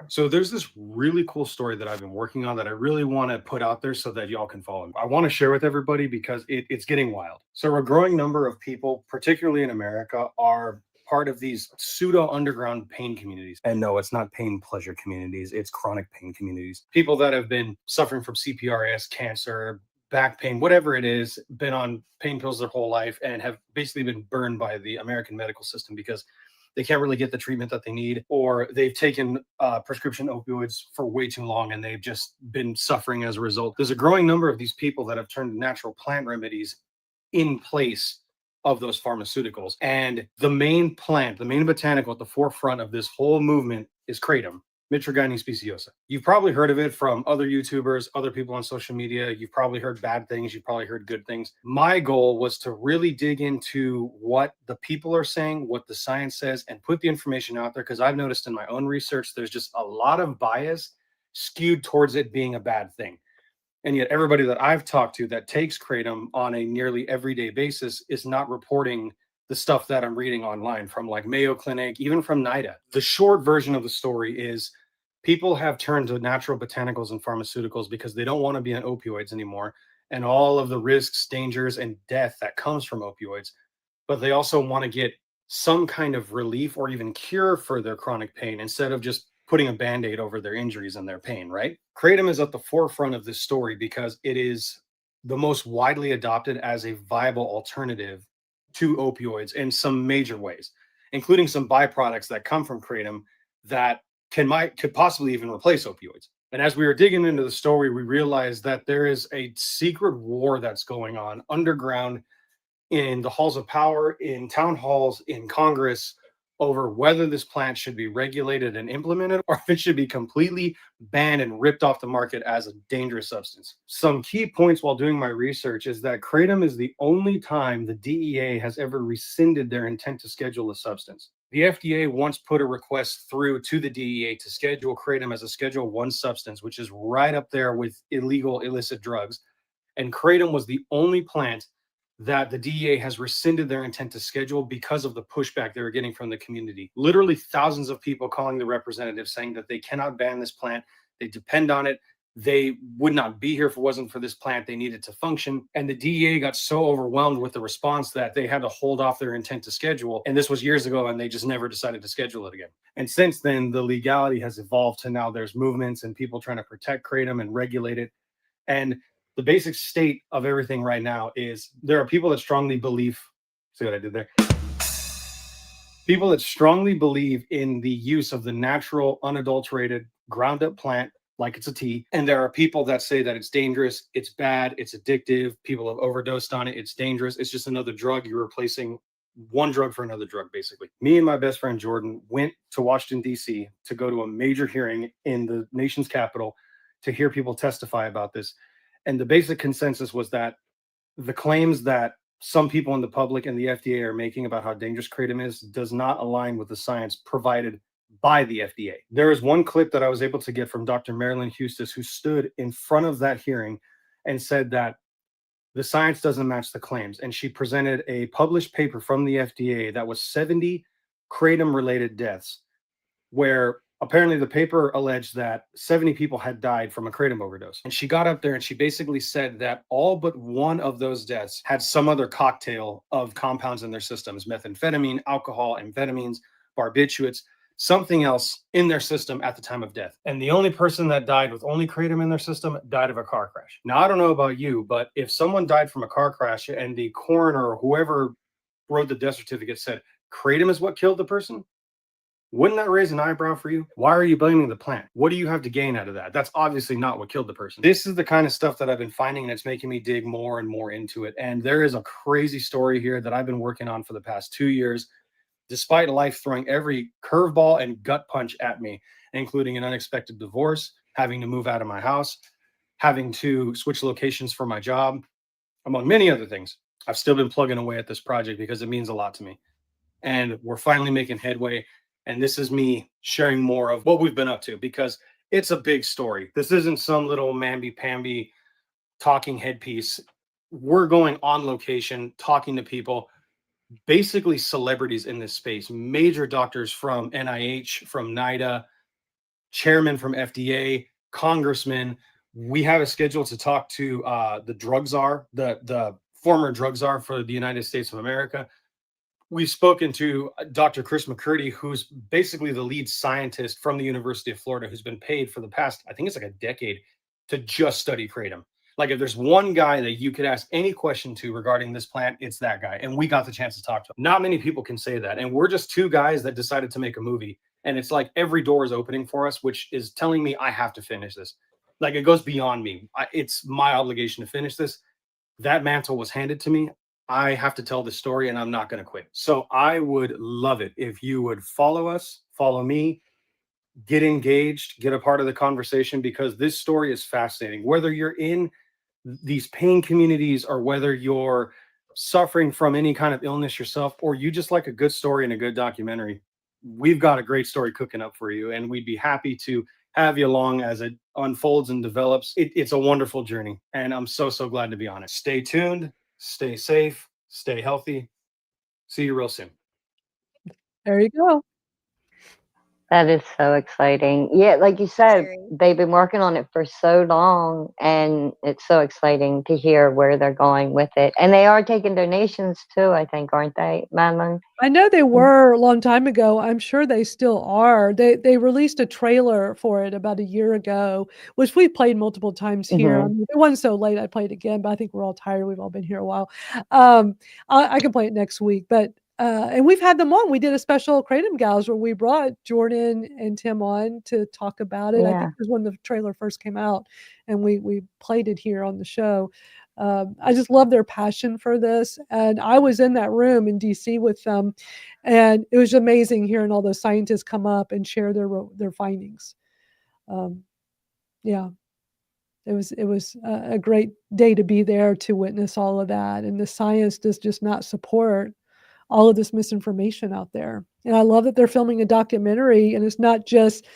So there's this really cool story that I've been working on that I really want to put out there so that y'all can follow. I want to share with everybody because it's getting wild. So a growing number of people, particularly in America, are part of these pseudo underground pain communities. And no, it's not pain pleasure communities. It's chronic pain communities. People that have been suffering from CPRS, cancer, back pain, whatever it is, been on pain pills their whole life and have basically been burned by the American medical system because they can't really get the treatment that they need, or they've taken prescription opioids for way too long and they've just been suffering as a result. There's a growing number of these people that have turned natural plant remedies in place of those pharmaceuticals. And the main plant, the main botanical at the forefront of this whole movement is kratom, Mitragyne speciosa. You've probably heard of it from other YouTubers, other people on social media. You've probably heard bad things. You've probably heard good things. My goal was to really dig into what the people are saying, what the science says, and put the information out there because I've noticed in my own research, there's just a lot of bias skewed towards it being a bad thing. And yet everybody that I've talked to that takes kratom on a nearly everyday basis is not reporting the stuff that I'm reading online from like Mayo Clinic, even from NIDA. The short version of the story is people have turned to natural botanicals and pharmaceuticals because they don't want to be on opioids anymore and all of the risks, dangers, and death that comes from opioids. But they also want to get some kind of relief or even cure for their chronic pain instead of just putting a Band-Aid over their injuries and their pain, right? Kratom is at the forefront of this story because it is the most widely adopted as a viable alternative to opioids in some major ways, including some byproducts that come from kratom that could possibly even replace opioids. And as we were digging into the story, we realized that there is a secret war that's going on underground in the halls of power, in town halls, in Congress, over whether this plant should be regulated and implemented or if it should be completely banned and ripped off the market as a dangerous substance. Some key points while doing my research is that kratom is the only time the DEA has ever rescinded their intent to schedule a substance. The FDA once put a request through to the DEA to schedule kratom as a Schedule 1 substance, which is right up there with illegal illicit drugs. And kratom was the only plant that the DEA has rescinded their intent to schedule because of the pushback they were getting from the community. Literally thousands of people calling the representatives saying that they cannot ban this plant. They depend on it. They would not be here if it wasn't for this plant. They needed to function. And the DEA got so overwhelmed with the response that they had to hold off their intent to schedule. And this was years ago, and they just never decided to schedule it again. And since then, the legality has evolved to now there's movements and people trying to protect kratom and regulate it. And the basic state of everything right now is there are people that strongly believe, see what I did there? People that strongly believe in the use of the natural, unadulterated, ground up plant like it's a tea. And there are people that say that it's dangerous, it's bad, it's addictive, people have overdosed on it, it's dangerous, it's just another drug. You're replacing one drug for another drug, basically. Me and my best friend Jordan went to Washington, D.C. to go to a major hearing in the nation's capital to hear people testify about this. And the basic consensus was that the claims that some people in the public and the FDA are making about how dangerous kratom is does not align with the science provided by the FDA. There is one clip that I was able to get from Dr. Marilyn Hustis, who stood in front of that hearing and said that the science doesn't match the claims. And she presented a published paper from the FDA that was 70 kratom-related deaths, where apparently the paper alleged that 70 people had died from a kratom overdose. And she got up there and she basically said that all but one of those deaths had some other cocktail of compounds in their systems: methamphetamine, alcohol, amphetamines, barbiturates, something else in their system at the time of death. And the only person that died with only kratom in their system died of a car crash. Now, I don't know about you, but if someone died from a car crash and the coroner or whoever wrote the death certificate said kratom is what killed the person, Wouldn't that raise an eyebrow for you? Why are you blaming the plant? What do you have to gain out of that? That's obviously not what killed the person. This is the kind of stuff that I've been finding, and it's making me dig more and more into it. And there is a crazy story here that I've been working on for the past 2 years, despite life throwing every curveball and gut punch at me, including an unexpected divorce, having to move out of my house, having to switch locations for my job, among many other things. I've still been plugging away at this project because it means a lot to me. And we're finally making headway. And this is me sharing more of what we've been up to, because it's a big story. This isn't some little mamby-pamby talking headpiece. We're going on location, talking to people, basically celebrities in this space, major doctors from NIH, from NIDA, chairman from FDA, congressmen. We have a schedule to talk to the drug czar, the former drug czar for the United States of America. We've spoken to Dr. Chris McCurdy, who's basically the lead scientist from the University of Florida, who's been paid for the past, I think it's like a decade, to just study kratom. Like, if there's one guy that you could ask any question to regarding this plant, it's that guy. And we got the chance to talk to him. Not many people can say that. And we're just two guys that decided to make a movie. And it's like every door is opening for us, which is telling me I have to finish this. Like, it goes beyond me. It's my obligation to finish this. That mantle was handed to me. I have to tell the story, and I'm not going to quit. So I would love it if you would follow us, follow me, get engaged, get a part of the conversation, because this story is fascinating. Whether you're in these pain communities, or whether you're suffering from any kind of illness yourself, or you just like a good story and a good documentary, we've got a great story cooking up for you, and we'd be happy to have you along as it unfolds and develops. It's a wonderful journey, and I'm so glad to be on it. Stay tuned, stay safe, stay healthy. See you real soon. There you go. That is so exciting. Yeah, like you said, they've been working on it for so long, and it's so exciting to hear where they're going with it. And they are taking donations too, I think, aren't they, Madeline? I know they were a long time ago. I'm sure they still are. They released a trailer for it about a year ago, which we played multiple times here. I Mhm. mean, it wasn't so late, I played again, but I think we're all tired. We've all been here a while. I can play it next week, but and we've had them on. We did a special Kratom Gals where we brought Jordan and Tim on to talk about it. I think Yeah. it was when the trailer first came out, and we played it here on the show. I just love their passion for this, and I was in that room in DC with them, and it was amazing hearing all those scientists come up and share their findings. Yeah, it was a great day to be there to witness all of that, and the science does just not support all of this misinformation out there. And I love that they're filming a documentary, and it's not just,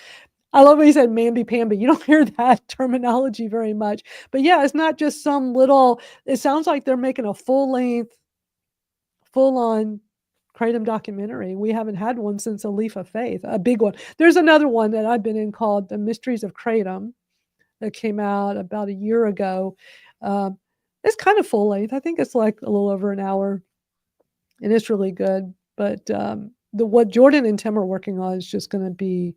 I love what he said, mamby-pamby. You don't hear that terminology very much. But yeah, it's not just some little, it sounds like they're making a full-length, full-on Kratom documentary. We haven't had one since A Leaf of Faith, a big one. There's another one that I've been in called The Mysteries of Kratom that came out about a year ago. It's kind of full-length. I think it's like a little over an hour, and it's really good. But what Jordan and Tim are working on is just going to be,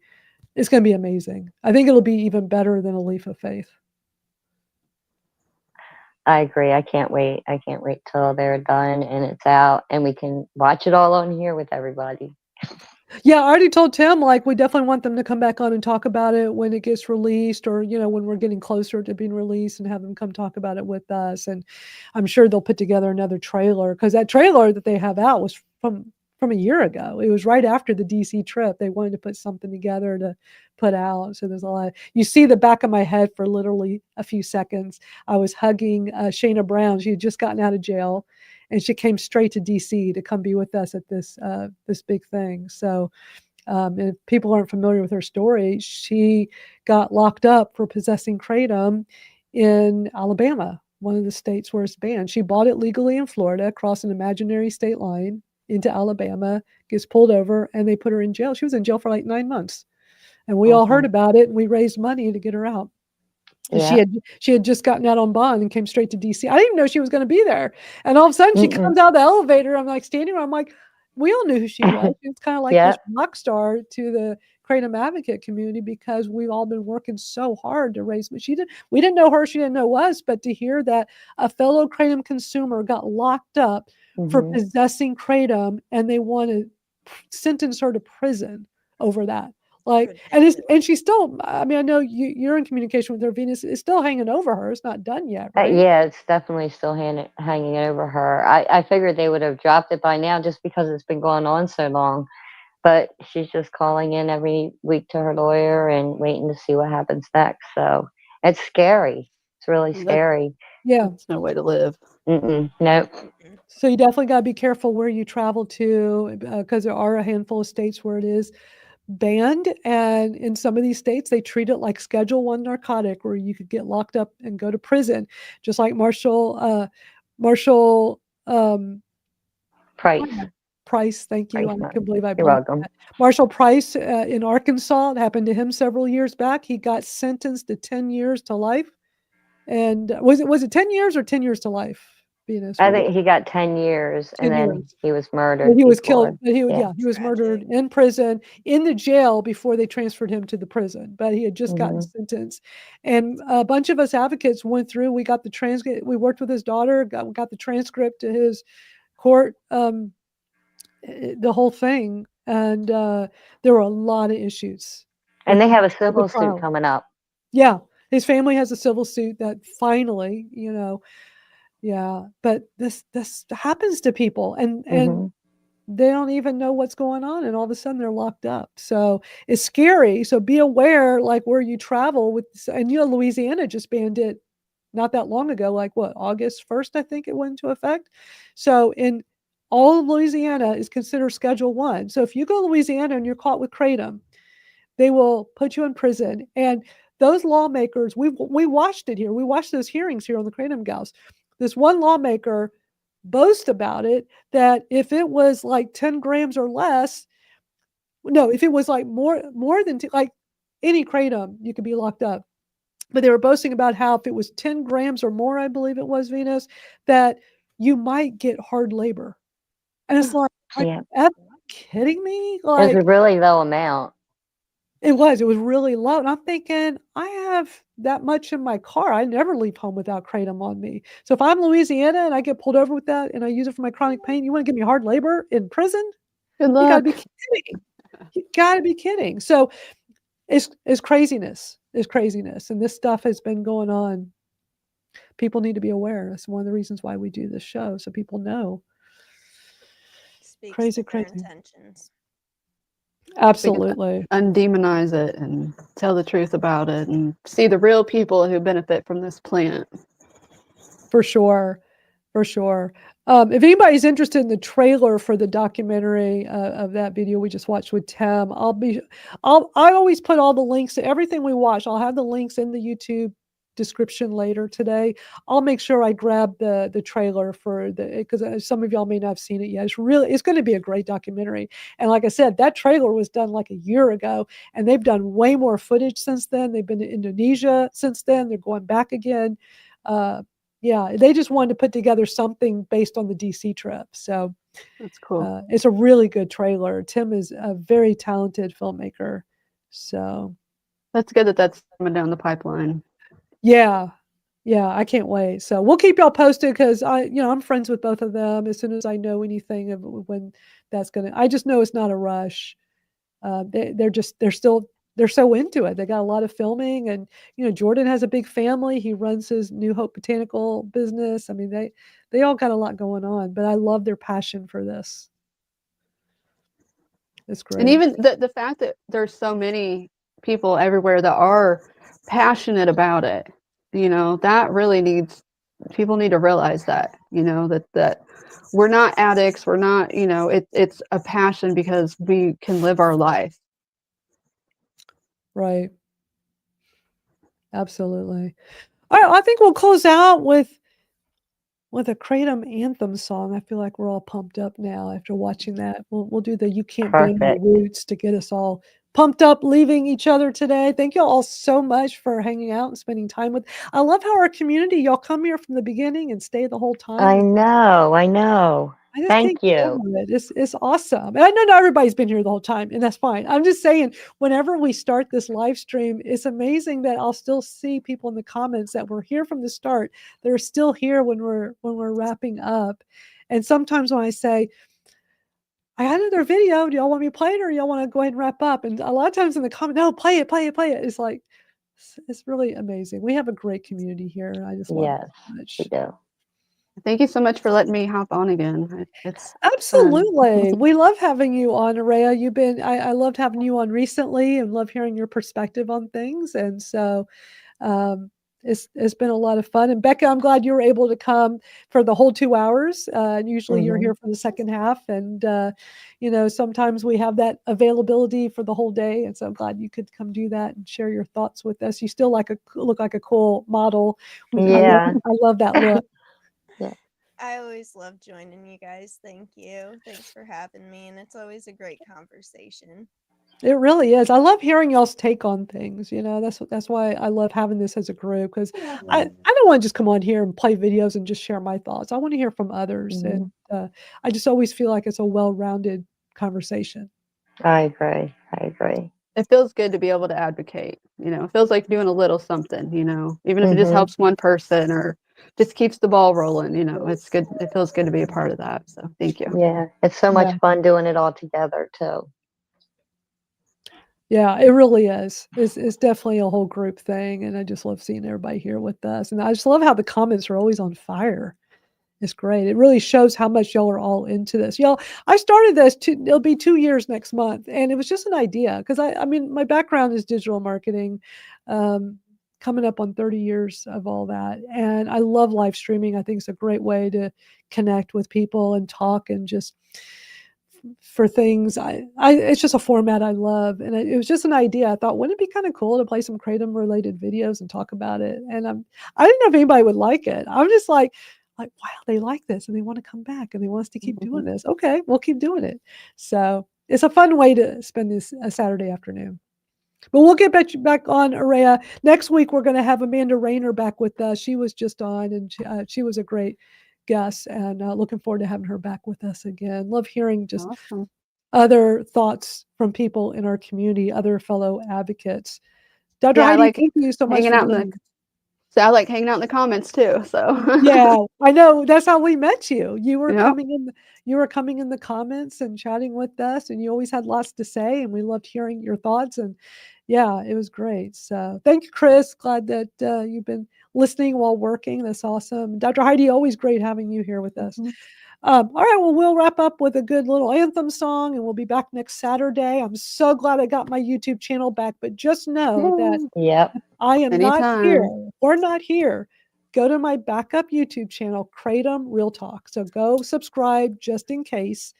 it's going to be amazing. I think it'll be even better than A Leaf of Faith. I agree. I can't wait. I can't wait till they're done and it's out and we can watch it all on here with everybody. Yeah, I already told Tim, like, we definitely want them to come back on and talk about it when it gets released, or, when we're getting closer to being released, and have them come talk about it with us. And I'm sure they'll put together another trailer, because that trailer that they have out was from a year ago. It was right after the DC trip. They wanted to put something together to put out. So there's a lot. You see the back of my head for literally a few seconds. I was hugging Shayna Brown. She had just gotten out of jail, and she came straight to DC to come be with us at this big thing. So if people aren't familiar with her story, she got locked up for possessing kratom in Alabama, one of the states where it's banned. She bought it legally in Florida, across an imaginary state line into Alabama, gets pulled over, and they put her in jail. She was in jail for like 9 months. And we all heard about it, and we raised money to get her out. And she had just gotten out on bond and came straight to DC. I didn't even know she was going to be there. And all of a sudden she comes out of the elevator. I'm like standing there. I'm like, we all knew who she was. It's kind of like this rock star to the Kratom advocate community, because we've all been working so hard to raise. But we didn't know her. She didn't know us. But to hear that a fellow Kratom consumer got locked up for possessing Kratom, and they want to sentence her to prison. over that. Like, and she's still, I mean, I know you're in communication with her, Venus. It's still hanging over her. It's not done yet, right? Yeah, it's definitely still hanging over her. I figured they would have dropped it by now just because it's been going on so long. But she's just calling in every week to her lawyer and waiting to see what happens next. So it's scary. It's really scary. Yeah. It's no way to live. Nope. So you definitely got to be careful where you travel to, because there are a handful of states where it is banned, and in some of these states they treat it like Schedule I narcotic, where you could get locked up and go to prison, just like Marshall Price. Thank you. I can't believe I You're blanked welcome. that. Marshall Price in Arkansas. It happened to him several years back. He got sentenced to 10 years to life. And was it 10 years or 10 years to life? Venus, I think he got 10 years 10 and then years. he was murdered. He was before. killed. He was murdered in prison, in the jail before they transferred him to the prison. But he had just gotten sentenced, and a bunch of us advocates went through. We got the transcript. We worked with his daughter. Got the transcript to his court. The whole thing, and there were a lot of issues. And they have a with the civil suit trial. coming up. Yeah, his family has a civil suit that finally, yeah. But this happens to people, and they don't even know what's going on, and all of a sudden they're locked up. So it's scary. So be aware, like where you travel with, and Louisiana just banned it not that long ago, like what, August 1st, I think it went into effect. So in all of Louisiana is considered Schedule I. So if you go to Louisiana and you're caught with kratom, they will put you in prison. And those lawmakers, we watched it here. We watched those hearings here on the Kratom Gals. This one lawmaker boast about it, that if it was like 10 grams or less, no, if it was like more than like any kratom, you could be locked up. But they were boasting about how if it was 10 grams or more, I believe it was, Venus, that you might get hard labor. And it's like, are you kidding me? Like, It's a really low amount. It was really low. And I'm thinking, I have that much in my car. I never leave home without kratom on me. So if I'm Louisiana and I get pulled over with that and I use it for my chronic pain, you want to give me hard labor in prison? Good You gotta luck. be kidding. You gotta be kidding. So it's craziness. It's craziness. And this stuff has been going on. People need to be aware. That's one of the reasons why we do this show, so people know. Speaks Crazy, to their crazy. intentions. Absolutely. Undemonize it and tell the truth about it and see the real people who benefit from this plant. For sure. For sure. If anybody's interested in the trailer for the documentary of that video we just watched with Tim, I always put all the links to everything we watch. I'll have the links in the YouTube description later today. I'll make sure I grab the trailer for because some of y'all may not have seen it yet. It's going to be a great documentary. And like I said, that trailer was done like a year ago, and they've done way more footage since then. They've been to Indonesia since then. They're going back again. Yeah, they just wanted to put together something based on the DC trip. So that's cool. It's a really good trailer. Tim is a very talented filmmaker. So that's good that that's coming down the pipeline. Yeah, I can't wait. So we'll keep y'all posted because I'm friends with both of them. As soon as I know anything of when that's I just know it's not a rush. They're so into it. They got a lot of filming, and Jordan has a big family. He runs his New Hope botanical business. I mean, they all got a lot going on, but I love their passion for this. It's great. And even the fact that there's so many people everywhere that are passionate about it, that really people need to realize that, that we're not addicts. We're not, it's a passion because we can live our life. Right. Absolutely. All right. I think we'll close out with a Kratom anthem song. I feel like we're all pumped up now after watching that. We'll do the You Can't Ban the Roots to get us all pumped up, leaving each other today. Thank you all so much for hanging out and spending time with. I love how our community, y'all come here from the beginning and stay the whole time. I know. I just Thank can't get you. over it. It's awesome. And I know not everybody's been here the whole time, and that's fine. I'm just saying, whenever we start this live stream, it's amazing that I'll still see people in the comments that were here from the start. They're still here when we're wrapping up. And sometimes when I say, I had another video. Do y'all want me to play it or y'all want to go ahead and wrap up? And a lot of times in the comment, no, play it. It's like, it's really amazing. We have a great community here. I just love it so much. we do. Thank you so much for letting me hop on again. It's Absolutely. We love having you on, Araya. You've been, I loved having you on recently and love hearing your perspective on things. And so it's been a lot of fun. And Becca, I'm glad you were able to come for the whole 2 hours. Usually you're here for the second half. And, you know, sometimes we have that availability for the whole day. And so I'm glad you could come do that and share your thoughts with us. You still look like a cool model. Yeah. I love that look. I always love joining you guys. Thank you. Thanks for having me. And it's always a great conversation. It really is. I love hearing y'all's take on things. You know, that's why I love having this as a group, because I don't want to just come on here and play videos and just share my thoughts. I want to hear from others. And I just always feel like it's a well-rounded conversation. I agree. It feels good to be able to advocate. You know, it feels like doing a little something, you know, even if it just helps one person or just keeps the ball rolling, you know, it's good. It feels good to be a part of that. So thank you. Yeah. It's so much fun doing it all together too. Yeah, it really is. It's definitely a whole group thing. And I just love seeing everybody here with us. And I just love how the comments are always on fire. It's great. It really shows how much y'all are all into this. Y'all, I started this, it'll be 2 years next month. And it was just an idea because I mean, my background is digital marketing, coming up on 30 years of all that. And I love live streaming. I think it's a great way to connect with people and talk and just for things. It's just a format I love. And it was just an idea. I thought, wouldn't it be kind of cool to play some Kratom related videos and talk about it? And I didn't know if anybody would like it. I'm just like, wow, they like this and they want to come back and they want us to keep doing this. Okay, we'll keep doing it. So it's a fun way to spend this a Saturday afternoon. But we'll get back on Araya. Next week, we're going to have Amanda Rayner back with us. She was just on and she was a great guest, and looking forward to having her back with us again. Love hearing just other thoughts from people in our community, other fellow advocates. Dr. Heidi, thank you so much for being So I like hanging out in the comments too. So yeah, I know. That's how we met you. You were coming in the comments and chatting with us, and you always had lots to say, and we loved hearing your thoughts. And yeah, it was great. So thank you, Chris. Glad that you've been listening while working. That's awesome. Dr. Heidi, always great having you here with us. All right, well, we'll wrap up with a good little anthem song, and we'll be back next Saturday. I'm so glad I got my YouTube channel back, but just know that I am not here. We're not here. Go to my backup YouTube channel, Kr8tom Real Talk. So go subscribe just in case.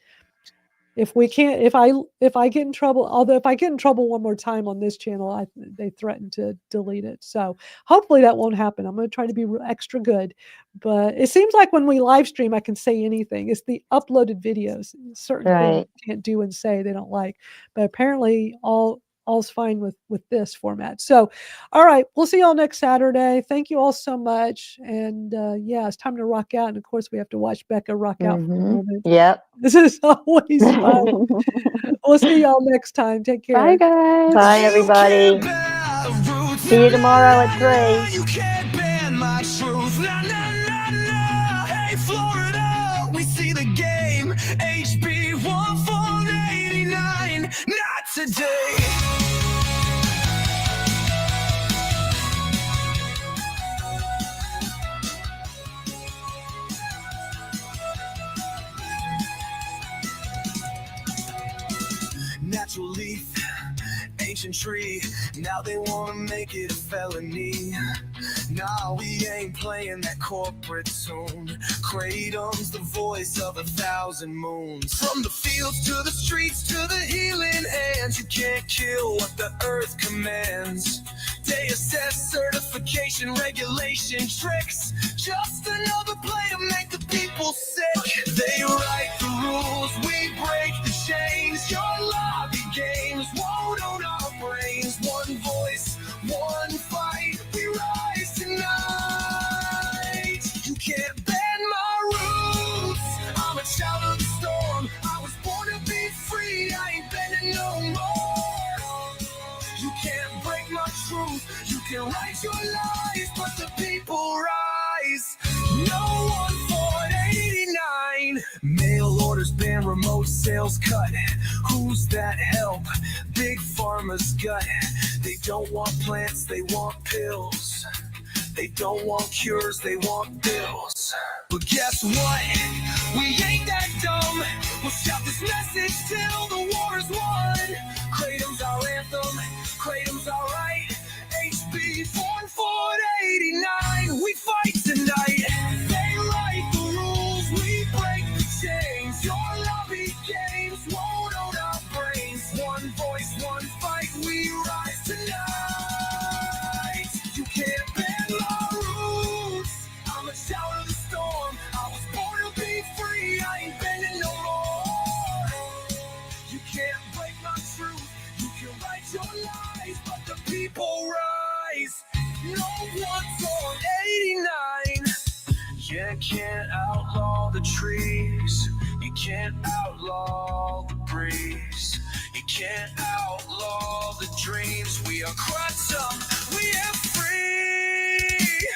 If I get in trouble, although if I get in trouble one more time on this channel, they threaten to delete it. So hopefully that won't happen. I'm going to try to be extra good, but it seems like when we live stream, I can say anything. It's the uploaded videos, certain things you can't do and say they don't like, but apparently all's fine with this format. So, all right, we'll see y'all next Saturday. Thank you all so much. And yeah, it's time to rock out. And of course, we have to watch Becca rock out for a moment. Yep. This is always fun. We'll see y'all next time. Take care. Bye, guys. Bye, everybody. See you tomorrow at 3. You can't ban my truth. Nah, nah, nah, nah. Hey, Florida, we see the game. HB 1489. Not today. Natural leaf, ancient tree. Now they wanna make it a felony. Nah, we ain't playing that corporate tune. Kr8tom's the voice of 1,000 moons. From the fields to the streets to the healing hands, you can't kill what the earth commands. They assess certification, regulation, tricks. Just another play to make the people sick. They write the rules, we break the chains. Your lobby games won't own our brains. One voice, one fight, we rise tonight. You can't ban my roots. I'm a child of the storm. I was born to be free. I ain't bending no more. You can't break my truth. You can write your lies, but the people rise. No 1489. Mail orders ban remote sales cut. Who's that help? Big Pharma's gut. They don't want plants, they want pills. They don't want cures, they want bills. But guess what? We ain't that dumb. We'll shout this message till the war is won. Kratom's our anthem, Kratom's our right. HB 4489, we fight tonight. They write the rules, we break the chains. Your lobby games won't own our brains. One voice, one fight, we rise tonight. You can't bend my roots. I'm a shout of the storm. I was born to be free. I ain't bending no more. You can't break my truth. You can write your lies, but the people rise. No one's on 89. You can't outlaw the trees. You can't outlaw the breeze. You can't outlaw the dreams. We are Kr8tom. We are free.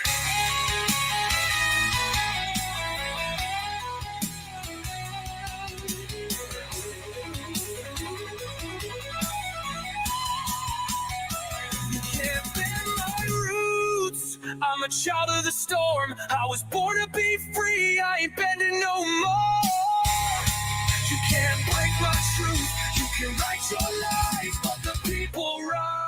You can't bend my roots. I'm a child of the storm. I was born to be free. I ain't bending no more. You can't break my truth. You can write your lies, but the people rise.